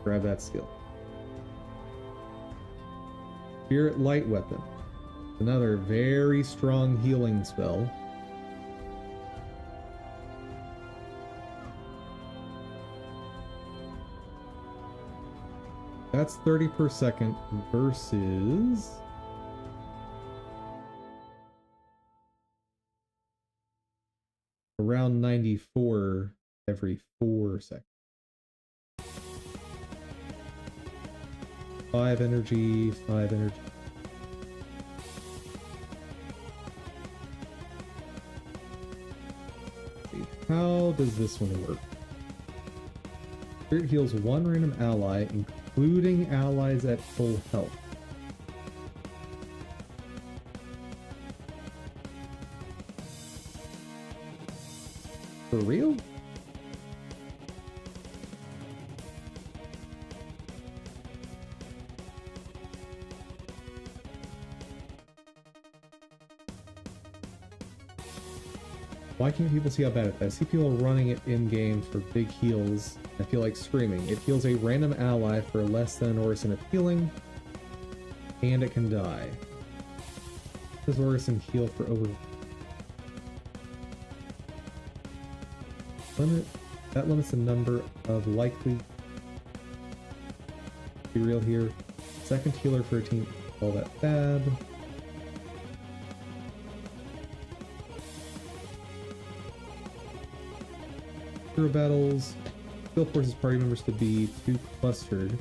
Speaker 1: grab that skill. Spirit Light Weapon. Another very strong healing spell. That's 30 per second versus around 94 every 4 seconds. 5 energy, 5 energy. Okay, how does this one work? Spirit heals one random ally, including allies at full health. For real? Why can't people see how bad it is? I see people running it in-game for big heals. I feel like screaming. It heals a random ally for less than an Orison of healing, and it can die. Does Orison heal for over... That limits the number of likely... Be real here. Second healer for a team. All that bad. Hero battles. Still forces party members to be too clustered.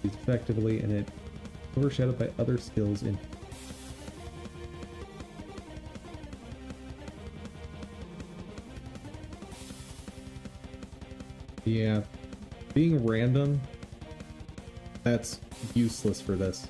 Speaker 1: Used effectively, and it overshadowed by other skills in... Yeah. Being random, that's useless for this.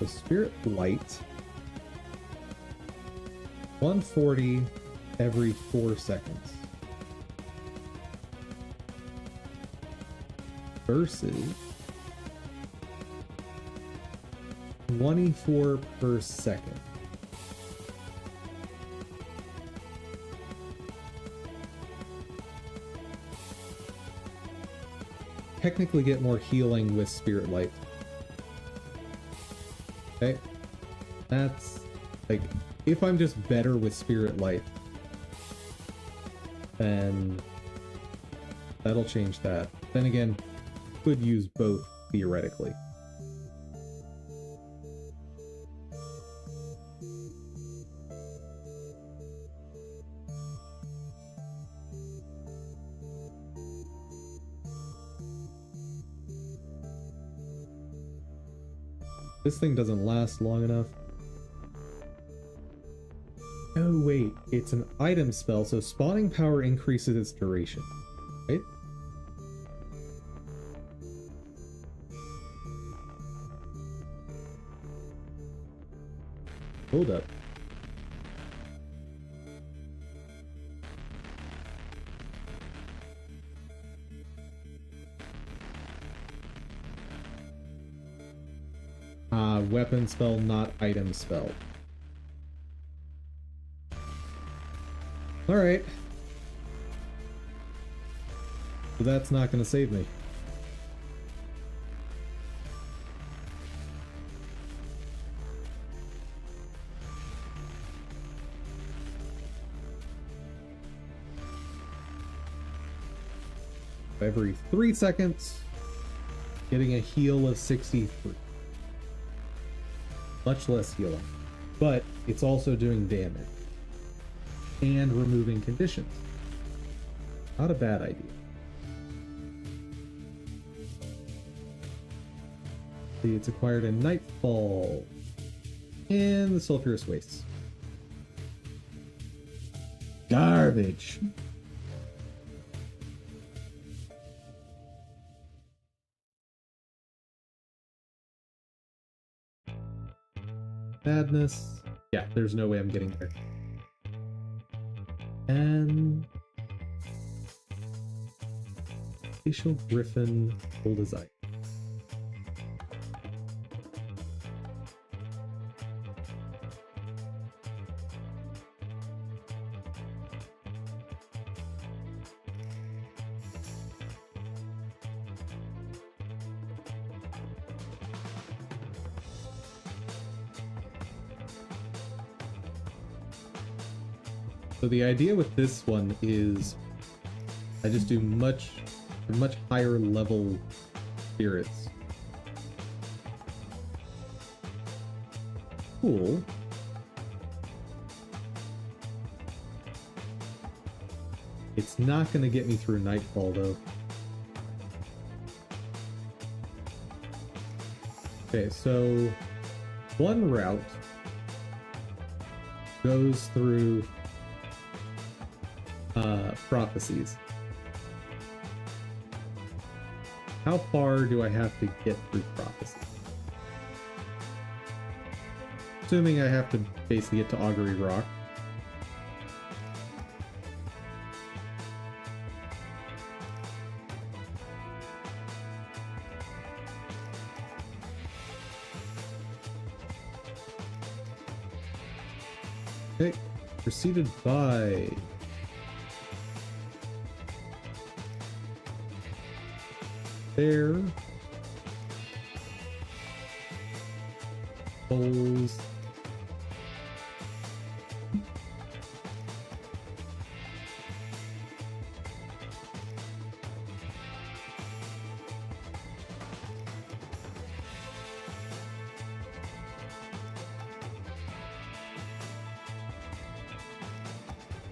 Speaker 1: So Spirit Light, 140 every 4 seconds. Versus 24 per second. Technically get more healing with Spirit Light. Okay, that's like, if I'm just better with Spirit Light, then that'll change that. Then again, could use both theoretically. This thing doesn't last long enough. Oh wait, it's an item spell, so spawning power increases its duration, right? Hold up. Weapon spell, not item spell. Alright. So that's not going to save me. Every 3 seconds, getting a heal of 63. Much less healing, but it's also doing damage and removing conditions. Not a bad idea. See, it's acquired in Nightfall and the Sulphurous Wastes. Garbage. Madness. Yeah, there's no way I'm getting there. And Facial Griffin, Cold as Ice. So the idea with this one is I just do much higher level spirits. Cool. It's not going to get me through Nightfall though. Okay, so one route goes through prophecies. How far do I have to get through prophecy? Assuming I have to basically get to Augury Rock. Okay, preceded by there. Bowls.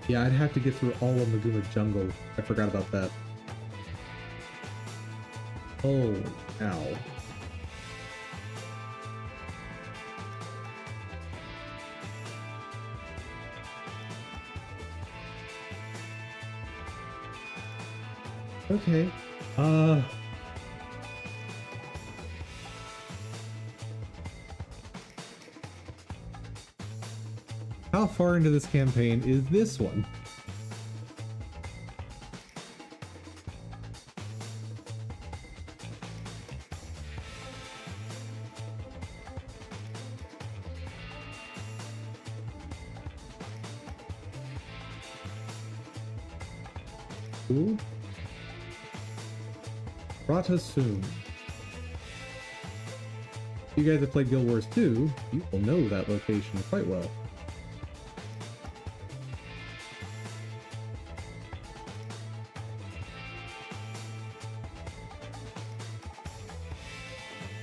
Speaker 1: Yeah, I'd have to get through all of Maguma Jungle. I forgot about that. Oh, ow. Okay. How far into this campaign is this one? Ooh. Ratasum. You guys have played Guild Wars 2, you will know that location quite well.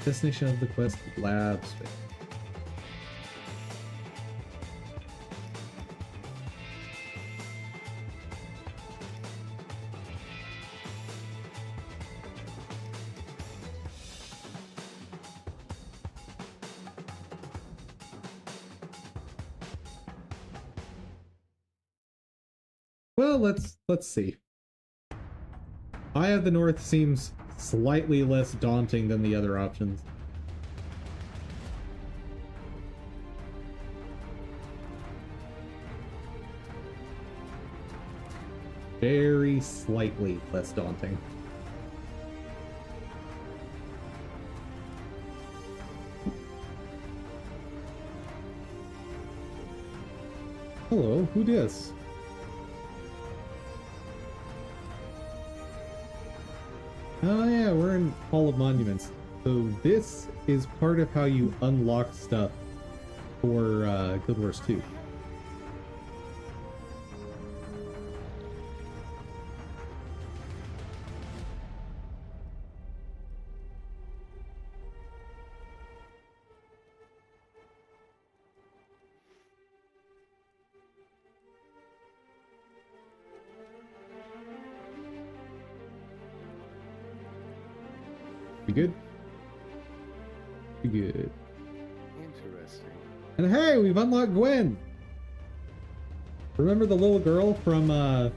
Speaker 1: Destination of the quest, lab space. Well, let's see. Eye of the North seems slightly less daunting than the other options. Very slightly less daunting. Hello, who dis? Oh yeah, we're in Hall of Monuments. So this is part of how you unlock stuff for Guild Wars 2. You good? You good.
Speaker 3: Interesting.
Speaker 1: And hey, we've unlocked Gwen! Remember the little girl from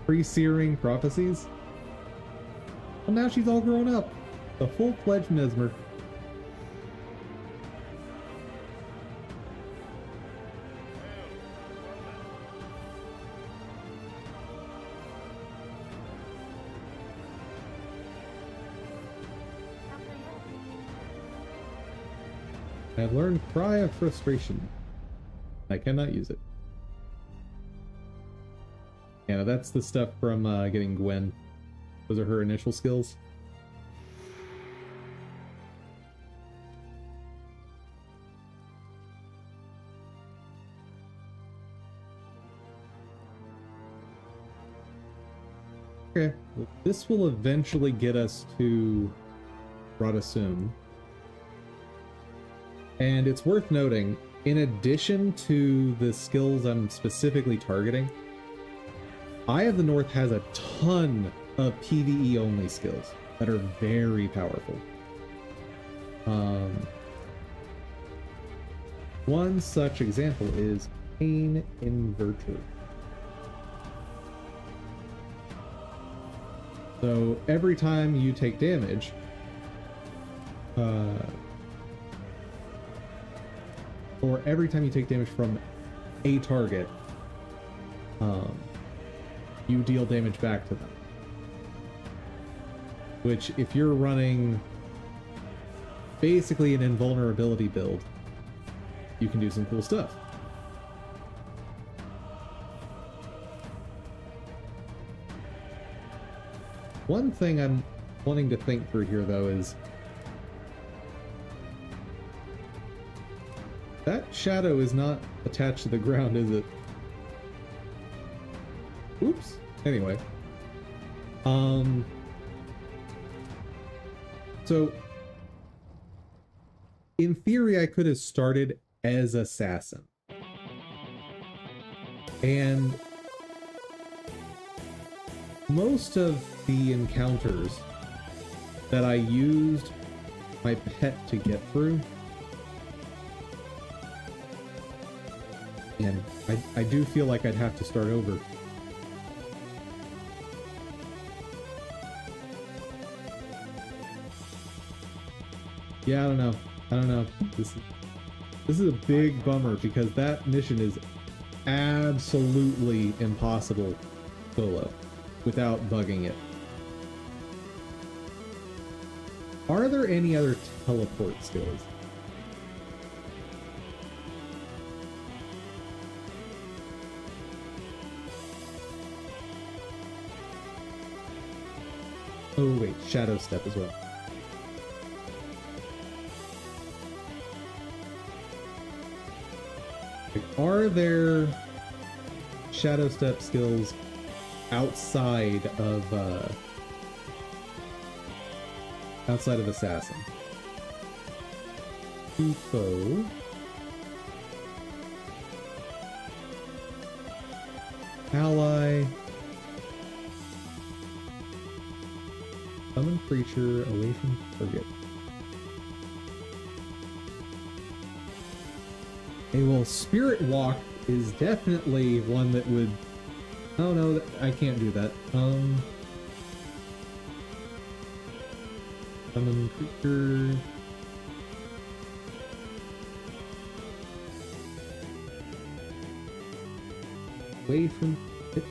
Speaker 1: Pre-Searing Prophecies? Well, now she's all grown up. A full-fledged Mesmer. I've learned Cry of Frustration. I cannot use it. Yeah, that's the stuff from getting Gwen. Those are her initial skills. Okay, well, this will eventually get us to Ratasum. And it's worth noting, in addition to the skills I'm specifically targeting, Eye of the North has a ton of PvE only skills that are very powerful. One such example is Pain Inverter. So every time you take damage, or every time you take damage from a target, you deal damage back to them. Which, if you're running basically an invulnerability build, you can do some cool stuff. One thing I'm wanting to think through here, though, is that shadow is not attached to the ground, is it? Oops. Anyway. So, in theory, I could have started as assassin. And most of the encounters that I used my pet to get through, and I do feel like I'd have to start over. Yeah, I don't know. This is a big bummer because that mission is absolutely impossible solo without bugging it. Are there any other teleport skills? Oh wait, Shadow Step as well. Like, are there Shadow Step skills outside of Assassin? Foe. Ally. Summon creature away from target. Hey, well, Spirit Walk is definitely one that would... Oh no, I can't do that. Summon creature... Away from it.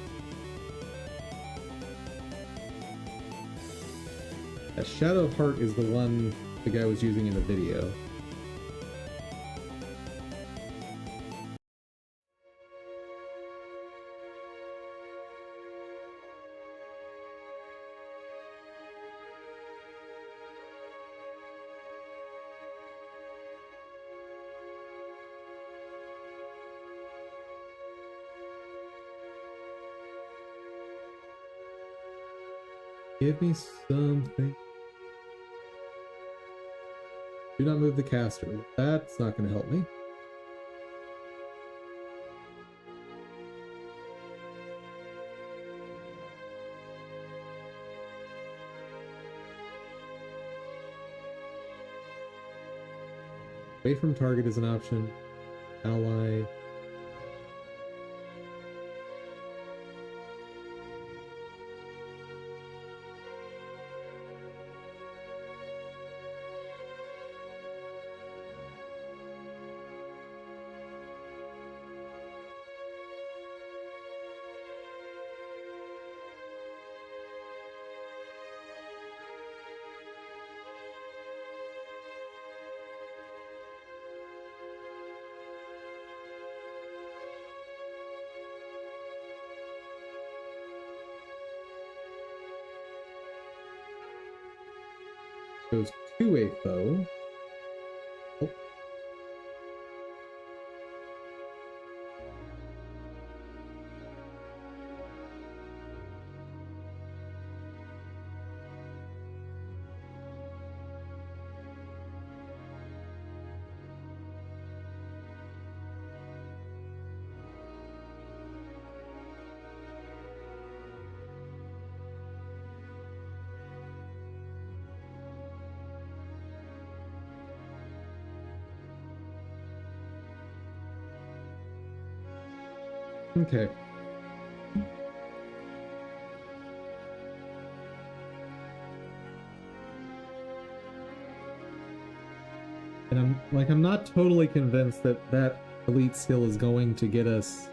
Speaker 1: A Shadow Heart is the one the guy was using in the video. Give me something. Do not move the caster. That's not going to help me. Away from target is an option. Ally. Goes to a foe. Oh. Okay. And I'm not totally convinced that that elite skill is going to get us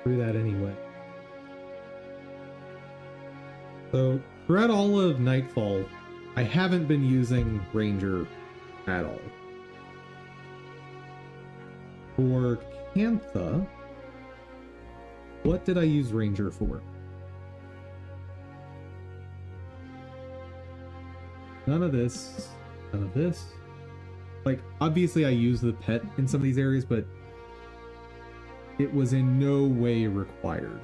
Speaker 1: through that anyway. So throughout all of Nightfall, I haven't been using Ranger at all. For Cantha, what did I use Ranger for? None of this. None of this. Like, obviously I use the pet in some of these areas, but it was in no way required.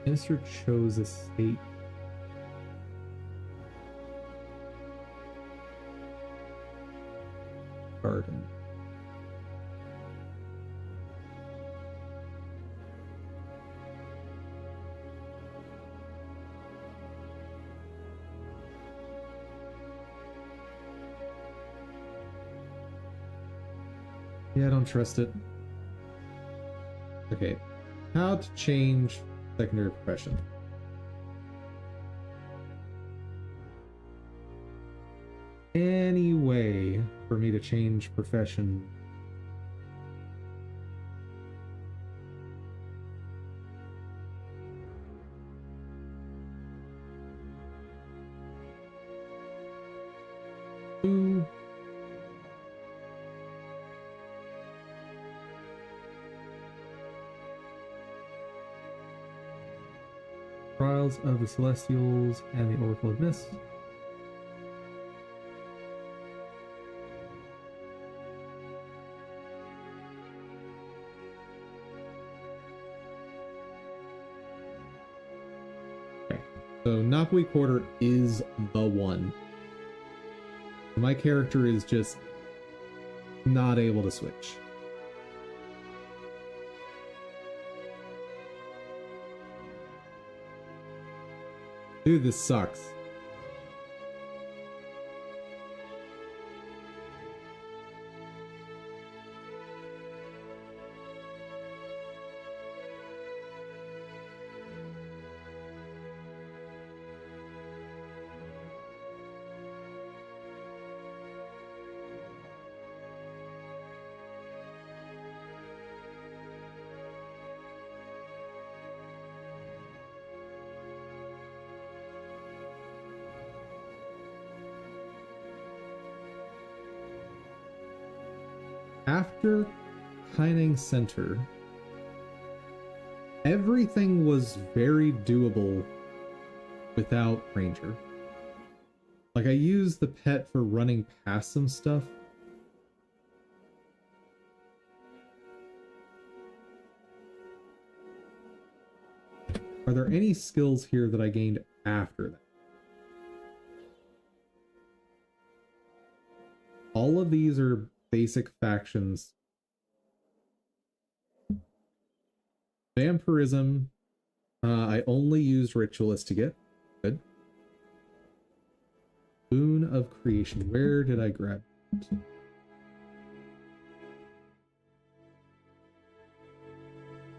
Speaker 1: Minister chose a state. Garden. Yeah, I don't trust it. Okay. How to change secondary profession. Any way for me to change profession? Ooh. Trials of the Celestials and the Oracle of Mist. Okay, so Napui Quarter is the one. My character is just not able to switch. Dude, this sucks. After Kaining Center, everything was very doable without Ranger. Like, I used the pet for running past some stuff. Are there any skills here that I gained after that? All of these are basic factions. Vampirism, I only used Ritualist to get. Good. Boon of Creation. Where did I grab it?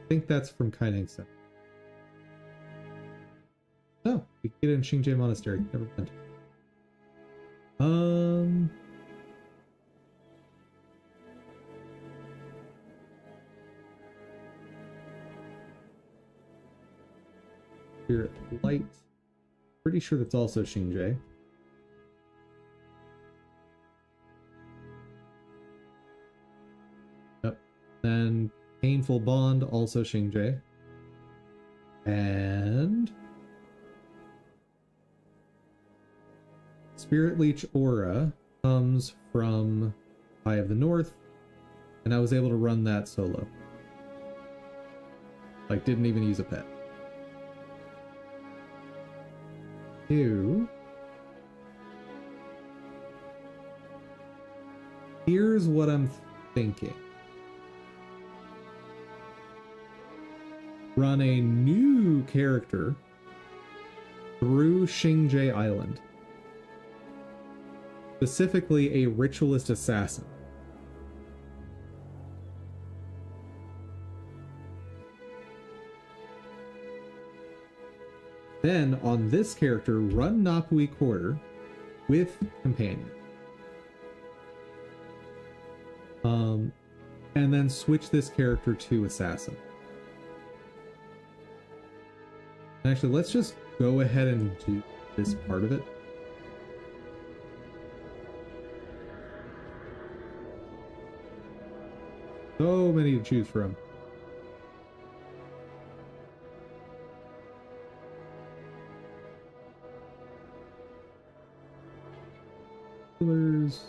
Speaker 1: I think that's from Kaining Center. Oh, we can get it in Xingje Monastery. Never went. Spirit Light. Pretty sure that's also Xingje. Yep. Then Painful Bond, also Xingje. And Spirit Leech Aura comes from Eye of the North, and I was able to run that solo. Like, didn't even use a pet. Ew. Here's what I'm thinking. Run a new character through Xingje Island. Specifically a Ritualist Assassin. Then on this character, run Napui Quarter with Companion. And then switch this character to Assassin. Actually, let's just go ahead and do this part of it. So many to choose from. Healers,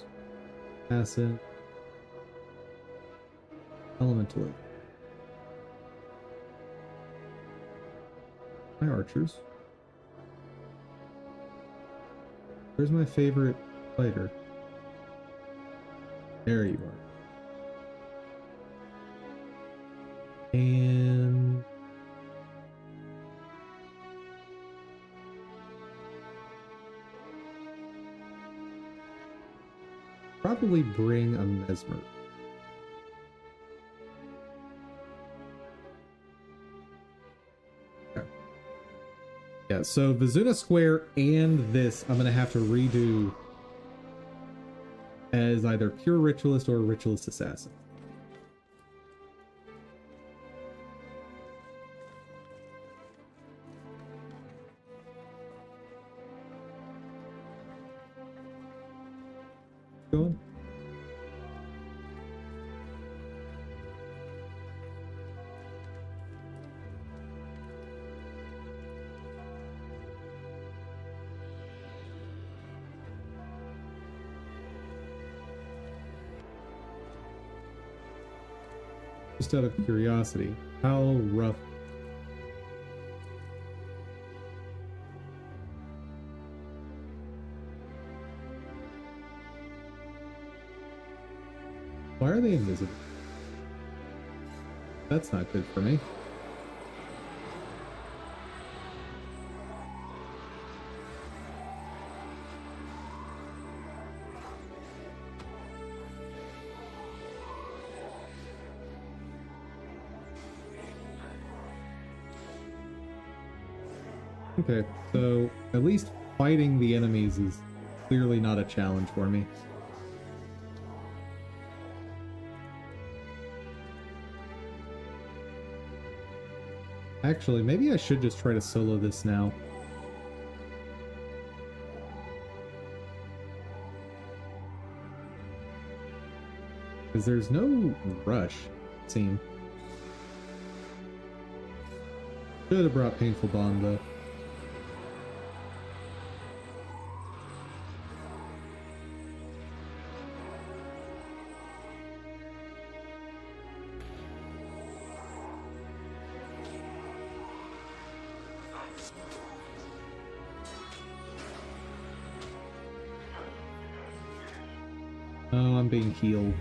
Speaker 1: Assassin, Elemental. My archers. Where's my favorite fighter? There you are. And probably bring a Mesmer. Okay. Yeah, so Vizuna Square and this I'm gonna have to redo as either pure ritualist or ritualist assassin. Going. Just out of curiosity, how rough? Why are they invisible? That's not good for me. Okay, so at least fighting the enemies is clearly not a challenge for me. Actually, maybe I should just try to solo this now. Because there's no rush, it seems. Should have brought Painful Bond, though. Oh, I'm being healed.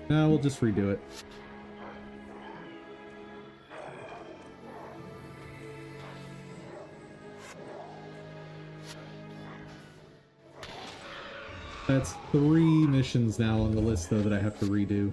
Speaker 1: No, we'll just redo it. That's 3 missions now on the list, though, that I have to redo.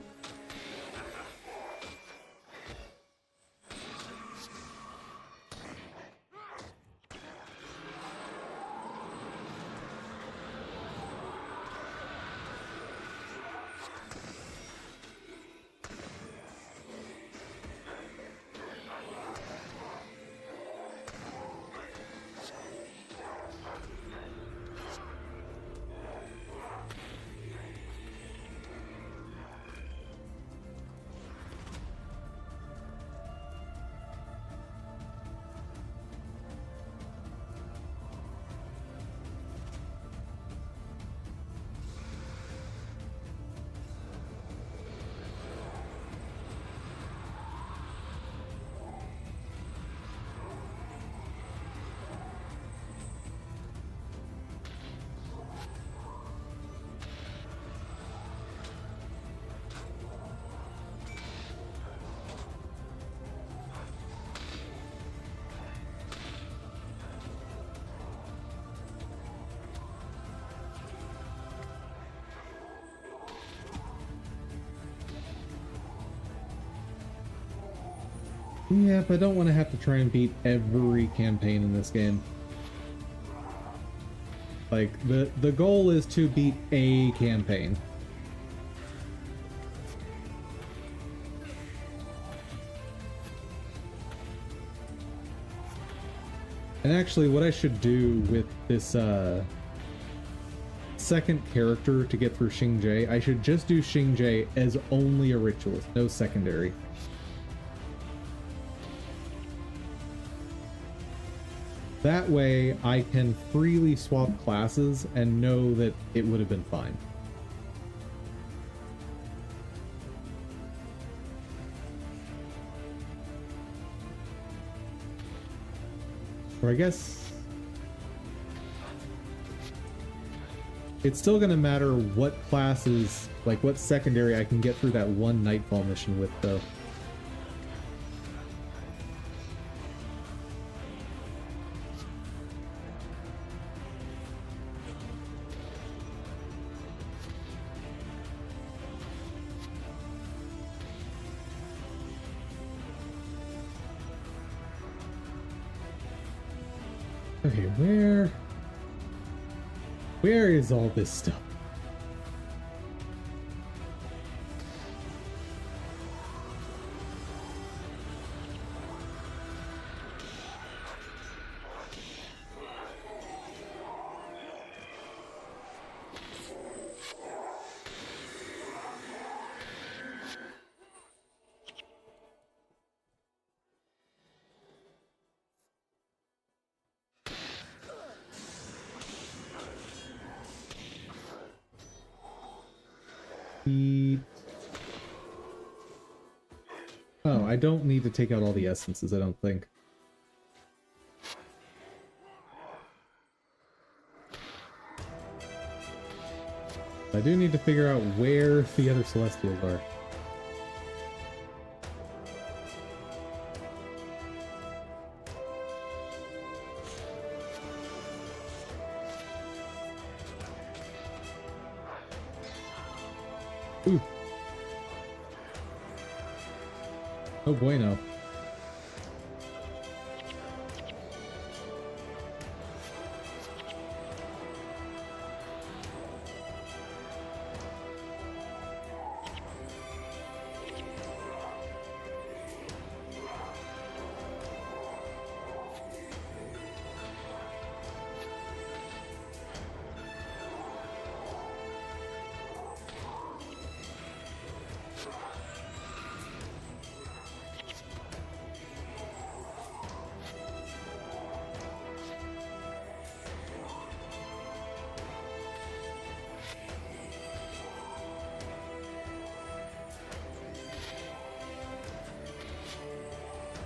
Speaker 1: Yeah, but I don't want to have to try and beat every campaign in this game. Like, the goal is to beat a campaign. And actually, what I should do with this second character to get through Xingje, I should just do Xingje as only a ritualist, no secondary. That way, I can freely swap classes and know that it would have been fine. Or I guess it's still going to matter what classes, like what secondary I can get through that one Nightfall mission with, though. Okay, where is all this stuff? Oh, I don't need to take out all the essences, I don't think. I do need to figure out where the other Celestials are. Ooh. Oh bueno.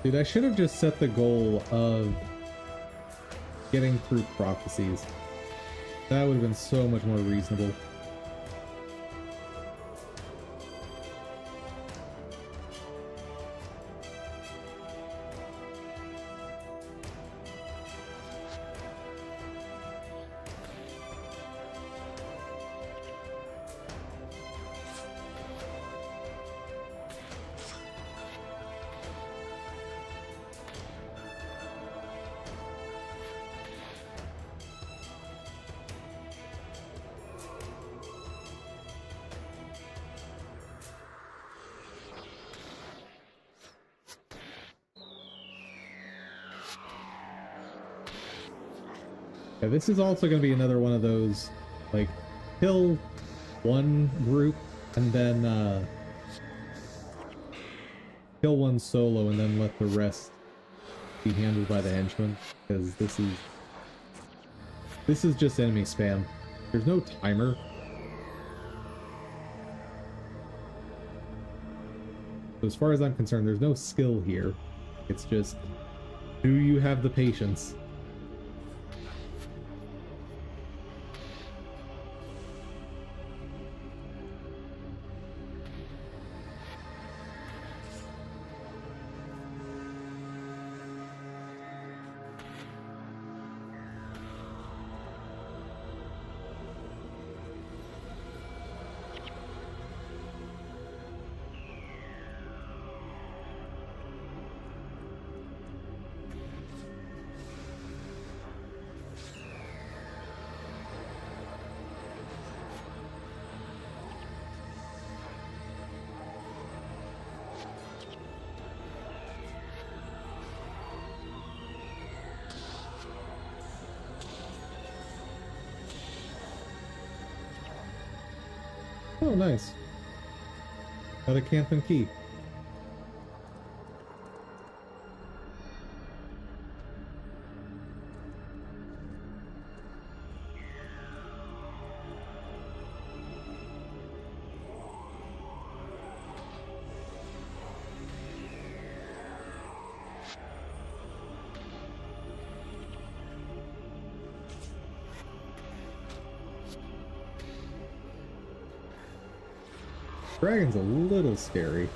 Speaker 1: Dude, I should have just set the goal of getting through prophecies. That would have been so much more reasonable. Yeah, this is also going to be another one of those, like, kill one group and then kill one solo and then let the rest be handled by the henchmen, because this is just enemy spam. There's no timer. So as far as I'm concerned, there's no skill here. It's just, do you have the patience? Oh, nice. Got a camp and key. Dragon's a little scary.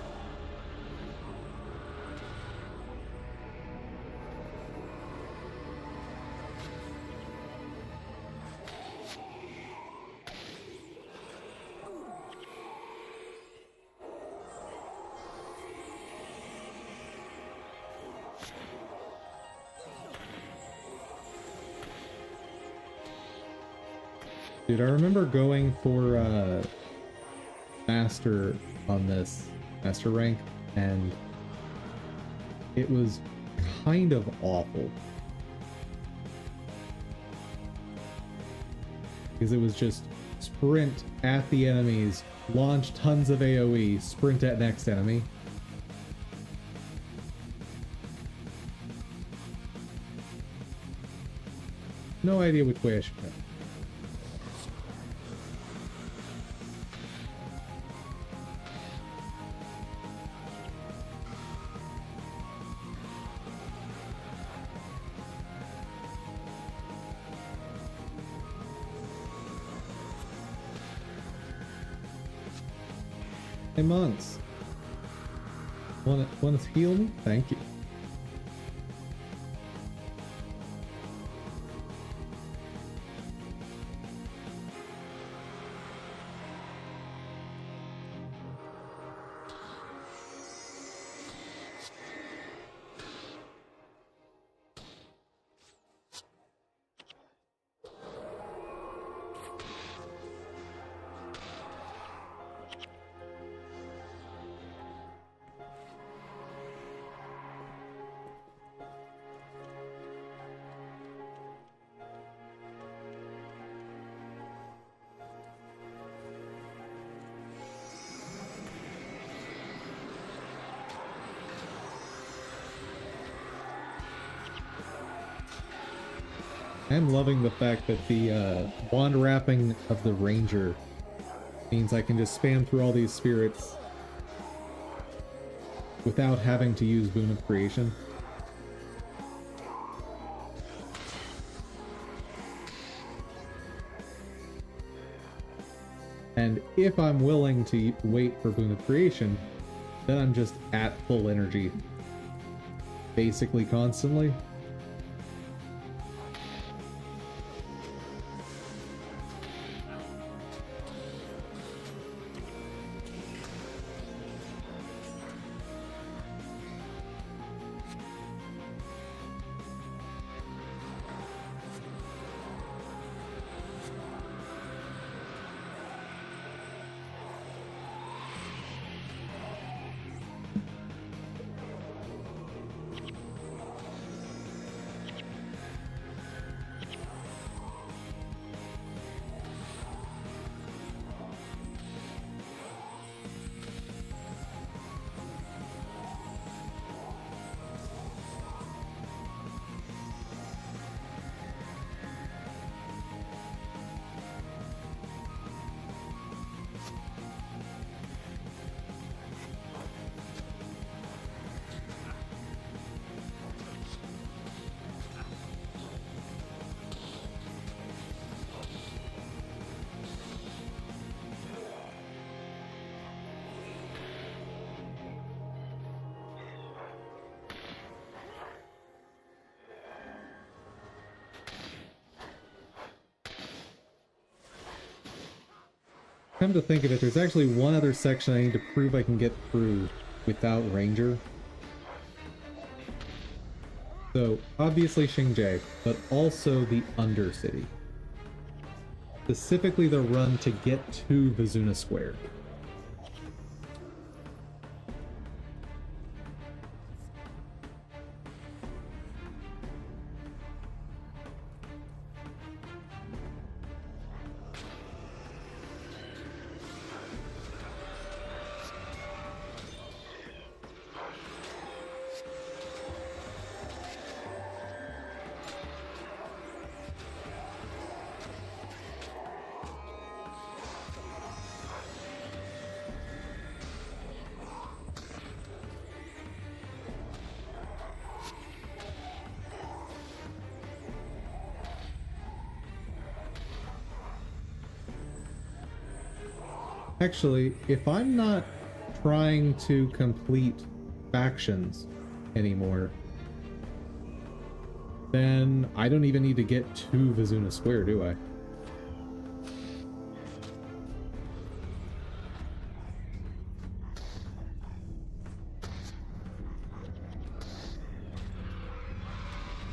Speaker 1: Dude, I remember going for master on this master rank, and it was kind of awful because it was just sprint at the enemies, launch tons of AoE, sprint at next enemy. No idea which way I should go. Hey, monks. Want to heal me? Thank you. I'm loving the fact that the wand wrapping of the ranger means I can just spam through all these spirits without having to use Boon of Creation. And if I'm willing to wait for Boon of Creation, then I'm just at full energy basically constantly. Come to think of it, there's actually one other section I need to prove I can get through without Ranger. So, obviously Xingje, but also the Undercity. Specifically the run to get to Vizuna Square. Actually, if I'm not trying to complete factions anymore, then I don't even need to get to Vizuna Square, do I?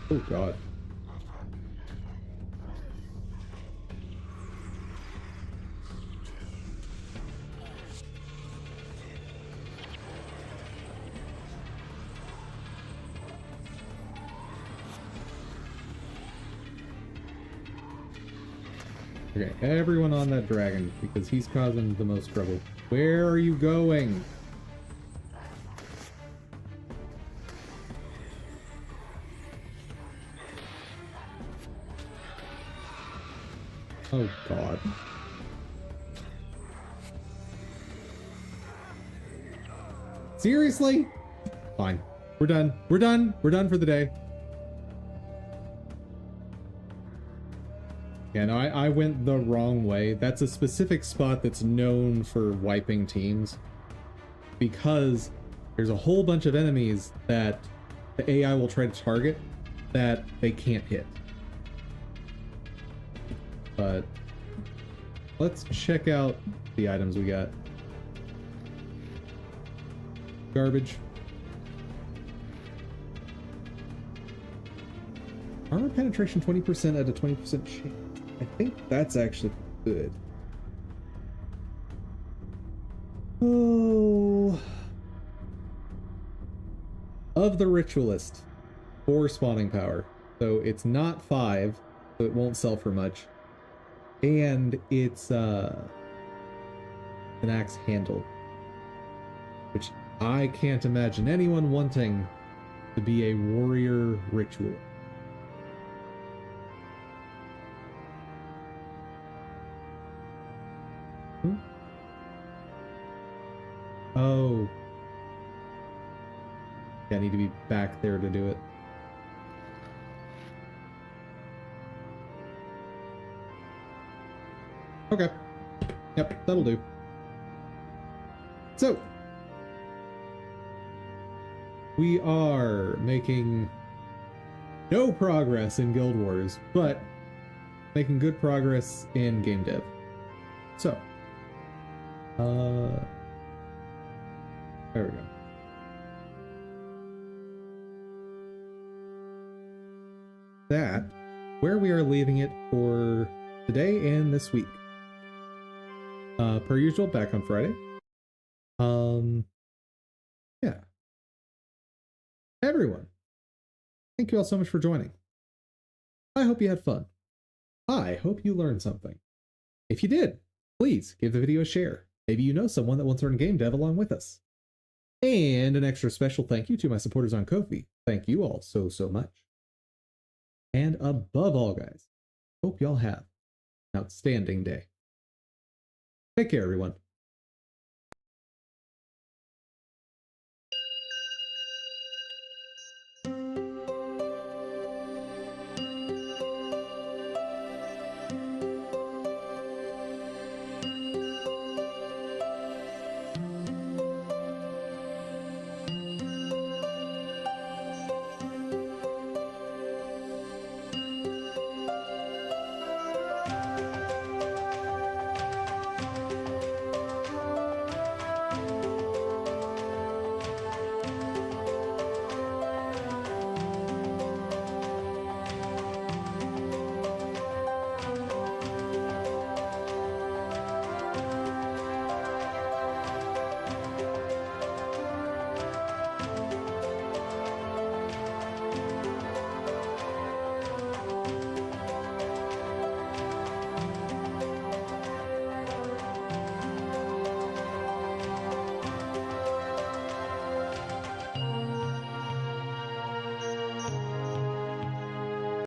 Speaker 1: Oh god. Okay, everyone on that dragon, because he's causing the most trouble. Where are you going? Oh god. Seriously? Fine. We're done. We're done. We're done for the day. Yeah, no, I went the wrong way. That's a specific spot that's known for wiping teams, because there's a whole bunch of enemies that the AI will try to target that they can't hit. But let's check out the items we got. Garbage. Armor penetration 20% at a 20% chance. I think that's actually good. Oh. Of the Ritualist, 4 spawning power. So it's not 5, so it won't sell for much. And it's an axe handle, which I can't imagine anyone wanting to be a warrior ritual. Oh. Yeah, I need to be back there to do it. Okay. Yep, that'll do. So, we are making no progress in Guild Wars, but making good progress in game dev. So, there we go. That, where we are leaving it for today and this week. Per usual, back on Friday. Yeah. Everyone, thank you all so much for joining. I hope you had fun. I hope you learned something. If you did, please give the video a share. Maybe you know someone that wants to learn game dev along with us. And an extra special thank you to my supporters on Ko-fi. Thank you all so much. And above all, guys, hope y'all have an outstanding day. Take care, everyone.